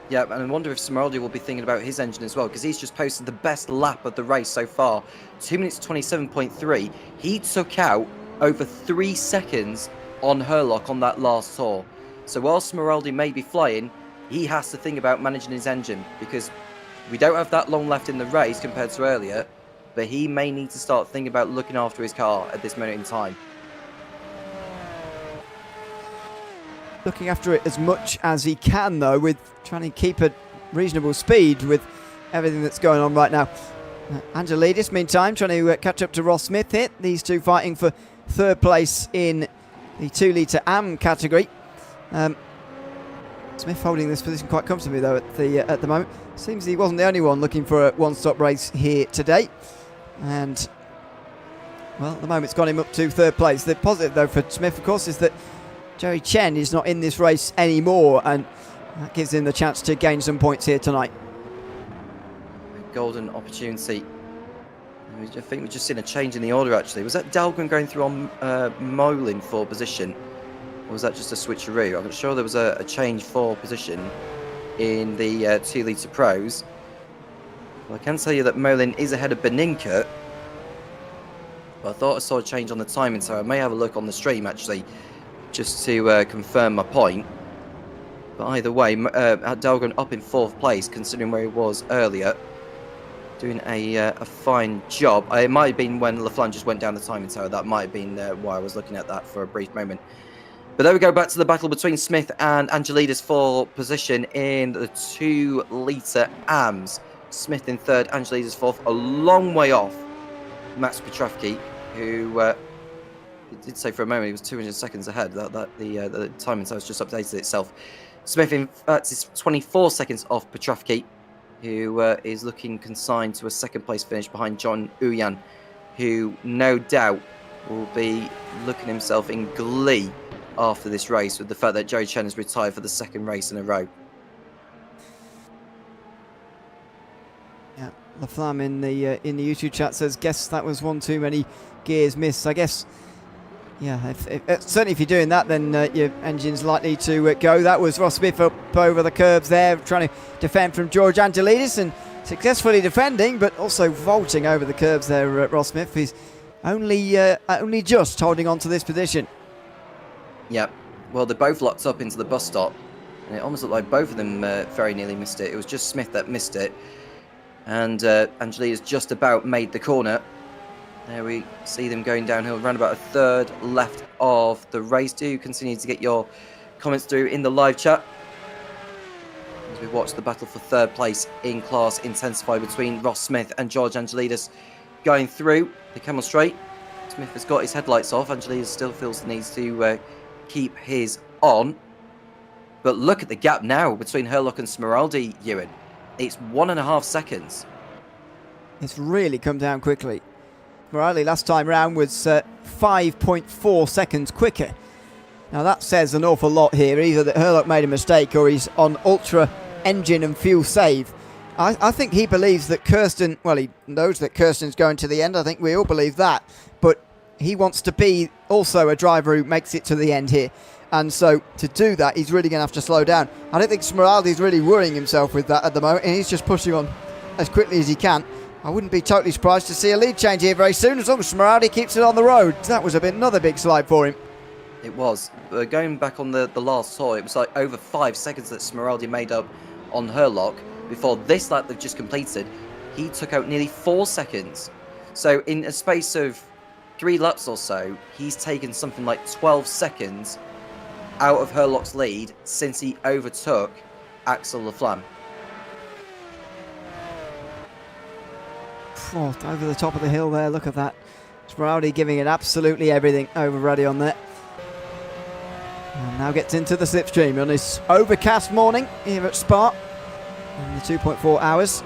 Yeah, and I wonder if Smeraldi will be thinking about his engine as well, because he's just posted the best lap of the race so far. 2 minutes 27.3. He took out over 3 seconds on Hurlock on that last tour. So while Smeraldi may be flying, he has to think about managing his engine, because we don't have that long left in the race compared to earlier, but he may need to start thinking about looking after his car at this moment in time. Looking after it as much as he can, though, with trying to keep a reasonable speed with everything that's going on right now. Angelidis, meantime, trying to catch up to Ross Smith here. These two fighting for third place in the 2 litre AM category. Smith holding this position quite comfortably though at the moment. Seems he wasn't the only one looking for a one-stop race here today. And well, at the moment it's got him up to third place. The positive though for Smith, of course, is that Joey Chen is not in this race anymore, and that gives him the chance to gain some points here tonight. Golden opportunity. I think we've just seen a change in the order actually. Was that Dahlgren going through on Molin for position? Or was that just a switcheroo? I'm not sure there was a change for position in the 2 litre pros. Well, I can tell you that Molin is ahead of Beninka. But I thought I saw a change on the timing, so I may have a look on the stream actually, just to confirm my point. But either way, Dahlgren up in 4th place, considering where he was earlier. Doing a fine job. It might have been when Laflamme just went down the timing tower. That might have been why I was looking at that for a brief moment. But there we go, back to the battle between Smith and Angelidis for position in the 2 litre AMs. Smith in 3rd, Angelidis 4th, a long way off Max Petrovsky, who did say for a moment he was 200 seconds ahead. The timing tower's just updated itself. Smith in fact is 24 seconds off Petrovsky, who is looking consigned to a 2nd place finish behind John Uyan, who no doubt will be looking himself in glee after this race with the fact that Joey Chen has retired for the 2nd race in a row. Yeah, Laflamme in the YouTube chat says, guess that was one too many gears missed. I guess, yeah, certainly if you're doing that, then your engine's likely to go. That was Ross Smith up over the curbs there, trying to defend from George Angelidis, and successfully defending, but also vaulting over the curbs there, Ross Smith. He's only just holding on to this position. Yeah, well, they both locked up into the bus stop, and it almost looked like both of them very nearly missed it. It was just Smith that missed it, and Angelidis just about made the corner. There we see them going downhill, around about a third left of the race. Do continue to get your comments through in the live chat as we watch the battle for 3rd place in class intensify between Ross Smith and George Angelidis going through the Camel Straight. Smith has got his headlights off. Angelidis still feels the need to keep his on. But look at the gap now between Herlock and Smeraldi, Ewan. It's 1.5 seconds. It's really come down quickly. Smeraldi last time round was 5.4 seconds quicker. Now that says an awful lot here. Either that Herlock made a mistake or he's on ultra engine and fuel save. I think he believes that Kirsten, well, he knows that Kirsten's going to the end. I think we all believe that. But he wants to be also a driver who makes it to the end here. And so to do that, he's really going to have to slow down. I don't think Smeraldi's really worrying himself with that at the moment, and he's just pushing on as quickly as he can. I wouldn't be totally surprised to see a lead change here very soon, as long as Smeraldi keeps it on the road. That was another big slide for him. It was. Going back on the last tour, it was like over 5 seconds that Smeraldi made up on Herlock. Before this lap they've just completed, he took out nearly 4 seconds. So in a space of 3 laps or so, he's taken something like 12 seconds out of Herlock's lead since he overtook Axel Laflamme. Oh, over the top of the hill there, look at that. Smeraldi giving it absolutely everything over Ruddy on there. And now gets into the slipstream on this overcast morning here at Spa. In the 2.4 hours.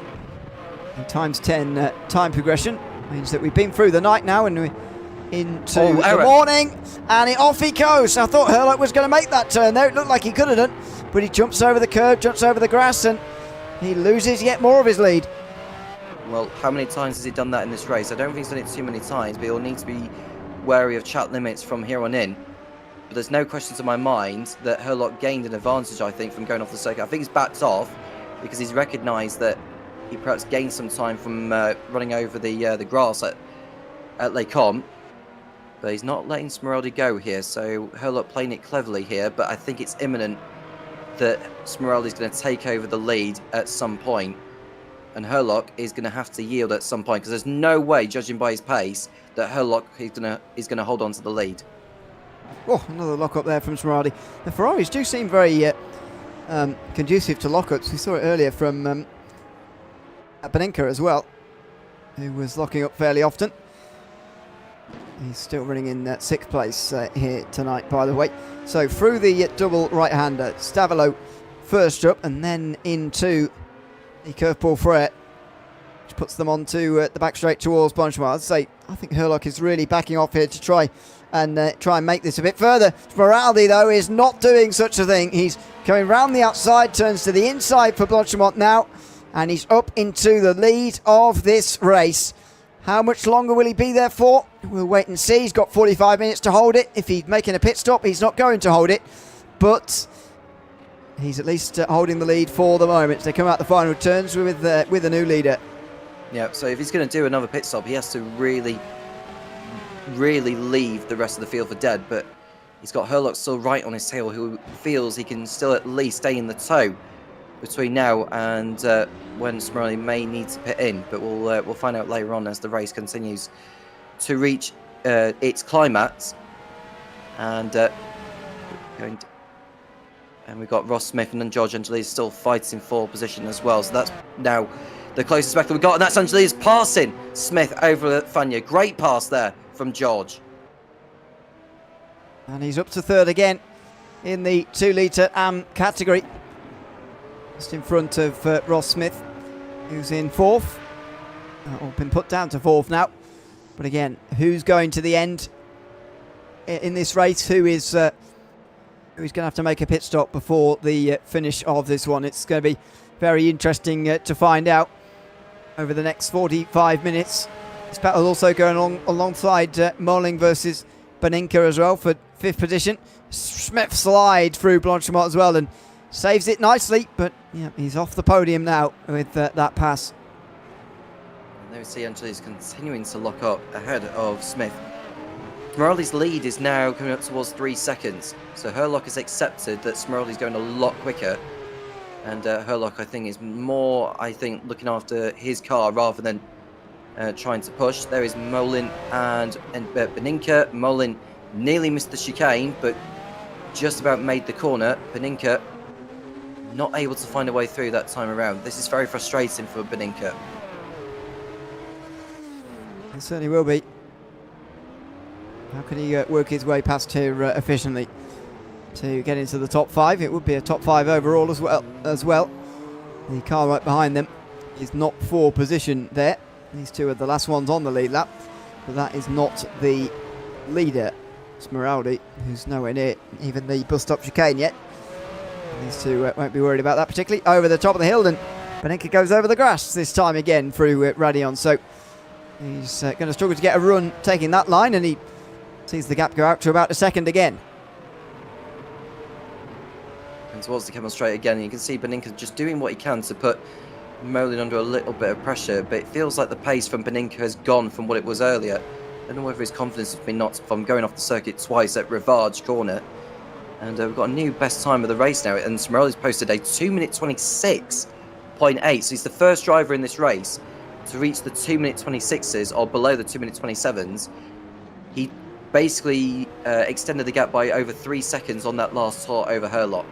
And times 10 time progression means that we've been through the night now and we're into the morning. And off he goes. I thought Herlock was going to make that turn there. It looked like he could have done. But he jumps over the curb, jumps over the grass, and he loses yet more of his lead. Well, how many times has he done that in this race? I don't think he's done it too many times, but he'll need to be wary of chat limits from here on in. But there's no question to my mind that Herlock gained an advantage, I think, from going off the circuit. I think he's backed off because he's recognised that he perhaps gained some time from running over the grass at Les Combes. But he's not letting Smeraldi go here, so Herlock playing it cleverly here, but I think it's imminent that Smeraldi's going to take over the lead at some point. And Herlock is going to have to yield at some point, because there's no way, judging by his pace, that Herlock is going to hold on to the lead. Oh, another lock-up there from Smeraldi. The Ferraris do seem very conducive to lock-ups. We saw it earlier from Beninka as well, who was locking up fairly often. He's still running in 6th place here tonight, by the way. So through the double right-hander, Stavilo first up, and then into the curveball threat, which puts them onto the back straight towards Blanchimont. I'd say I think Herlock is really backing off here to try and make this a bit further. Smeraldi, though, is not doing such a thing. He's coming round the outside, turns to the inside for Blanchimont now, and he's up into the lead of this race. How much longer will he be there for? We'll wait and see. He's got 45 minutes to hold it. If he's making a pit stop, he's not going to hold it, but he's at least holding the lead for the moment. They come out the final turns with a new leader. Yeah, so if he's going to do another pit stop, he has to really leave the rest of the field for dead. But he's got Herlock still right on his tail, who feels he can still at least stay in the tow between now and when Smeraldi may need to pit in. But we'll find out later on as the race continues to reach its climax. And we've got Ross Smith and then George Angelis still fighting for position as well. So that's now the closest back that we've got, and that's Angelis passing Smith over Fania. Great pass there from George. And he's up to 3rd again in the 2 litre AM category. Just in front of Ross Smith, who's in 4th. Or been put down to 4th now. But again, who's going to the end in this race? Who's going to have to make a pit stop before the finish of this one? It's going to be very interesting to find out over the next 45 minutes. This battle also going alongside Molling versus Beninka as well for 5th position. Smith slide through Blanchimont as well and saves it nicely, but yeah, he's off the podium now with that pass. And there we see Angelis continuing to lock up ahead of Smith. Smeraldi's lead is now coming up towards 3 seconds, so Herlock has accepted that Smeraldi's going a lot quicker. And Herlock, I think, is more, looking after his car rather than trying to push. There is Molin and Beninka. Molin nearly missed the chicane, but just about made the corner. Beninka not able to find a way through that time around. This is very frustrating for Beninka. It certainly will be. How can he work his way past here efficiently to get into the top 5? It would be a top 5 overall as well. The car right behind them is not for position there. These two are the last ones on the lead lap, but that is not the leader, Smeraldi, who's nowhere near even the bus stop chicane yet. These two won't be worried about that particularly. Over the top of the hill, and Beninka goes over the grass this time again through Radion, so he's going to struggle to get a run taking that line, and he sees the gap go out to about a second again. And towards the Kemmel straight again, and you can see Beninka just doing what he can to put Molin under a little bit of pressure, but it feels like the pace from Beninka has gone from what it was earlier. I don't know whether his confidence has been knocked from going off the circuit twice at Rivage corner. And we've got a new best time of the race now, and Smeraldi's posted a 2:26.8, so he's the first driver in this race to reach the 2:26s or below the 2:27s. He basically extended the gap by over 3 seconds on that last tour over Herlock.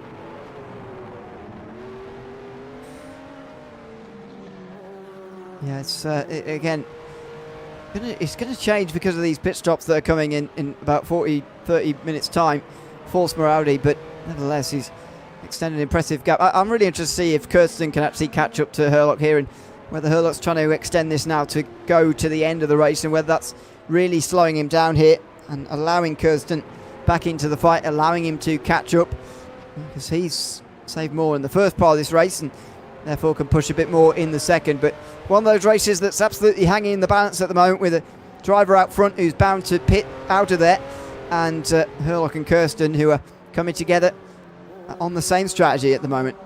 Yeah, it's again, it's going to change because of these pit stops that are coming in about 30 minutes time for Smeraldi, but nevertheless he's extended an impressive gap. I'm really interested to see if Kirsten can actually catch up to Herlock here, and whether Herlock's trying to extend this now to go to the end of the race, and whether that's really slowing him down here and allowing Kirsten back into the fight, allowing him to catch up, because he's saved more in the first part of this race and therefore can push a bit more in the second. But one of those races that's absolutely hanging in the balance at the moment, with a driver out front who's bound to pit out of there, and Herlock and Kirsten who are coming together on the same strategy at the moment.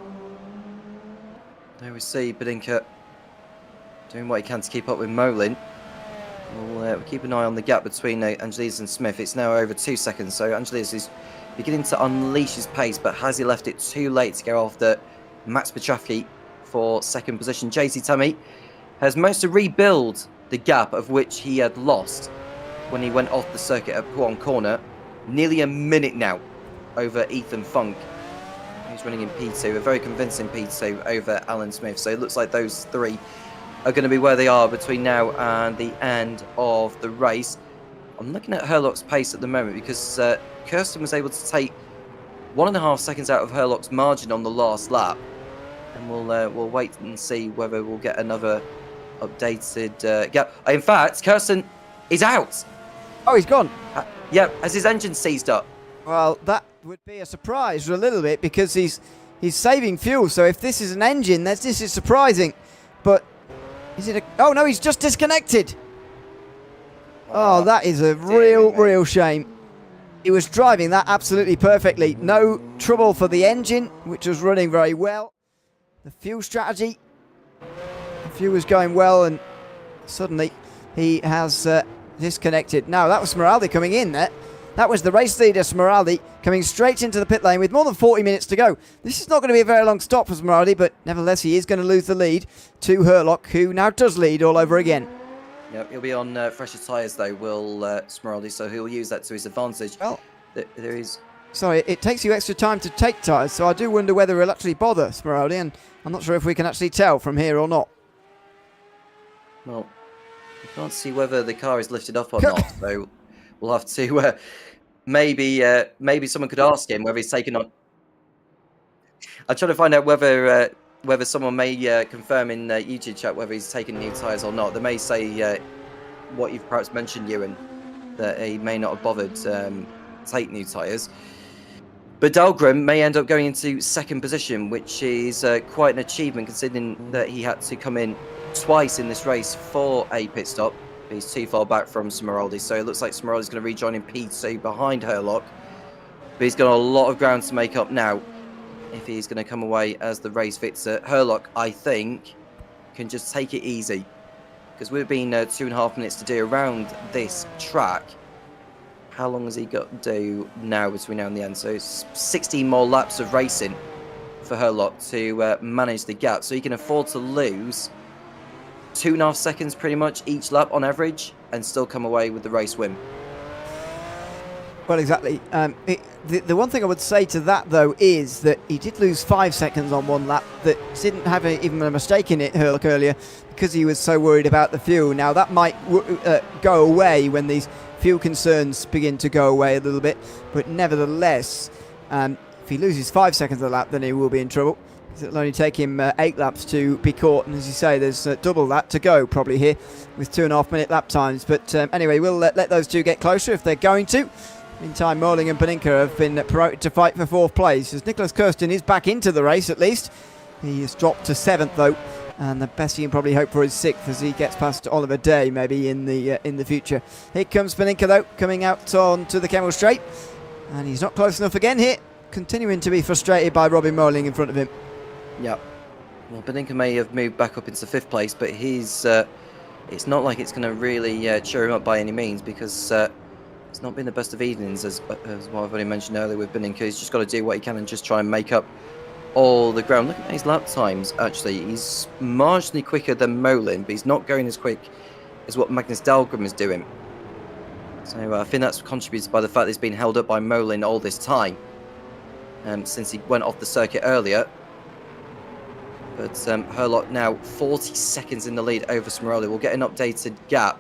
There we see Beninka doing what he can to keep up with Molin. We'll keep an eye on the gap between Angelis and Smith. It's now over 2 seconds, so Angelis is beginning to unleash his pace, but has he left it too late to go after Max Petrovsky for second position? JC Tammy has managed to rebuild the gap of which he had lost when he went off the circuit at Puan Corner. Nearly a minute now over Ethan Funk, who's running in P2, a very convincing P2 over Alan Smith. So it looks like those three are going to be where they are between now and the end of the race. I'm looking at Herlock's pace at the moment because Kirsten was able to take 1.5 seconds out of Herlock's margin on the last lap, and we'll wait and see whether we'll get another updated gap. In fact, Kirsten is out. Oh, he's gone. Yeah, has his engine seized up? Well, that would be a surprise a little bit because he's saving fuel. So if this is an engine, this is surprising. But is it a... Oh, no, he's just disconnected. Oh, that is a real shame. He was driving that absolutely perfectly. No trouble for the engine, which was running very well. The fuel strategy. The fuel was going well, and suddenly he has disconnected. Now, that was Smeraldi coming in there. That was the race leader, Smeraldi, coming straight into the pit lane with more than 40 minutes to go. This is not going to be a very long stop for Smeraldi, but nevertheless, he is going to lose the lead to Herlock, who now does lead all over again. Yep, he'll be on fresher tyres, though, will Smeraldi, so he'll use that to his advantage. Well, there is... Sorry, it takes you extra time to take tyres, so I do wonder whether he'll actually bother Smeraldi, and I'm not sure if we can actually tell from here or not. Well, we can't see whether the car is lifted up or not, so we'll have to... maybe someone could ask him whether he's taken on... I'm trying to find out whether someone may confirm in YouTube chat whether he's taken new tyres or not. They may say what you've perhaps mentioned, Ewan, that he may not have bothered take new tyres. But Dahlgren may end up going into second position, which is quite an achievement considering that he had to come in twice in this race for a pit stop. He's too far back from Smeraldi, so it looks like Smeraldi's going to rejoin in P2 behind Herlock. But he's got a lot of ground to make up now if he's going to come away as the race victor. Herlock, I think, can just take it easy, because we've been 2.5 minutes to do around this track. How long has he got to do now between now and the end? So it's 16 more laps of racing for Herlock to manage the gap, so he can afford to lose 2.5 seconds pretty much each lap on average and still come away with the race win. Well, exactly. The one thing I would say to that, though, is that he did lose 5 seconds on one lap that didn't have even a mistake in it, Herlock, earlier, because he was so worried about the fuel. Now, that might go away when these fuel concerns begin to go away a little bit, but nevertheless, if he loses 5 seconds a lap, then he will be in trouble. It'll only take him 8 laps to be caught, and as you say, there's double that to go probably here with 2.5 minute lap times. But anyway, we'll let those two get closer if they're going to. Meantime, Moling and Paninka have been promoted to fight for 4th place, as Nicholas Kirsten is back into the race at least. He has dropped to 7th though, and the best he can probably hope for is 6th as he gets past Oliver Day maybe in the future. Here comes Paninka though, coming out onto the Kemmel Straight, and he's not close enough again here, continuing to be frustrated by Robin Moling in front of him. Yeah, well, Paninka may have moved back up into 5th place, but he's it's not like it's going to really cheer him up by any means, because it's not been the best of evenings, as what I've already mentioned earlier with Paninka. He's just got to do what he can and just try and make up all the ground. Look at his lap times, actually. He's marginally quicker than Molin, but he's not going as quick as what Magnus Dahlgren is doing. So I think that's contributed by the fact that he's been held up by Molin all this time, since he went off the circuit earlier. But Herlock now 40 seconds in the lead over Smeraldi. We'll get an updated gap,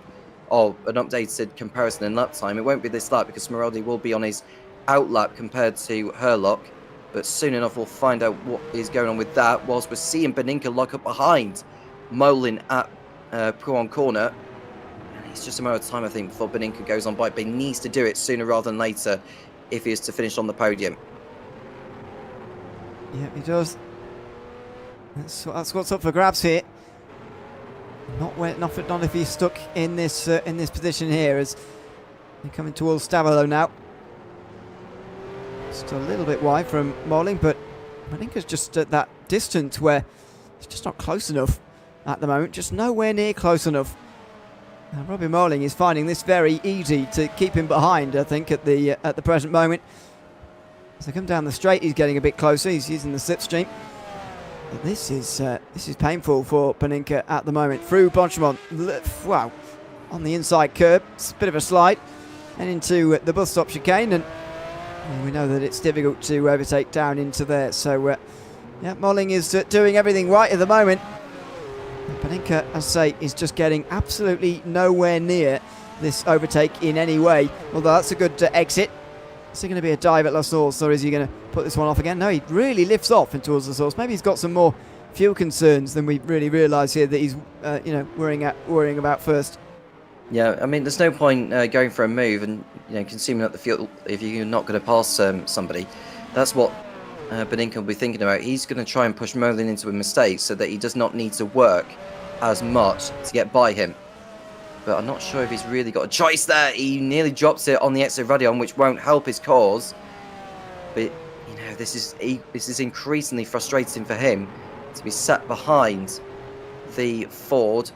or an updated comparison in lap time. It won't be this lap because Smeraldi will be on his out lap compared to Herlock. But soon enough we'll find out what is going on with that, whilst we're seeing Paninka lock up behind Molin at Pruon Corner. And it's just a matter of time, I think, before Paninka goes on by. But he needs to do it sooner rather than later if he is to finish on the podium. Yeah, he does. That's what's up for grabs here. Not if he's stuck in this position here, as they're coming towards Stavolo now. Just a little bit wide from Moling, but Paninka's just at that distance where it's just not close enough at the moment. Just nowhere near close enough. Now, Robbie Moling is finding this very easy to keep him behind, I think, at the present moment. As they come down the straight, he's getting a bit closer. He's using the slipstream. But this is painful for Paninka at the moment. Through Blanchemont, wow, on the inside curb, it's a bit of a slide, and into the bus stop chicane, and we know that it's difficult to overtake down into there. So, yeah, Moling is doing everything right at the moment. Beninka, as I say, is just getting absolutely nowhere near this overtake in any way. Although that's a good exit. Is it going to be a dive at La Source, or is he going to put this one off again? No, he really lifts off in towards La Source. Maybe he's got some more fuel concerns than we really realise here that he's, worrying about first. Yeah, I mean, there's no point going for a move and consuming up the fuel if you're not going to pass somebody. That's what Beninka will be thinking about. He's going to try and push Merlin into a mistake so that he does not need to work as much to get by him. But I'm not sure if he's really got a choice there. He nearly drops it on the exit radion, which won't help his cause. But this is increasingly frustrating for him to be sat behind the Ford,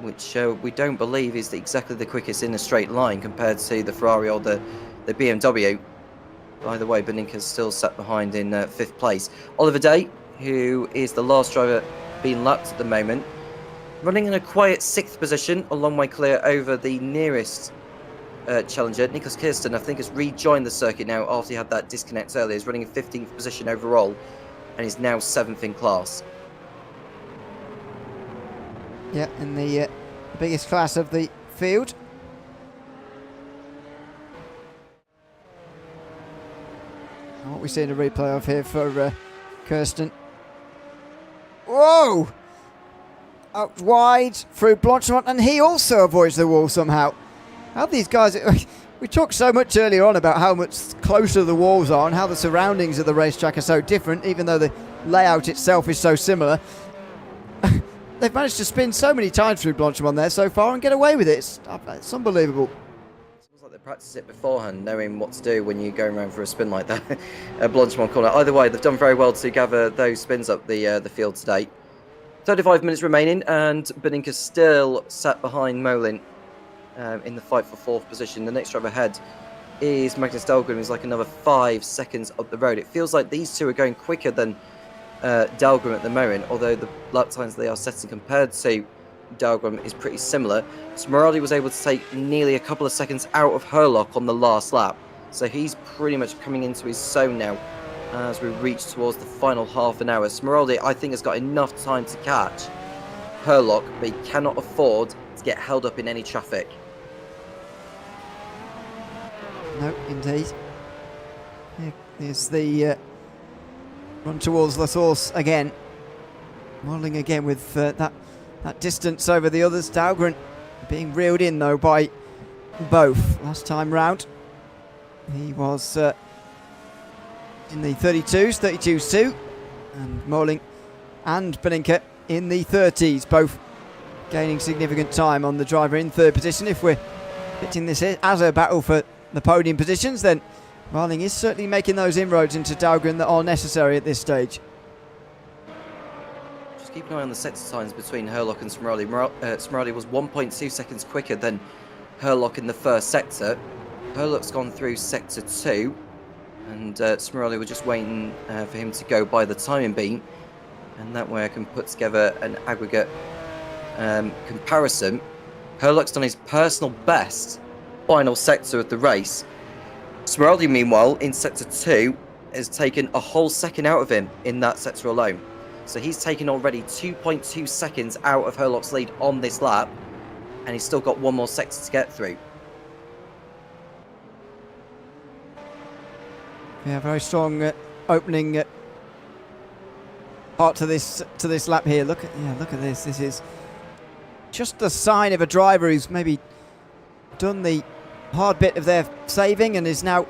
which we don't believe is exactly the quickest in a straight line compared to the Ferrari or the BMW. By the way, Beninka's still sat behind in 5th place. Oliver Day, who is the last driver being lapped at the moment, running in a quiet 6th position, a long way clear over the nearest challenger. Nicholas Kirsten, I think, has rejoined the circuit now after he had that disconnect earlier. He's running in 15th position overall, and is now 7th in class. Yeah, in the biggest class of the field. What we see in a replay of here for Kirsten. Whoa! Out wide through Blanchemont, and he also avoids the wall somehow. How these guys... We talked so much earlier on about how much closer the walls are and how the surroundings of the racetrack are so different, even though the layout itself is so similar. They've managed to spin so many times through Blanchemont there so far and get away with it. It's unbelievable. It feels like they practiced it beforehand, knowing what to do when you're going around for a spin like that at Blanchemont corner. Either way, they've done very well to gather those spins up the field today. 35 minutes remaining, and Beninka still sat behind Molin in the fight for 4th position. The next driver ahead is Magnus Dahlgren, who's like another 5 seconds up the road. It feels like these two are going quicker than Dahlgren at the moment, although the lap times they are setting compared to Dahlgren is pretty similar. Smeraldi was able to take nearly a couple of seconds out of Herlock on the last lap, so he's pretty much coming into his zone now as we reach towards the final half an hour. Smeraldi, I think, has got enough time to catch Herlock, but he cannot afford to get held up in any traffic. No, indeed. Here's the run towards La Source again. Modelling again with that distance over the others. Dahlgren being reeled in, though, by both last time round. He was in the 32s, 32.2, and Moling and Beninka in the 30s, both gaining significant time on the driver in 3rd position. If we're pitching this as a battle for the podium positions, then Marling is certainly making those inroads into Dahlgren that are necessary at this stage. Just keep an eye on the sector times between Herlock and Smeraldi. Smeraldi was 1.2 seconds quicker than Herlock in the first sector. Herlock's gone through sector 2, and Smeraldi were just waiting for him to go by the timing beam, and that way I can put together an aggregate comparison. Herlock's done his personal best final sector of the race. Smeraldi, meanwhile, in sector 2, has taken a whole second out of him in that sector alone. So he's taken already 2.2 seconds out of Herlock's lead on this lap, and he's still got one more sector to get through. Yeah, very strong opening part to this lap here. Look at this. This is just the sign of a driver who's maybe done the hard bit of their saving and is now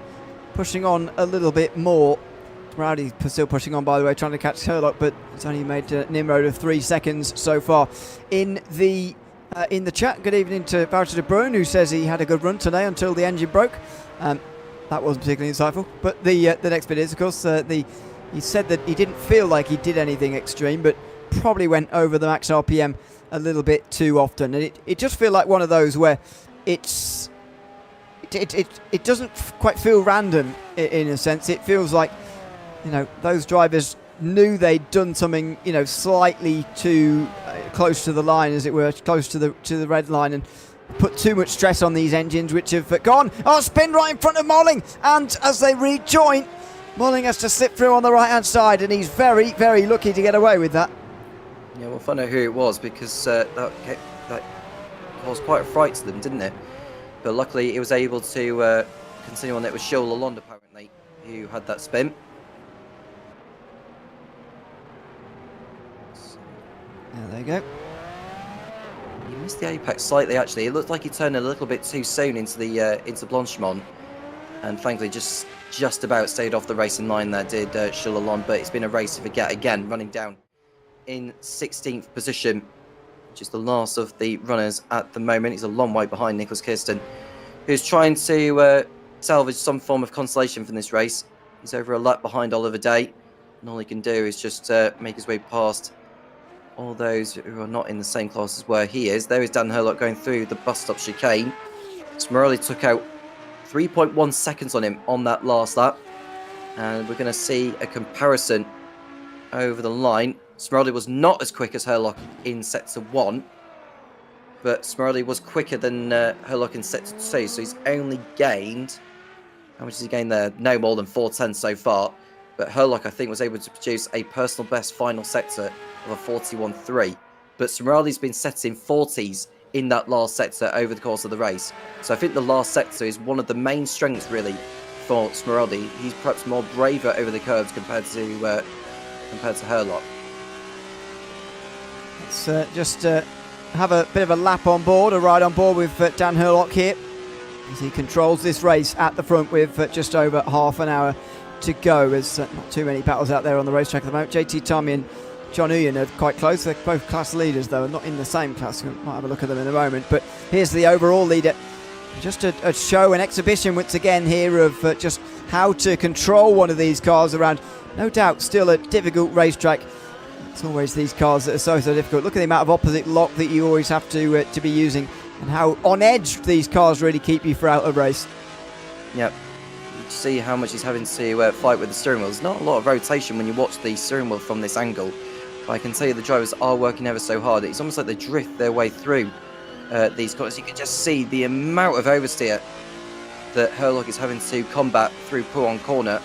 pushing on a little bit more. Rowdy's still pushing on, by the way, trying to catch Herlock, but it's only made an inroad of 3 seconds so far. In the chat, good evening to Wouter de Bruin, who says he had a good run today until the engine broke. That wasn't particularly insightful, but the next bit is, of course, he said that he didn't feel like he did anything extreme, but probably went over the max RPM a little bit too often, and it just feels like one of those where it doesn't quite feel random in a sense. It feels like, you know, those drivers knew they'd done something, you know, slightly too close to the line, as it were, close to the red line, and put too much stress on these engines, which have gone. Oh, spin right in front of Molling, and as they rejoin, Molling has to slip through on the right hand side, and he's very, very lucky to get away with that. Yeah, we'll find out who it was, because that caused quite a fright to them, didn't it? But luckily, he was able to continue on. It was Shoal Lalonde, apparently, who had that spin. There they go. He missed the apex slightly, actually. It looked like he turned a little bit too soon into the into Blanchimont, and thankfully just about stayed off the racing line there, did Shoal Lalonde. But it's been a race to forget again, running down in 16th position, which is the last of the runners at the moment. He's a long way behind Nicholas Kirsten, who's trying to salvage some form of consolation from this race. He's over a lap behind Oliver Day, and all he can do is just make his way past all those who are not in the same class as where he is. There is Dan Hurlock going through the bus stop chicane. Smirali took out 3.1 seconds on him on that last lap, and we're going to see a comparison over the line. Smirali was not as quick as Hurlock in sector 1, but Smirali was quicker than Hurlock in sector 2, so he's only gained, how much has he gained there? No more than 4 tenths so far, but Hurlock, I think, was able to produce a personal best final sector of a 41.3, but Smirali's been setting 40s in that last sector over the course of the race, so I think the last sector is one of the main strengths, really, for Smirali. He's perhaps more braver over the curves compared to Hurlock. Let's just have a bit of a lap on board, a ride on board with Dan Hurlock here, as he controls this race at the front with just over half an hour to go. There's not too many battles out there on the racetrack at the moment. JT Tommy and John Uyen are quite close. They're both class leaders, though, and not in the same class. We might have a look at them in a moment. But here's the overall leader. Just a show, an exhibition once again here of just how to control one of these cars around, no doubt, still a difficult racetrack. It's always these cars that are so difficult. Look at the amount of opposite lock that you always have to be using, and how on edge these cars really keep you throughout a race. Yep. You see how much he's having to fight with the steering wheel. There's not a lot of rotation when you watch the steering wheel from this angle, but I can tell you the drivers are working ever so hard. It's almost like they drift their way through these corners. You can just see the amount of oversteer that Hurlock is having to combat through Pouhon Corner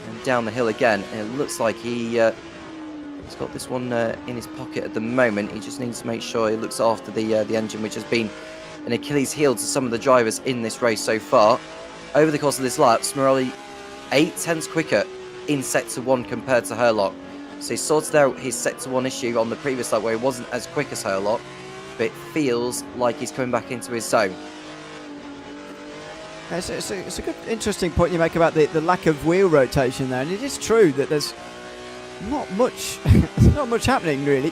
and down the hill again. And it looks like he's got this one in his pocket at the moment. He just needs to make sure he looks after the engine, which has been an Achilles heel to some of the drivers in this race so far. Over the course of this lap, Smirali 8 tenths quicker in sector 1 compared to Hurlock. So he sorted out his sector 1 issue on the previous lap where he wasn't as quick as Hurlock, but it feels like he's coming back into his zone. It's a good, interesting point you make about the lack of wheel rotation there, and it is true that there's not much happening really.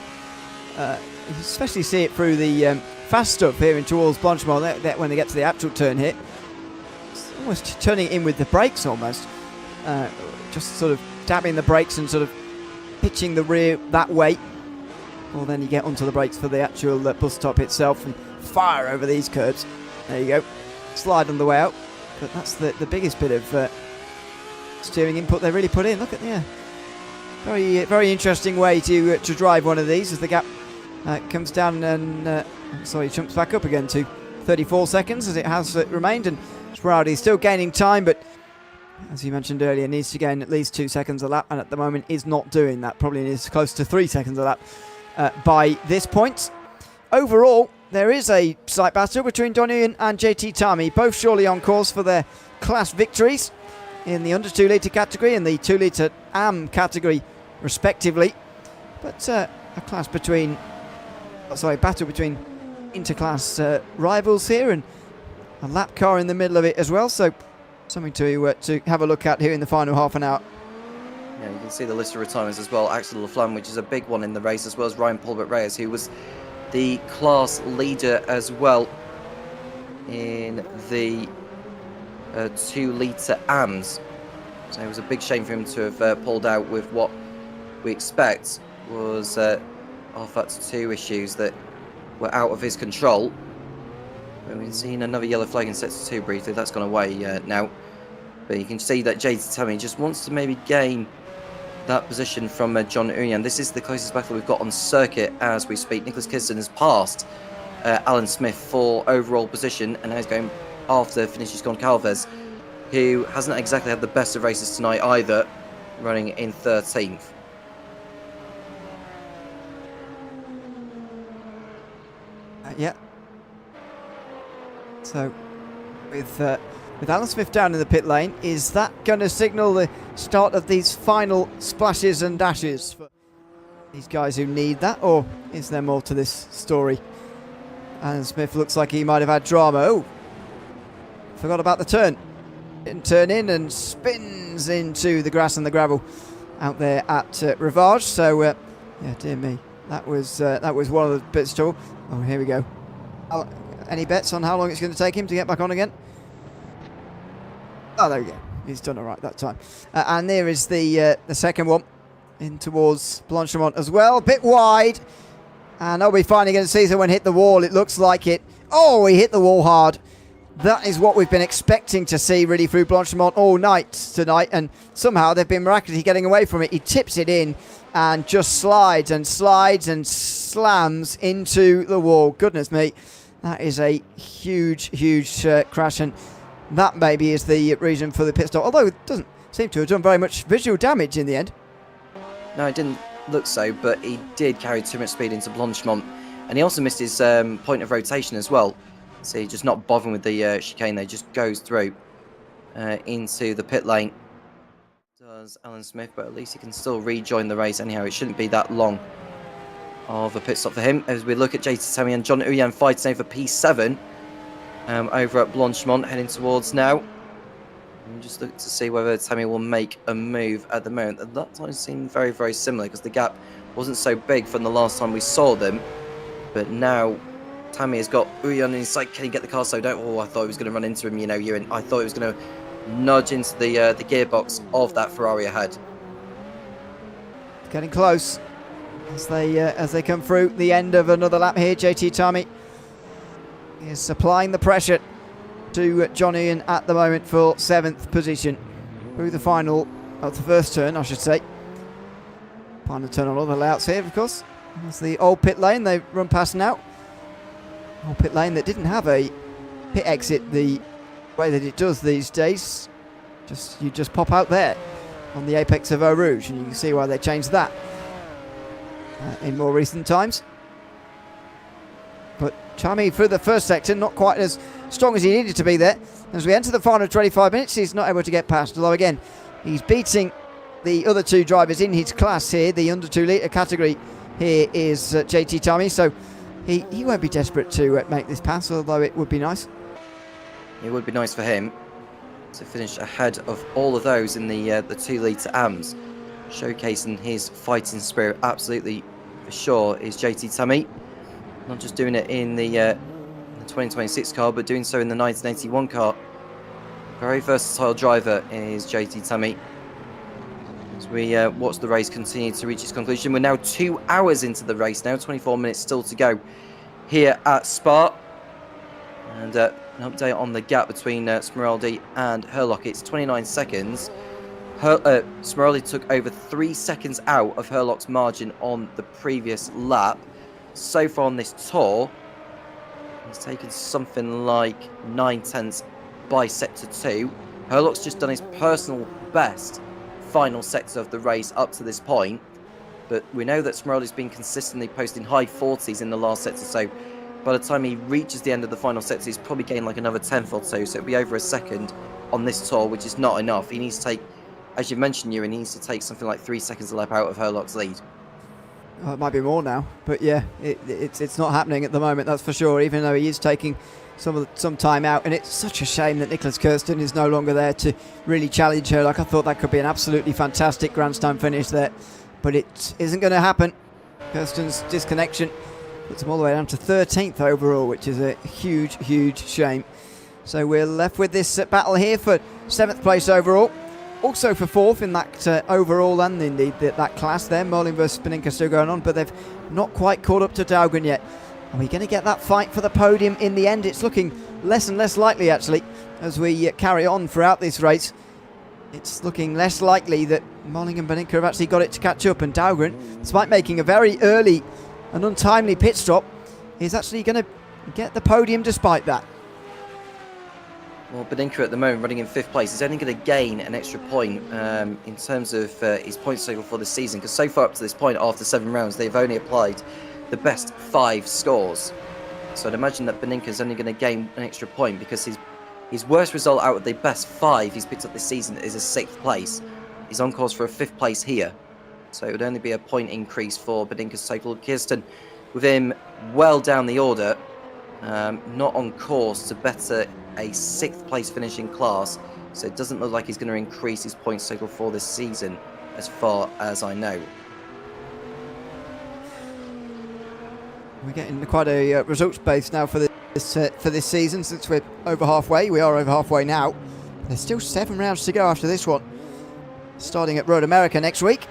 You especially see it through the fast stuff here in towards Blanchimont. When they get to the actual turn here, it's almost turning in with the brakes almost, just sort of dabbing the brakes and sort of pitching the rear that way. Well, then you get onto the brakes for the actual bus stop itself and fire over these curves. There you go, slide on the way out. But that's the biggest bit of steering input they really put in. Look at very interesting way to drive one of these as the gap comes down and sorry, jumps back up again to 34 seconds as it has remained, and Smirali is still gaining time, but as you mentioned earlier, needs to gain at least 2 seconds a lap, and at the moment is not doing that. Probably is close to 3 seconds a lap by this point. Overall, there is a slight battle between Don Uyen and JT Tami, both surely on course for their class victories in the under 2 litre category and the 2 litre AM category respectively, but a battle between interclass rivals here, and a lap car in the middle of it as well, so something to have a look at here in the final half an hour. Yeah, you can see the list of retirements as well. Axel Laflamme, which is a big one in the race, as well as Ryan Paulbert Reyes, who was the class leader as well in the 2 litre AMs. So it was a big shame for him to have pulled out with what we expect was rFactor 2 issues that were out of his control. We've seen another yellow flag in sector 2 briefly. That's gone away now. But you can see that JT Tami just wants to maybe gain that position from John Uyen. This is the closest battle we've got on circuit as we speak. Nicholas Kirsten has passed Alan Smith for overall position, and now he's going after Vinicius Goncalves, who hasn't exactly had the best of races tonight either, running in 13th. Yeah. So with Alan Smith down in the pit lane, is that going to signal the start of these final splashes and dashes for these guys who need that, or is there more to this story? Alan Smith looks like he might have had drama. Oh, forgot about the turn. Didn't turn in and spins into the grass and the gravel out there at Rivage. So, yeah, dear me, that was one of the bits of trouble. Oh, here we go. Any bets on how long it's going to take him to get back on again? Oh, there we go. He's done all right that time. And there is the second one in towards Blanchimont as well. Bit wide. And are we finally going to see someone hit the wall? It looks like it. Oh, he hit the wall hard. That is what we've been expecting to see really through Blanchimont all night tonight. And somehow they've been miraculously getting away from it. He tips it in and just slides and slams into the wall. Goodness me. That is a huge, huge crash. And that maybe is the reason for the pit stop. Although it doesn't seem to have done very much visual damage in the end. No, it didn't look so, but he did carry too much speed into Blanchimont. And he also missed his point of rotation as well. So he's just not bothering with the chicane there, just goes through into the pit lane. Does Alan Smith, but at least he can still rejoin the race anyhow. It shouldn't be that long of a pit stop for him. As we look at JT Tammy and John Uyan fighting over P7 over at Blanchimont, heading towards now. And just look to see whether Tammy will make a move at the moment. That time seemed very, very similar because the gap wasn't so big from the last time we saw them. But now Tammy has got Uyan in his sight. Can he get the car slowed down? Oh, I thought he was going to run into him, you know, Ewan. I thought he was going to nudge into the gearbox of that Ferrari ahead. Getting close as they come through the end of another lap here. JT Tammy is applying the pressure to John Uyan at the moment for 7th position through the final of the first turn, I should say. Final turn on all the layouts here, of course. That's the old pit lane they run past now. Old pit lane that didn't have a pit exit the way that it does these days. You just pop out there on the apex of Eau Rouge, and you can see why they changed that in more recent times. But Tammy through the first sector, not quite as strong as he needed to be there. As we enter the final 25 minutes, he's not able to get past, although again, he's beating the other two drivers in his class here. The under 2 litre category here is JT Tammy, so he won't be desperate to make this pass, although it would be nice. It would be nice for him to finish ahead of all of those in the 2 litre AMs, showcasing his fighting spirit. Absolutely, for sure, is JT Tammy. Not just doing it in the 2026 car, but doing so in the 1981 car. Very versatile driver is JT Tammy. As we watch the race continue to reach its conclusion. We're now 2 hours into the race now, 24 minutes still to go here at Spa. And an update on the gap between Smeraldi and Herlock. It's 29 seconds. Smeraldi took over 3 seconds out of Herlock's margin on the previous lap. So far on this tour, he's taken something like 9/10 by sector 2. Herlock's just done his personal best final sector of the race up to this point, but we know that Smeraldi's been consistently posting high 40s in the last sector, so by the time he reaches the end of the final sector, he's probably gained like another 10th or so, so it'll be over a second on this tour, which is not enough. He needs to take, as you mentioned, Ewan, he needs to take something like 3 seconds a lap out of Herlock's lead. Well, it might be more now, but yeah, it's not happening at the moment, that's for sure, even though he is taking some time out. And it's such a shame that Nicholas Kirsten is no longer there to really challenge her. Like, I thought that could be an absolutely fantastic grandstand finish there, but it isn't going to happen. Kirsten's disconnection puts him all the way down to 13th overall, which is a huge, huge shame. So we're left with this battle here for 7th place overall. Also for 4th in that overall and indeed that class there. Merlin versus Beninka still going on, but they've not quite caught up to Dahlgren yet. Are we going to get that fight for the podium in the end? It's looking less and less likely, actually, as we carry on throughout this race. It's looking less likely that Merlin and Beninka have actually got it to catch up, and Dahlgren, despite making a very early and untimely pit stop, is actually going to get the podium despite that. Well, Beninka at the moment running in 5th place is only going to gain an extra point in terms of his points total for the season, because so far up to this point, after 7 rounds, they've only applied the best 5 scores. So I'd imagine that Beninka's only going to gain an extra point because his worst result out of the best 5 he's picked up this season is a 6th place. He's on course for a 5th place here. So it would only be a point increase for Beninka's total. Kirsten, with him well down the order, not on course to better a 6th place finish in class. So it doesn't look like he's going to increase his points total for this season, as far as I know. We're getting quite a results base now for this season, since we're over halfway. We are over halfway now. There's still 7 rounds to go after this one, starting at Road America next week.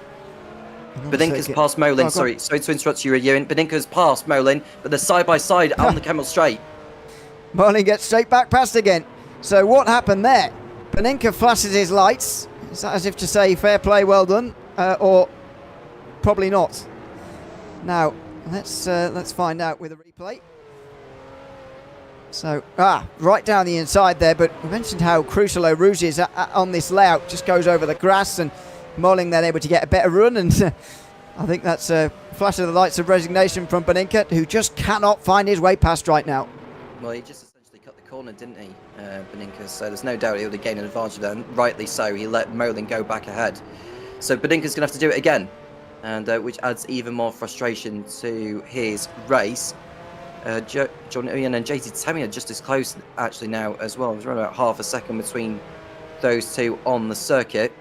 Beninka's past Molin. Sorry to interrupt you, Ewan. Beninka's past Molin, but they're side by side on the Camel Straight. Molin gets straight back past again. So what happened there? Beninka flashes his lights. Is that as if to say fair play, well done, or probably not? Now let's find out with a replay. So right down the inside there, but we mentioned how crucial Eau Rouge is on this layout. Just goes over the grass, and Molin then able to get a better run, and I think that's a flash of the lights of resignation from Beninka, who just cannot find his way past right now. Well, he just essentially cut the corner, didn't he, Beninka? So there's no doubt he would have gained an advantage there, and rightly so. He let Molin go back ahead. So Beninka's going to have to do it again, and which adds even more frustration to his race. John Uyan and JT Temi are just as close actually now as well. There's around about half a second between those two on the circuit.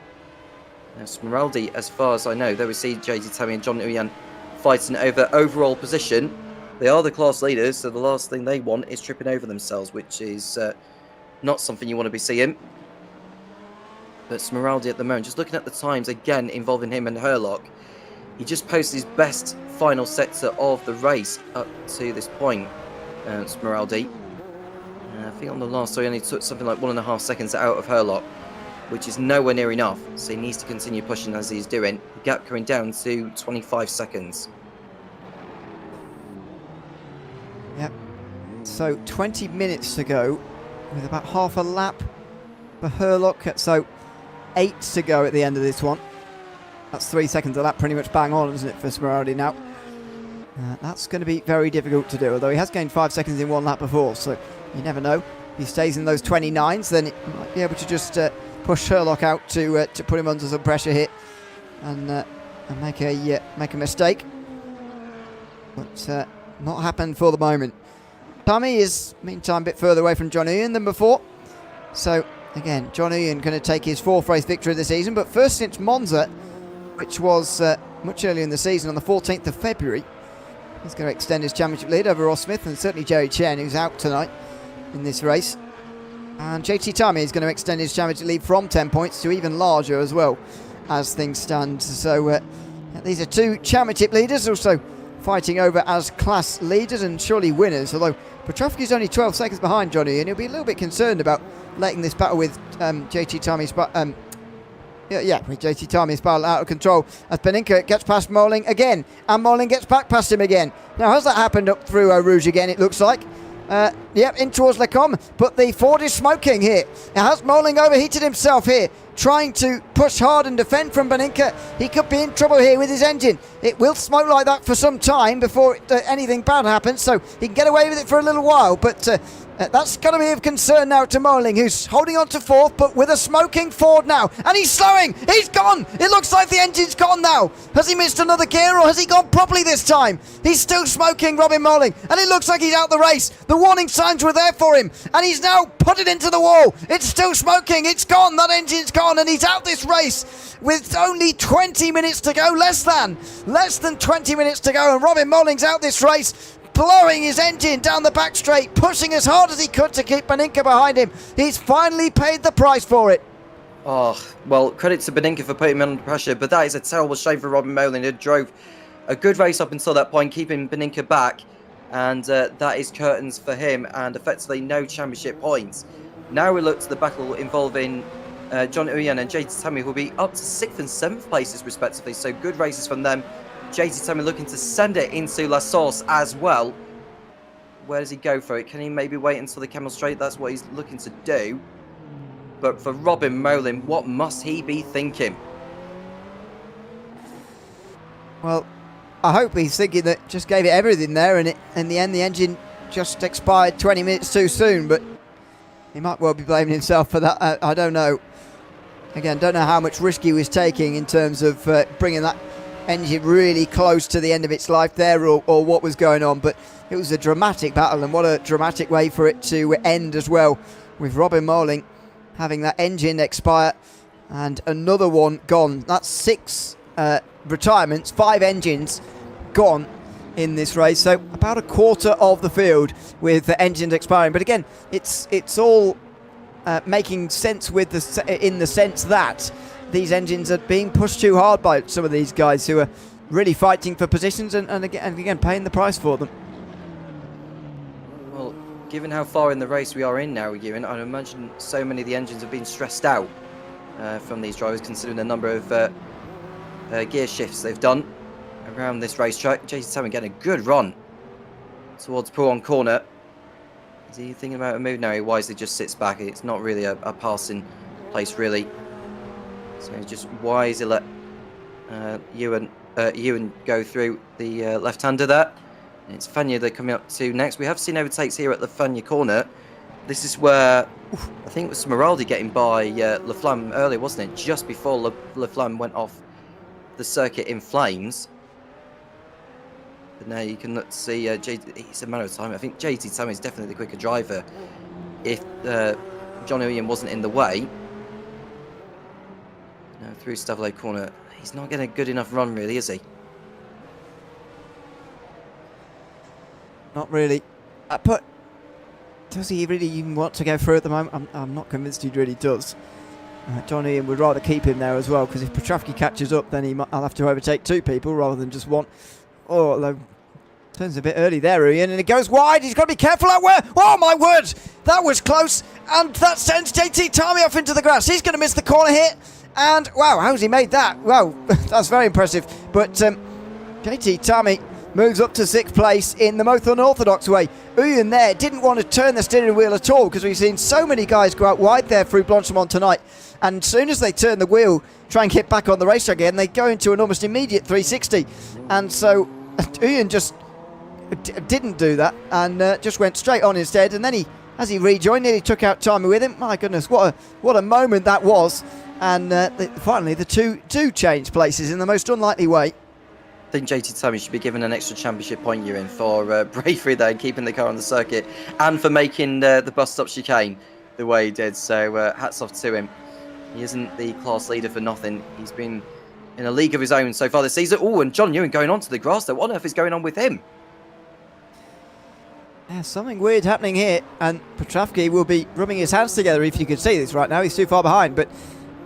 Now Smeraldi, as far as I know, there we see JT Temi and John Uyan fighting over overall position. They are the class leaders, so the last thing they want is tripping over themselves, which is not something you want to be seeing. But Smeraldi at the moment, just looking at the times again involving him and Herlock, he just posted his best final sector of the race up to this point, Smeraldi. I think on the last, so he only took something like 1.5 seconds out of Herlock, which is nowhere near enough. So he needs to continue pushing as he's doing. The gap coming down to 25 seconds. Yep. So 20 minutes to go, with about half a lap for Herlock. So 8 to go at the end of this one. That's 3 seconds a lap, pretty much bang on, isn't it, for Smeraldi now? That's going to be very difficult to do, although he has gained 5 seconds in one lap before, so you never know. If he stays in those 29s, then he might be able to just push Herlock out to put him under some pressure here and make a mistake. But not happened for the moment. Tommy is, meantime, a bit further away from John Uyan than before. So, again, John Uyan going to take his 4th race victory of the season, but first since Monza, which was much earlier in the season on the 14th of February. He's going to extend his championship lead over Ross Smith and certainly Jerry Chen, who's out tonight in this race. And JT Tami is going to extend his championship lead from 10 points to even larger as well, as things stand. So these are 2 championship leaders also fighting over as class leaders and surely winners, although Petrofsky is only 12 seconds behind Johnny, and he'll be a little bit concerned about letting this battle with JT Tami's with JT Tami's battle out of control as Beninka gets past Molin again, and Molin gets back past him again. Now, has that happened up through Eau Rouge again, it looks like? In towards Lecombe, but the Ford is smoking here. Now, has Molin overheated himself here, trying to push hard and defend from Beninka? He could be in trouble here with his engine. It will smoke like that for some time before anything bad happens, so he can get away with it for a little while, but that's going to be of concern now to Molin, who's holding on to 4th, but with a smoking Ford now. And he's slowing! He's gone! It looks like the engine's gone now. Has he missed another gear, or has he gone properly this time? He's still smoking, Robin Molin, and it looks like he's out the race. The warning signs were there for him, and he's now put it into the wall. It's still smoking. It's gone. That engine's gone, and he's out this race with only 20 minutes to go. Less than 20 minutes to go, and Robin Molin's out this race, blowing his engine down the back straight, pushing as hard as he could to keep Beninka behind him. He's finally paid the price for it. Oh, well, credit to Beninka for putting him under pressure, but that is a terrible shame for Robin Molin, who drove a good race up until that point, keeping Beninka back, and that is curtains for him, and effectively no championship points. Now we look to the battle involving John Uyan and JT Tami, who will be up to 6th and 7th places respectively, so good races from them. JT Tami looking to send it into La Source as well. Where does he go for it? Can he maybe wait until the Camel Straight? That's what he's looking to do. But for Robin Molin, what must he be thinking? Well, I hope he's thinking that just gave it everything there, and in the end the engine just expired 20 minutes too soon, but he might well be blaming himself for that. I don't know. Again, don't know how much risk he was taking in terms of bringing that engine really close to the end of its life there, or what was going on, but it was a dramatic battle, and what a dramatic way for it to end as well, with Robin Moling having that engine expire and another one gone. That's 6 retirements, 5 engines gone in this race, so about a quarter of the field with the engines expiring. But again, it's all making sense with in the sense that these engines are being pushed too hard by some of these guys who are really fighting for positions and again paying the price for them. Well, given how far in the race we are in now, Ewan, I imagine so many of the engines have been stressed out from these drivers, considering the number of gear shifts they've done around this racetrack. JT Tammy getting a good run towards Pouron corner. Is he thinking about a move now? He wisely just sits back. It's not really a passing place, really. So he just wisely let Ewan go through the left-hander there. And it's Fania they're coming up to next. We have seen overtakes here at the Fania corner. This is where I think it was Smeraldi getting by Laflamme earlier, wasn't it? Just before Laflamme went off the circuit in flames. But now you can see it's a matter of time. I think JT Tammy is definitely the quicker driver if John Owen wasn't in the way. Now through Stavelot corner. He's not getting a good enough run, really, is he? Not really. But does he really even want to go through at the moment? I'm not convinced he really does. John Ian would rather keep him there as well, because if Petrovsky catches up, then I'll have to overtake 2 people rather than just 1. Oh, although turns a bit early there, Ian, and it goes wide. He's got to be careful out where. Oh my word, that was close, and that sends JT Tammy off into the grass. He's going to miss the corner here, and wow, how's he made that? Wow, that's very impressive. But JT Tammy moves up to 6th place in the most unorthodox way. Uyen there didn't want to turn the steering wheel at all, because we've seen so many guys go out wide there through Blanchimont tonight, and as soon as they turn the wheel, try and get back on the racetrack again, they go into an almost immediate 360. And so Uyen just didn't do that, and just went straight on instead. And then as he rejoined, nearly took out Timey with him. My goodness, what a moment that was. And finally, the two changed places in the most unlikely way. I think JT Tammy should be given an extra championship point, Ewan, for bravery there and keeping the car on the circuit, and for making the bus stop chicane the way he did. So hats off to him. He isn't the class leader for nothing. He's been in a league of his own so far this season. Oh, and John Ewan going onto the grass there. What on earth is going on with him? Yeah, something weird happening here, and Petrovsky will be rubbing his hands together if you could see this right now. He's too far behind, but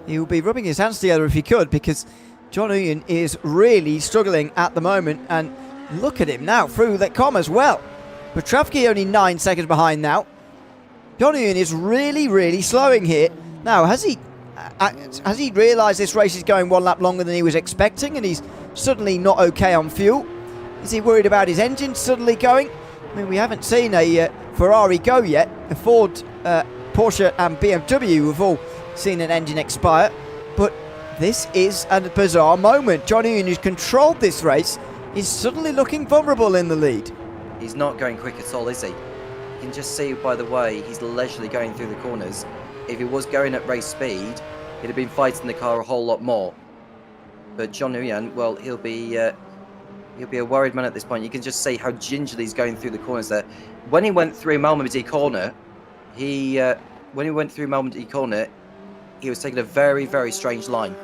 he will be rubbing his hands together if he could, because John Uyen is really struggling at the moment, and look at him now through the com as well. Petrovsky only 9 seconds behind now. John Uyen is really slowing here. Now, has he realised this race is going 1 lap longer than he was expecting, and he's suddenly not okay on fuel? Is he worried about his engine suddenly going? I mean, we haven't seen a Ferrari go yet. A Ford, Porsche and BMW have all seen an engine expire. But this is a bizarre moment. John Ewan, who's controlled this race, is suddenly looking vulnerable in the lead. He's not going quick at all, is he? You can just see by the way he's leisurely going through the corners. If he was going at race speed, he'd have been fighting the car a whole lot more. But John Ewan, well, he'll be a worried man at this point. You can just see how gingerly he's going through the corners there. When he went through Malmedy corner, he was taking a very strange line.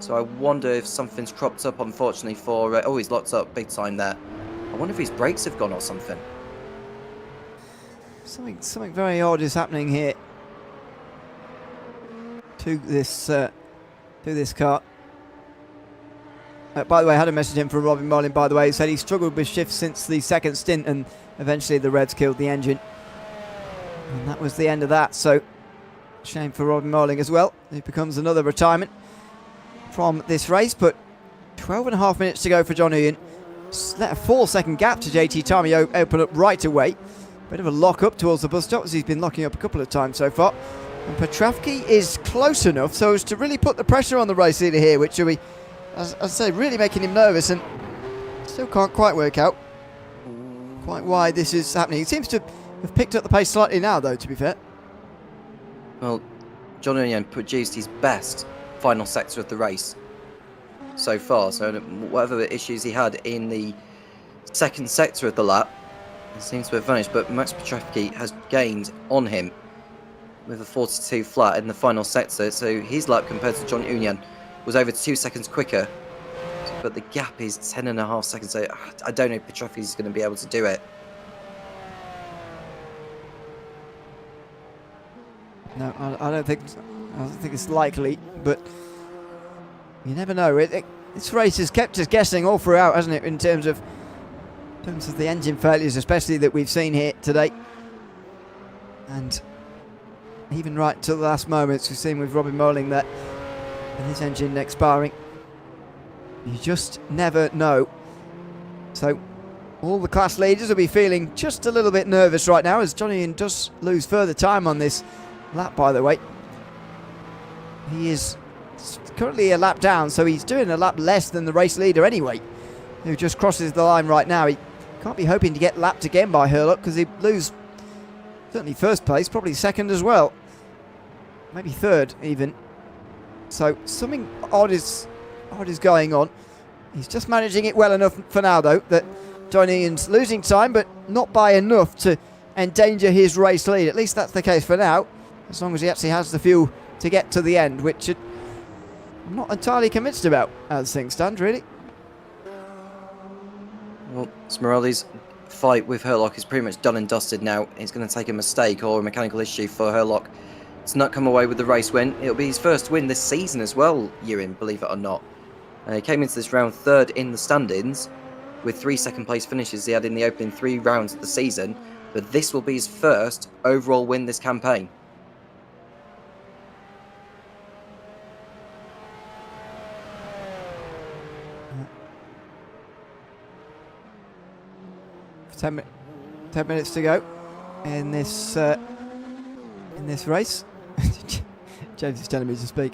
So I wonder if something's cropped up, unfortunately, for... oh, he's locked up big time there. I wonder if his brakes have gone or something. Something very odd is happening here to this car. By the way, I had a message in from Robin Molin, by the way. He said he struggled with shifts since the second stint, and eventually the Reds killed the engine. And that was the end of that. So, shame for Robin Molin as well. It becomes another retirement from this race. But 12.5 minutes to go for John Ewan. Let a 4-second gap to JT Tammy open up right away. Bit of a lock up towards the bus stop, as he's been locking up a couple of times so far. And Petrovsky is close enough so as to really put the pressure on the race leader here, which will be, as I say, really making him nervous, and still can't quite work out quite why this is happening. He seems to have picked up the pace slightly now, though, to be fair. Well, John Union produced his best final sector of the race so far. So whatever issues he had in the second sector of the lap, it seems to have vanished. But Max Petrovsky has gained on him with a 42 flat in the final sector. So his lap compared to John Union was over 2 seconds quicker. But the gap is 10.5 seconds. So I don't know if Petrovsky's going to be able to do it. No, I don't think it's likely, but you never know. This race has kept us guessing all throughout, hasn't it? In terms of the engine failures, especially that we've seen here today, and even right to the last moments, we've seen with Robin Moling that with his engine expiring, you just never know. So all the class leaders will be feeling just a little bit nervous right now, as Johnny does lose further time on this lap, by the way. He is currently a lap down, so he's doing a lap less than the race leader anyway, who just crosses the line right now. He can't be hoping to get lapped again by Herlock, because he'd lose certainly first place, probably second as well, maybe third even. So something odd is going on. He's just managing it well enough for now, though, that John Ian's losing time, but not by enough to endanger his race lead. At least that's the case for now, as long as he actually has the fuel to get to the end, which I'm not entirely convinced about as things stand, really. Well, Smeraldi's fight with Herlock is pretty much done and dusted now. It's going to take a mistake or a mechanical issue for Herlock to not come away with the race win. It'll be his first win this season as well, Ewan, believe it or not. He came into this round third in the standings with 3 second place finishes he had in the opening 3 rounds of the season, but this will be his first overall win this campaign. Ten minutes to go in this race. James is telling me to speak.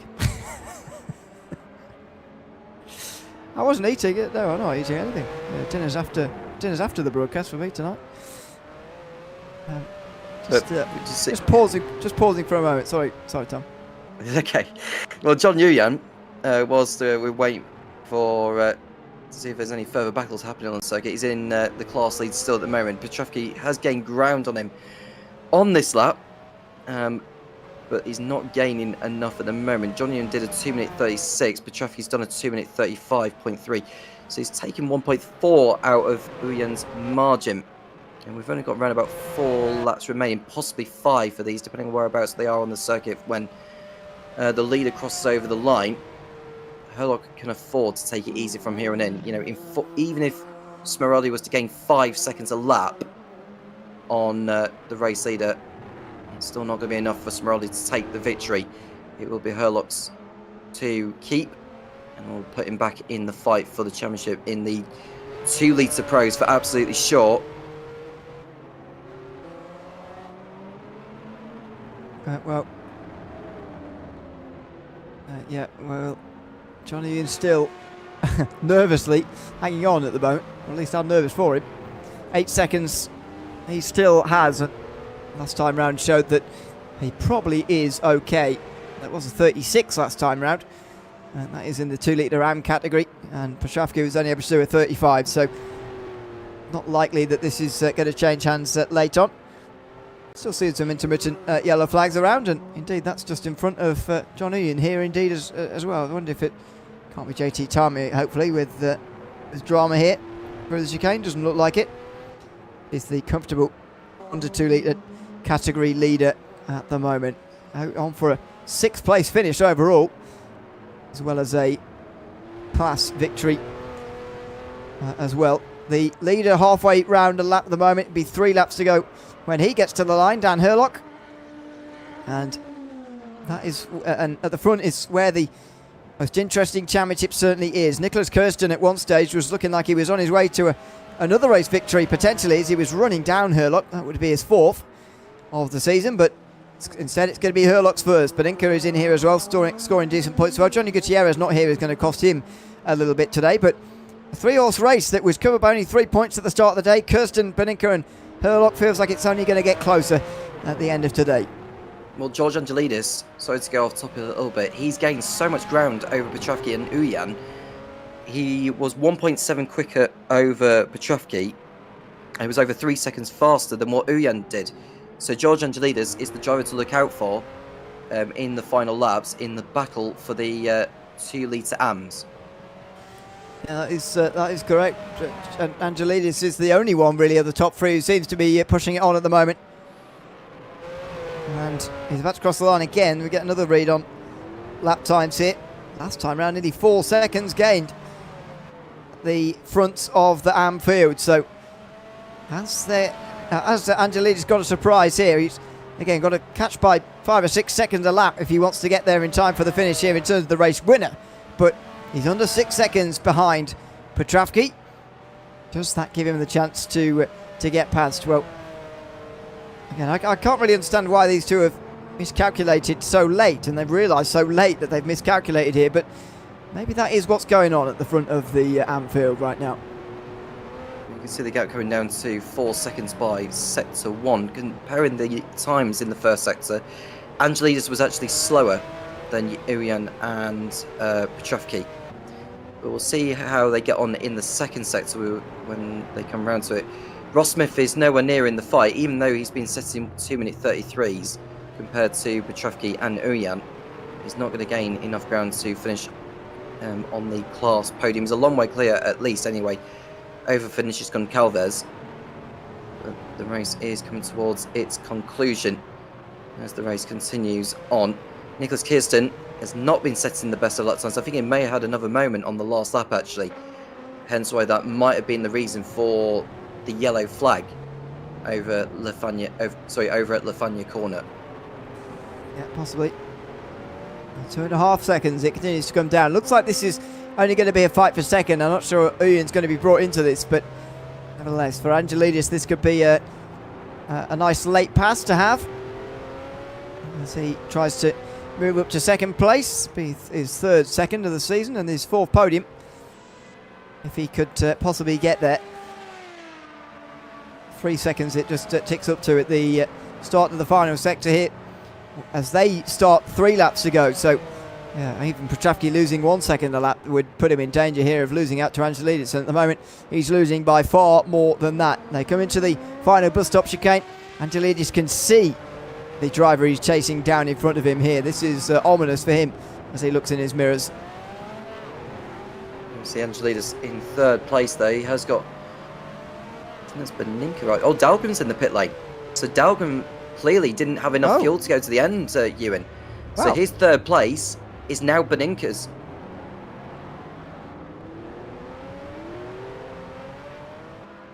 I wasn't eating it. No, I'm not eating anything. Dinner's after the broadcast for me tonight. Just pausing for a moment. Sorry, Tom. Okay. Well, John Yuyan, whilst we wait for to see if there's any further battles happening on the circuit, he's in the class lead still at the moment. Petrovsky has gained ground on him on this lap, but he's not gaining enough at the moment. John Yuyan did a 2 minute 36. Petrovsky's done a 2 minute 35.3. So he's taken 1.4 out of Uyan's margin. And we've only got around about 4 laps remaining, possibly 5 for these, depending on whereabouts they are on the circuit when the leader crosses over the line. Herlock can afford to take it easy from here on in. You know, even if Smeraldi was to gain 5 seconds a lap on the race leader, it's still not going to be enough for Smeraldi to take the victory. It will be Herlock's to keep, and we'll put him back in the fight for the championship in the 2 litre pros for absolutely sure. Johnny Ian's still nervously hanging on at the moment. Or at least I'm nervous for him. 8 seconds he still has. Last time round showed that he probably is okay. That was a 36 last time round. And that is in the 2 litre AM category. And Petrovsky was only able to do a 35. So not likely that this is going to change hands late on. Still seeing some intermittent yellow flags around, and indeed that's just in front of John Ian here indeed as well. I wonder if it can't be JT Tarmy, hopefully, with drama here through the chicane. Doesn't look like it. Is the comfortable under 2 litre category leader at the moment. Out on for a 6th place finish overall, as well as a class victory as well. The leader halfway round a lap at the moment. It'll be 3 laps to go when he gets to the line, Dan Herlock. And that is, and at the front is where the most interesting championship certainly is. Nicholas Kirsten at one stage was looking like he was on his way to another race victory potentially, as he was running down Herlock. That would be his 4th of the season, but instead it's going to be Herlock's first. Badinka is in here as well, scoring decent points. Well, Johnny Gutierrez not here is going to cost him a little bit today, but three-horse race that was covered by only 3 points at the start of the day. Kirsten, Beninka and Herlock feels like it's only going to get closer at the end of today. Well, George Angelidis, sorry to go off topic a little bit, he's gained so much ground over Petrovsky and Uyan. He was 1.7 quicker over Petrovsky. He was over 3 seconds faster than what Uyan did. So George Angelidis is the driver to look out for in the final laps in the battle for the 2-litre AMs. Yeah, that is correct. Angelidis is the only one really of the top three who seems to be pushing it on at the moment. And he's about to cross the line again. We get another read on lap times here. Last time round, nearly 4 seconds gained the front of the AM field. So as Angelidis got a surprise here, he's again got to catch by 5 or 6 seconds a lap if he wants to get there in time for the finish here in terms of the race winner. But he's under 6 seconds behind Petrovsky. Does that give him the chance to get past? Well, again, I can't really understand why these two have miscalculated so late, and they've realised so late that they've miscalculated here, but maybe that is what's going on at the front of the Anfield right now. You can see the gap coming down to 4 seconds by sector 1. Comparing the times in the first sector, Angelidis was actually slower than Uyan and Petrovsky. But we'll see how they get on in the second sector when they come around to it. Ross Smith is nowhere near in the fight, even though he's been setting 2-minute 33s compared to Petrovsky and Uyan. He's not going to gain enough ground to finish on the class podium. He's a long way clear, at least anyway, over Vinicius Goncalves. But the race is coming towards its conclusion as the race continues on. Nicholas Kirsten has not been setting the best of lap times. I think he may have had another moment on the last lap, actually. Hence why that might have been the reason for the yellow flag over at Lefania Corner. Yeah, possibly. 2.5 seconds. It continues to come down. Looks like this is only going to be a fight for second. I'm not sure Uyan's going to be brought into this, but nevertheless, for Angelidis, this could be a nice late pass to have as he tries to move up to second place. Be his third second of the season and his fourth podium, if he could possibly get there. 3 seconds it just ticks up to at the start of the final sector here as they start 3 laps to go. So yeah, even Petrovsky losing 1 second a lap would put him in danger here of losing out to Angelidis, and at the moment he's losing by far more than that. They come into the final bus stop chicane. Angelidis can see the driver he's chasing down in front of him here. This is ominous for him as he looks in his mirrors. You see Angelidis in third place though. He has got, I think that's Beninka, right? Oh, Dahlgren's in the pit lane. So Dahlgren clearly didn't have enough fuel to go to the end, Ewan. So his third place is now Beninka's.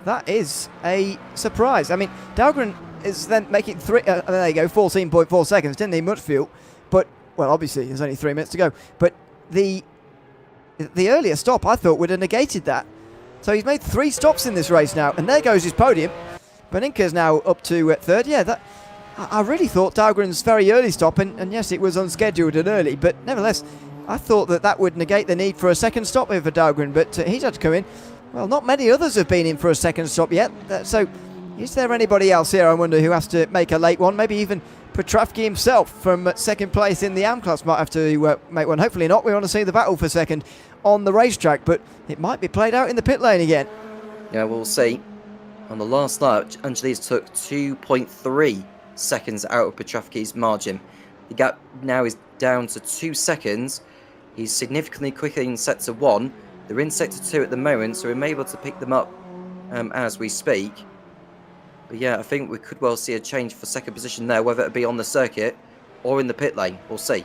That is a surprise. I mean, Dahlgren is then making there you go, 14.4 seconds. Didn't need much fuel, but well, obviously there's only 3 minutes to go. But the earlier stop I thought would have negated that. So he's made 3 stops in this race now, and there goes his podium. Beninka's now up to third. Yeah, I really thought Dahlgren's very early stop, and yes, it was unscheduled and early, but nevertheless, I thought that would negate the need for a second stop here for Dahlgren, but he's had to come in. Well, not many others have been in for a second stop yet, so is there anybody else here, I wonder, who has to make a late one? Maybe even Petrovsky himself from second place in the AM class might have to make one. Hopefully not. We want to see the battle for second on the racetrack, but it might be played out in the pit lane again. Yeah, we'll see. On the last lap, Angelidis took 2.3 seconds out of Petrovsky's margin. The gap now is down to 2 seconds. He's significantly quicker in sector 1. They're in sector 2 at the moment, so we're able to pick them up as we speak. But yeah, I think we could well see a change for second position there, whether it be on the circuit or in the pit lane. We'll see.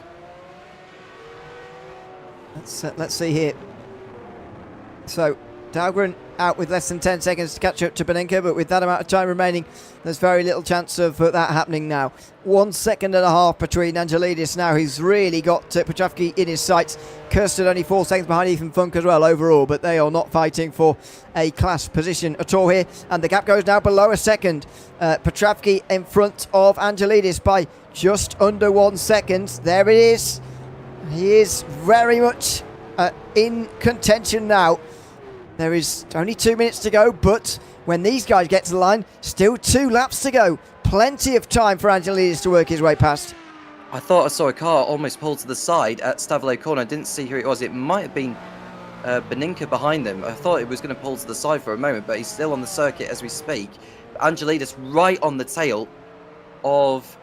Let's see here. So Dahlgren out with less than 10 seconds to catch up to Beninka, but with that amount of time remaining, there's very little chance of that happening now. 1.5 seconds between Angelidis now. He's really got Petrovsky in his sights. Kirsten only 4 seconds behind Ethan Funk as well overall, but they are not fighting for a class position at all here, and the gap goes now below a second. Petrovsky in front of Angelidis by just under 1 second. There it is. He is very much in contention now. There is only 2 minutes to go, but when these guys get to the line, still 2 laps to go. Plenty of time for Angelidis to work his way past. I thought I saw a car almost pull to the side at Stavelot Corner. I didn't see who it was. It might have been Beninka behind him. I thought it was going to pull to the side for a moment, but he's still on the circuit as we speak. Angelidis right on the tail of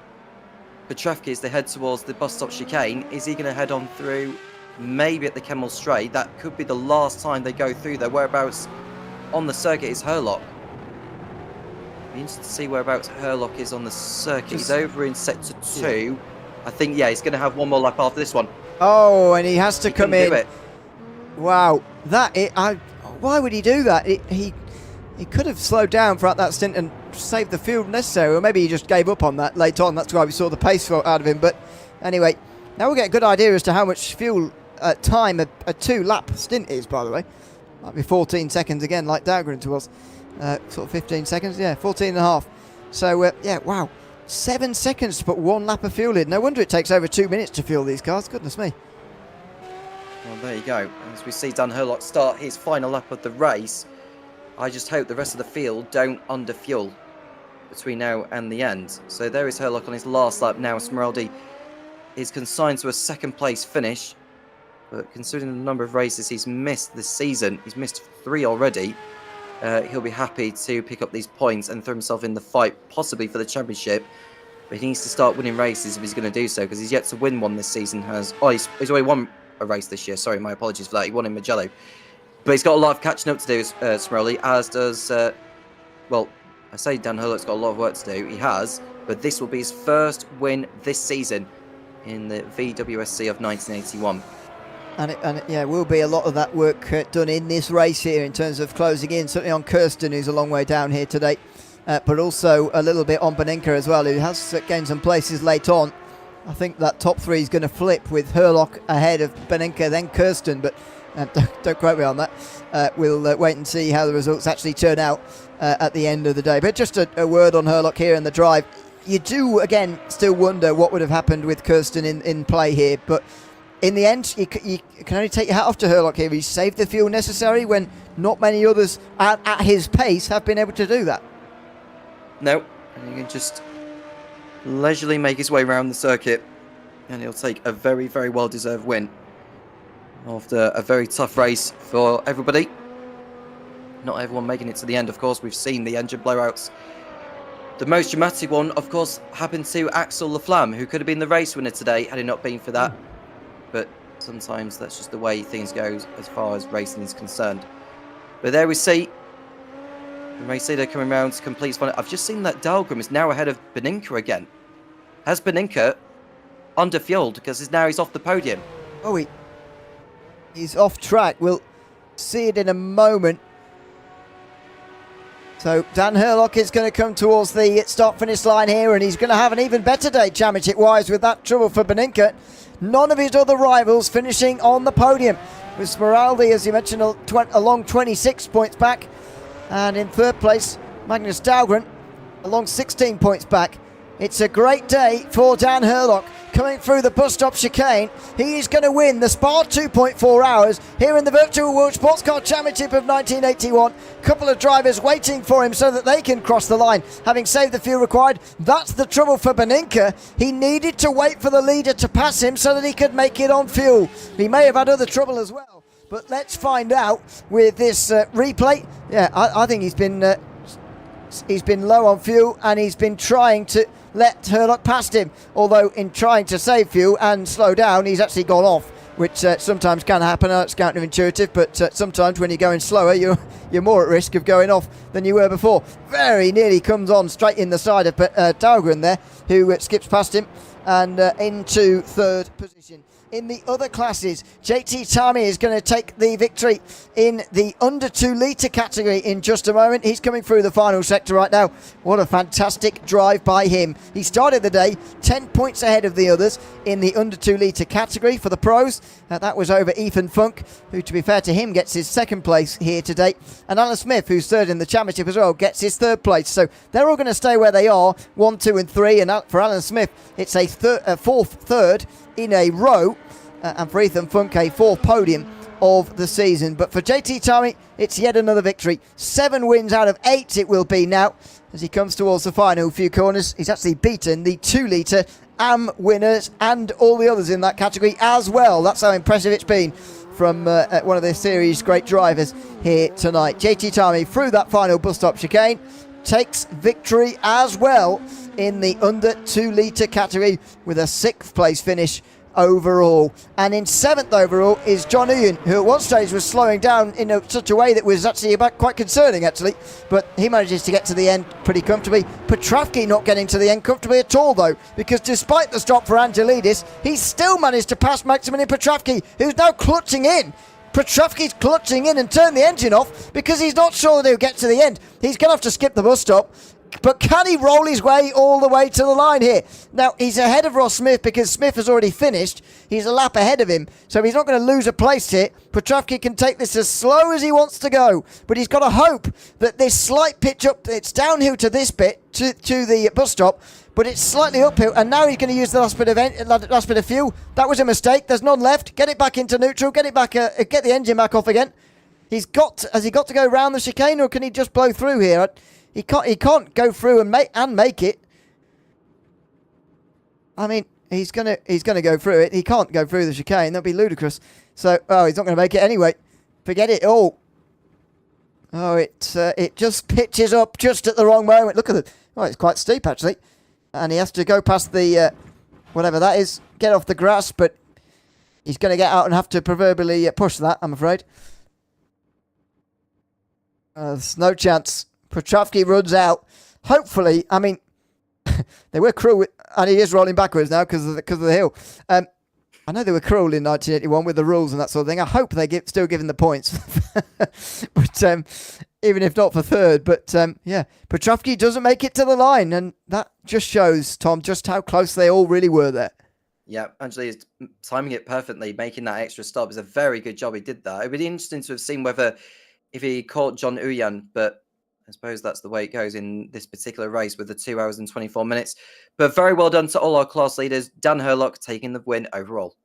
Petrevki as they head towards the bus stop chicane. Is he going to head on through? Maybe at the Kemmel Straight. That could be the last time they go through there. Whereabouts on the circuit is Herlock? Be interested to see whereabouts Herlock is on the circuit. He's over in sector 2. Yeah. I think, yeah, he's going to have one more lap after this one. Oh, and he has to come in. Wow. Why would he do that? He could have slowed down throughout that stint and saved the fuel necessary, or maybe he just gave up on that later on. That's why we saw the pace out of him. But anyway, now we'll get a good idea as to how much fuel time a 2-lap stint is, by the way. Might be 14 seconds again, like Dahlgren was. Sort of 15 seconds, yeah, 14 and a half. So, yeah, wow. 7 seconds to put 1 lap of fuel in. No wonder it takes over 2 minutes to fuel these cars. Goodness me. Well, there you go. As we see Dan Herlock start his final lap of the race, I just hope the rest of the field don't underfuel between now and the end. So there is Herlock on his last lap now. Smeraldi is consigned to a second place finish. But considering the number of races he's missed this season, he's missed 3 already, he'll be happy to pick up these points and throw himself in the fight, possibly for the championship. But he needs to start winning races if he's going to do so, because he's yet to win one this season. He's already won a race this year. Sorry, my apologies for that. He won in Mugello. But he's got a lot of catching up to do, Smeraldi, as does, well, I say Dan Herlock's got a lot of work to do. He has, but this will be his first win this season in the VWSC of 1981. And yeah, will be a lot of that work done in this race here in terms of closing in, certainly on Kirsten, who's a long way down here today, but also a little bit on Beninka as well, who has gained some places late on. I think that top 3 is going to flip with Herlock ahead of Beninka, then Kirsten, but don't quote me on that. We'll wait and see how the results actually turn out at the end of the day. But just a word on Herlock here in the drive. You do, again, still wonder what would have happened with Kirsten in play here, but in the end, you can only take your hat off to Herlock here. He saved the fuel necessary when not many others at his pace have been able to do that. No, and he can just leisurely make his way around the circuit, and he'll take a very, very well-deserved win after a very tough race for everybody. Not everyone making it to the end, of course. We've seen the engine blowouts. The most dramatic one, of course, happened to Axel Laflamme, who could have been the race winner today had it not been for that. But sometimes that's just the way things go as far as racing is concerned. But there we see the race leader coming around to complete his final. I've just seen that Dahlgren is now ahead of Beninka again. Has Beninka underfueled because now he's off the podium? Oh, he's off track. We'll see it in a moment. So Dan Herlock is going to come towards the start-finish line here, and he's going to have an even better day championship-wise with that trouble for Beninka. None of his other rivals finishing on the podium, with Smeraldi, as you mentioned, along 26 points back, and in third place, Magnus Dahlgren along 16 points back. It's a great day for Dan Herlock coming through the bus stop chicane. He is going to win the Spa 2.4 hours here in the Virtual World Sportscar Championship of 1981. Couple of drivers waiting for him so that they can cross the line, having saved the fuel required. That's the trouble for Beninka. He needed to wait for the leader to pass him so that he could make it on fuel. He may have had other trouble as well, but let's find out with this replay. Yeah, I think he's been low on fuel, and he's been trying to let Herlock past him, although in trying to save fuel and slow down, he's actually gone off, which sometimes can happen. It's counterintuitive, but sometimes when you're going slower, you're more at risk of going off than you were before. Very nearly comes on straight in the side of Dahlgren there, who skips past him and into third position. In the other classes, JT Tami is going to take the victory in the under 2 litre category in just a moment. He's coming through the final sector right now. What a fantastic drive by him. He started the day 10 points ahead of the others in the under 2 litre category for the pros. That was over Ethan Funk, who, to be fair to him, gets his second place here today. And Alan Smith, who's third in the championship as well, gets his third place. So they're all going to stay where they are, 1, 2 and 3. And for Alan Smith, it's a fourth third in a row, and for Ethan Funk, a 4th podium of the season. But for JT Tarmy, it's yet another victory. 7 wins out of 8 it will be now as he comes towards the final few corners. He's actually beaten the 2 litre AM winners and all the others in that category as well. That's how impressive it's been from one of the series' great drivers here tonight. JT Tarmy through that final bus stop chicane takes victory as well in the under 2 litre category with a 6th place finish overall. And in 7th overall is John Uyen, who at one stage was slowing down in such a way that was actually quite concerning actually, but he manages to get to the end pretty comfortably. Petrovsky not getting to the end comfortably at all though, because despite the stop for Angelidis, he's still managed to pass Maximilian Petrovsky, who's now clutching in. Petrovsky's clutching in and turned the engine off because he's not sure that he'll get to the end. He's going to have to skip the bus stop. But can he roll his way all the way to the line here? Now, he's ahead of Ross Smith because Smith has already finished. He's a lap ahead of him, so he's not going to lose a place here. Petrovsky can take this as slow as he wants to go, but he's got to hope that this slight pitch up, it's downhill to this bit, to the bus stop, but it's slightly uphill, and now he's going to use the last bit of fuel. That was a mistake. There's none left. Get it back into neutral. Get it back. Get the engine back off again. Has he got to go round the chicane, or can he just blow through here? He can't go through and make it. I mean, he's gonna go through it. He can't go through the chicane. That'd be ludicrous. So, he's not going to make it anyway. Forget it all. Oh, it just pitches up just at the wrong moment. Look at it. Oh, it's quite steep actually, and he has to go past the whatever that is, get off the grass. But he's going to get out and have to proverbially push that, I'm afraid. There's no chance. Petrovsky runs out. Hopefully, I mean, they were cruel, and he is rolling backwards now because of the hill. I know they were cruel in 1981 with the rules and that sort of thing. I hope they still giving the points, but even if not for third. But yeah, Petrovsky doesn't make it to the line, and that just shows, Tom, just how close they all really were there. Yeah, Angeli is timing it perfectly, making that extra stop. It's a very good job he did that. It would be interesting to have seen if he caught John Uyen, but I suppose that's the way it goes in this particular race with the 2 hours and 24 minutes. But very well done to all our class leaders. Dan Herlock taking the win overall.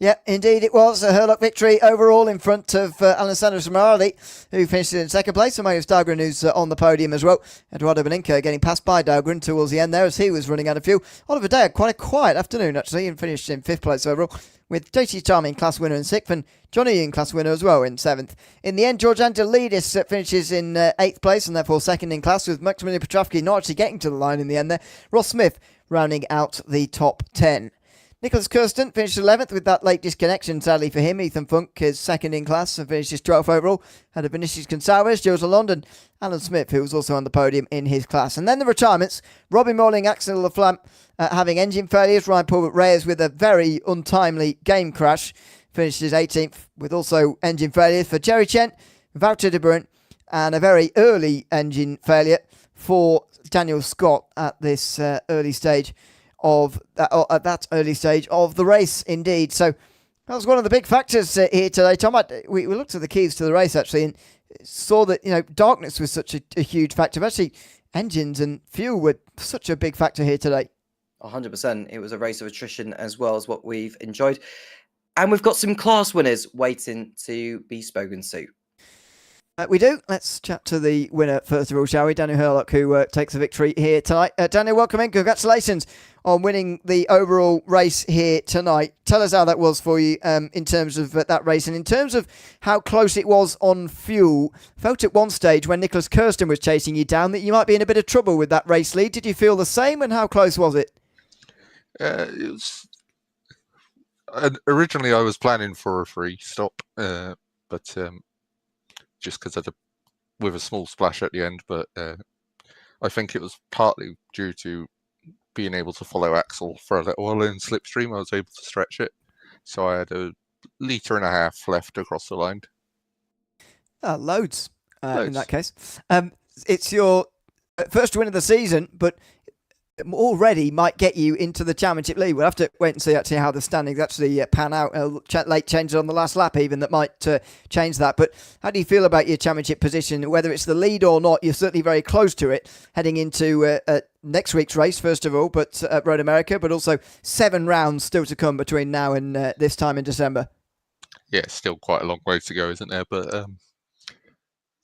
Yeah, indeed it was a Herlock victory overall in front of Alessandro Samarali, who finished in 2nd place, and Marius Dahlgren, who's on the podium as well. Eduardo Beninca getting passed by Dahlgren towards the end there as he was running out of fuel. Oliver Day had quite a quiet afternoon actually and finished in 5th place overall, with JT Tarmy class winner in 6th and Johnny Young class winner as well in 7th. In the end, George Angelidis finishes in 8th place and therefore 2nd in class, with Maximilian Petrovsky not actually getting to the line in the end there. Ross Smith rounding out the top 10. Nicholas Kirsten finished 11th with that late disconnection, sadly for him. Ethan Funk is 2nd in class and finishes 12th overall. Had a Vinicius Gonçalves, Jules London, Alan Smith, who was also on the podium in his class. And then the retirements. Robbie Morling, Axel Laflamme having engine failures. Ryan Paul Reyes with a very untimely game crash finishes 18th, with also engine failures for Jerry Chen, Wouter de Bruin, and a very early engine failure for Daniel Scott at this early stage of that early stage of the race indeed. So that was one of the big factors here today, Tom. We looked at the keys to the race actually and saw that darkness was such a huge factor, but actually engines and fuel were such a big factor here today. 100%. It was a race of attrition as well as what we've enjoyed, and we've got some class winners waiting to be spoken to. We do. Let's chat to the winner first of all, shall we? Daniel Herlock, who takes the victory here tonight. Daniel, welcome in. Congratulations on winning the overall race here tonight. Tell us how that was for you in terms of that race, and in terms of how close it was on fuel. Felt at one stage when Nicholas Kirsten was chasing you down that you might be in a bit of trouble with that race lead. Did you feel the same, and how close was it? It was... Originally, I was planning for a free stop, but... just because with a small splash at the end, but I think it was partly due to being able to follow Axel for a little while in slipstream. I was able to stretch it, so I had 1.5 litres left across the line. Loads. In that case. It's your first win of the season, but already might get you into the championship lead. We'll have to wait and see actually how the standings actually pan out. Late changes on the last lap even that might change that. But how do you feel about your championship position? Whether it's the lead or not, you're certainly very close to it heading into next week's race, first of all, but at Road America, but also 7 rounds still to come between now and this time in December. yeah, still quite a long way to go, isn't there? But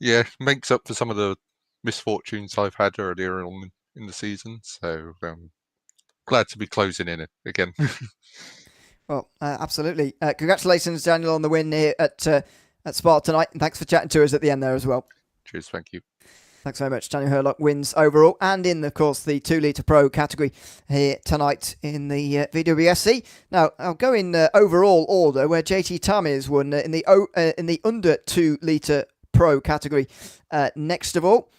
yeah, makes up for some of the misfortunes I've had earlier on in the season. So glad to be closing in again. Well, absolutely. Congratulations, Daniel, on the win here at Spa tonight. And thanks for chatting to us at the end there as well. Cheers, thank you. Thanks very much. Daniel Hurlock wins overall and in, of course, the 2 litre Pro category here tonight in the VWSC. Now, I'll go in overall order where JT Tammy has won in the under 2 litre Pro category next of all.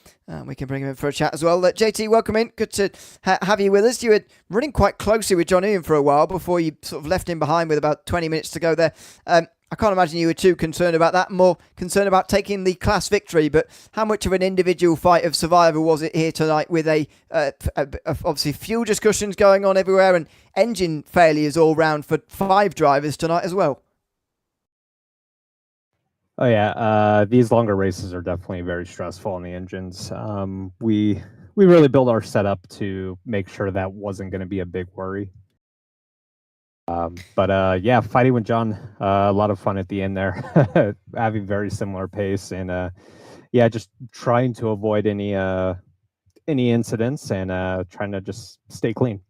We can bring him in for a chat as well. JT, welcome in. Good to have you with us. You were running quite closely with John Ian for a while before you sort of left him behind with about 20 minutes to go there. I can't imagine you were too concerned about that, more concerned about taking the class victory. But how much of an individual fight of survival was it here tonight with obviously fuel discussions going on everywhere and engine failures all round for 5 drivers tonight as well? Oh yeah, these longer races are definitely very stressful on the engines. We really built our setup to make sure that wasn't going to be a big worry. But yeah, fighting with John, a lot of fun at the end there, having very similar pace and yeah, just trying to avoid any incidents and trying to just stay clean.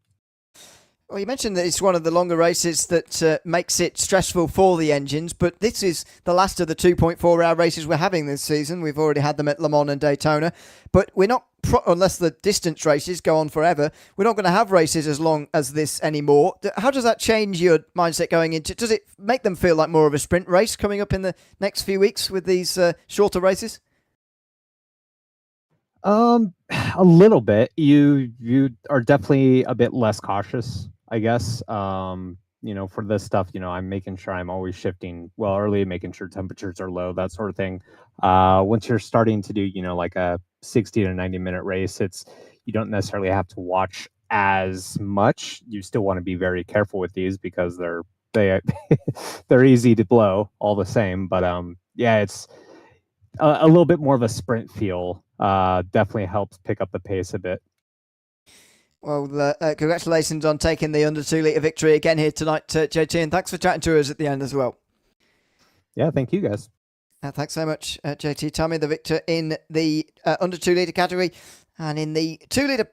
Well, you mentioned that it's one of the longer races that makes it stressful for the engines, but this is the last of the 2.4-hour races we're having this season. We've already had them at Le Mans and Daytona, but we're not, unless the distance races go on forever, we're not going to have races as long as this anymore. How does that change your mindset going into? Does it make them feel like more of a sprint race coming up in the next few weeks with these shorter races? A little bit. You are definitely a bit less cautious, I guess. For this stuff, I'm making sure I'm always shifting well early, making sure temperatures are low, that sort of thing. Once you're starting to do, like a 60 to 90-minute race, you don't necessarily have to watch as much. You still want to be very careful with these because they're easy to blow all the same. But yeah, it's a little bit more of a sprint feel. Definitely helps pick up the pace a bit. Well, congratulations on taking the under 2 litre victory again here tonight, JT, and thanks for chatting to us at the end as well. Yeah, thank you guys. Thanks so much, JT. Tommy, the victor in the under 2 litre category. And in the 2 litre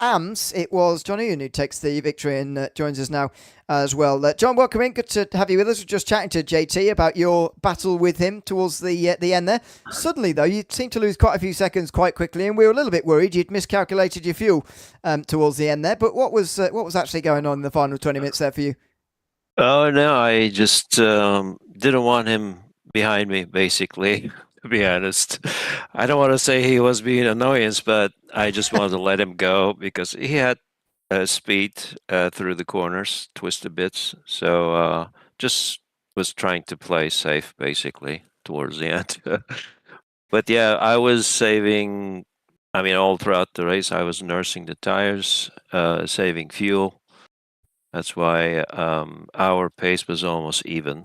AMS, it was John Ian who takes the victory and joins us now as well. John, welcome in. Good to have you with us. We're just chatting to JT about your battle with him towards the end there. Suddenly, though, you seemed to lose quite a few seconds quite quickly, and we were a little bit worried you'd miscalculated your fuel towards the end there. But what was actually going on in the final 20 minutes there for you? Oh, no, I just didn't want him behind me, basically. To be honest, I don't want to say he was being annoyance, but I just wanted to let him go because he had speed through the corners, twisted bits. So just was trying to play safe, basically, towards the end. But yeah, I was saving. I mean, all throughout the race, I was nursing the tires, saving fuel. That's why our pace was almost even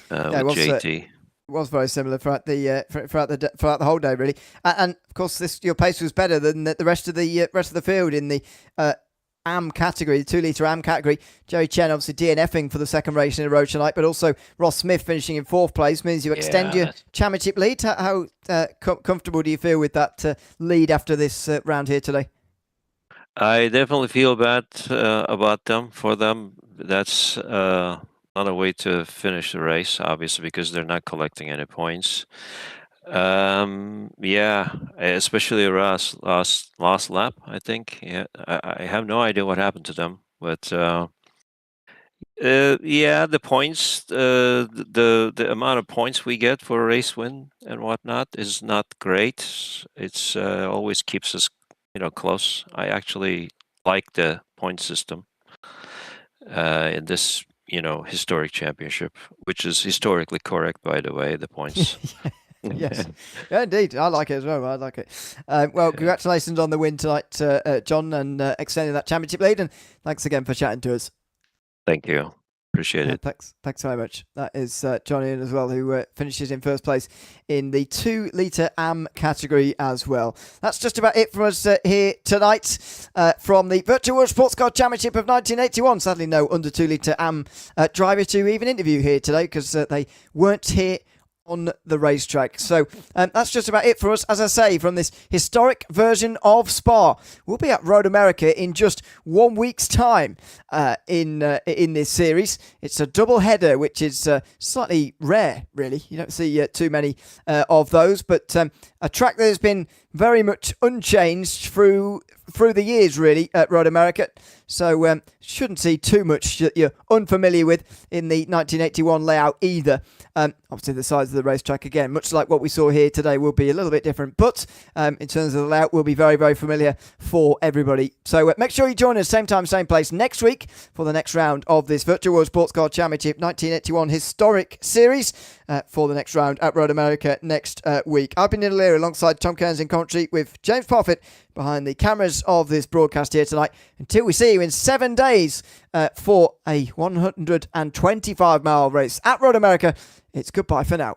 with JT. It was very similar throughout the whole day, really, and of course, your pace was better than the rest of the field in the AM category, the 2 litre AM category. Joey Chen obviously DNFing for the second race in a row tonight, but also Ross Smith finishing in 4th place means you extend your championship lead. How comfortable do you feel with that lead after this round here today? I definitely feel bad about them. For them, that's not a way to finish the race, obviously, because they're not collecting any points. Yeah, especially Ross last lap, I think. Yeah, I have no idea what happened to them, but yeah, the points, the amount of points we get for a race win and whatnot is not great. It's always keeps us, close. I actually like the point system in this, historic championship, which is historically correct, by the way, the points. Yes, yeah, indeed. I like it as well. I like it. Well, congratulations on the win tonight, John, and extending that championship lead. And thanks again for chatting to us. Thank you. Appreciate it. Thanks very much. That is Johnny as well, who finishes in first place in the 2 litre AM category as well. That's just about it from us here tonight from the Virtual World Sportscar Championship of 1981. Sadly, no under 2 litre AM driver to even interview here today because they weren't here on the racetrack. So that's just about it for us, as I say, from this historic version of Spa. We'll be at Road America in just 1 week's time in this series. It's a double header, which is slightly rare, really. You don't see too many of those, but a track that has been very much unchanged through the years, really, at Road America. So shouldn't see too much that you're unfamiliar with in the 1981 layout either. Obviously, the size of the racetrack, again, much like what we saw here today, will be a little bit different. But in terms of the layout, will be very, very familiar for everybody. So make sure you join us same time, same place next week for the next round of this Virtual World Sportscar Championship 1981 historic series for the next round at Road America next week. I've been Neil O'Leary alongside Tom Cairns in commentary with James Parfitt behind the cameras of this broadcast here tonight. Until we see you in 7 days for a 125-mile race at Road America, it's goodbye for now.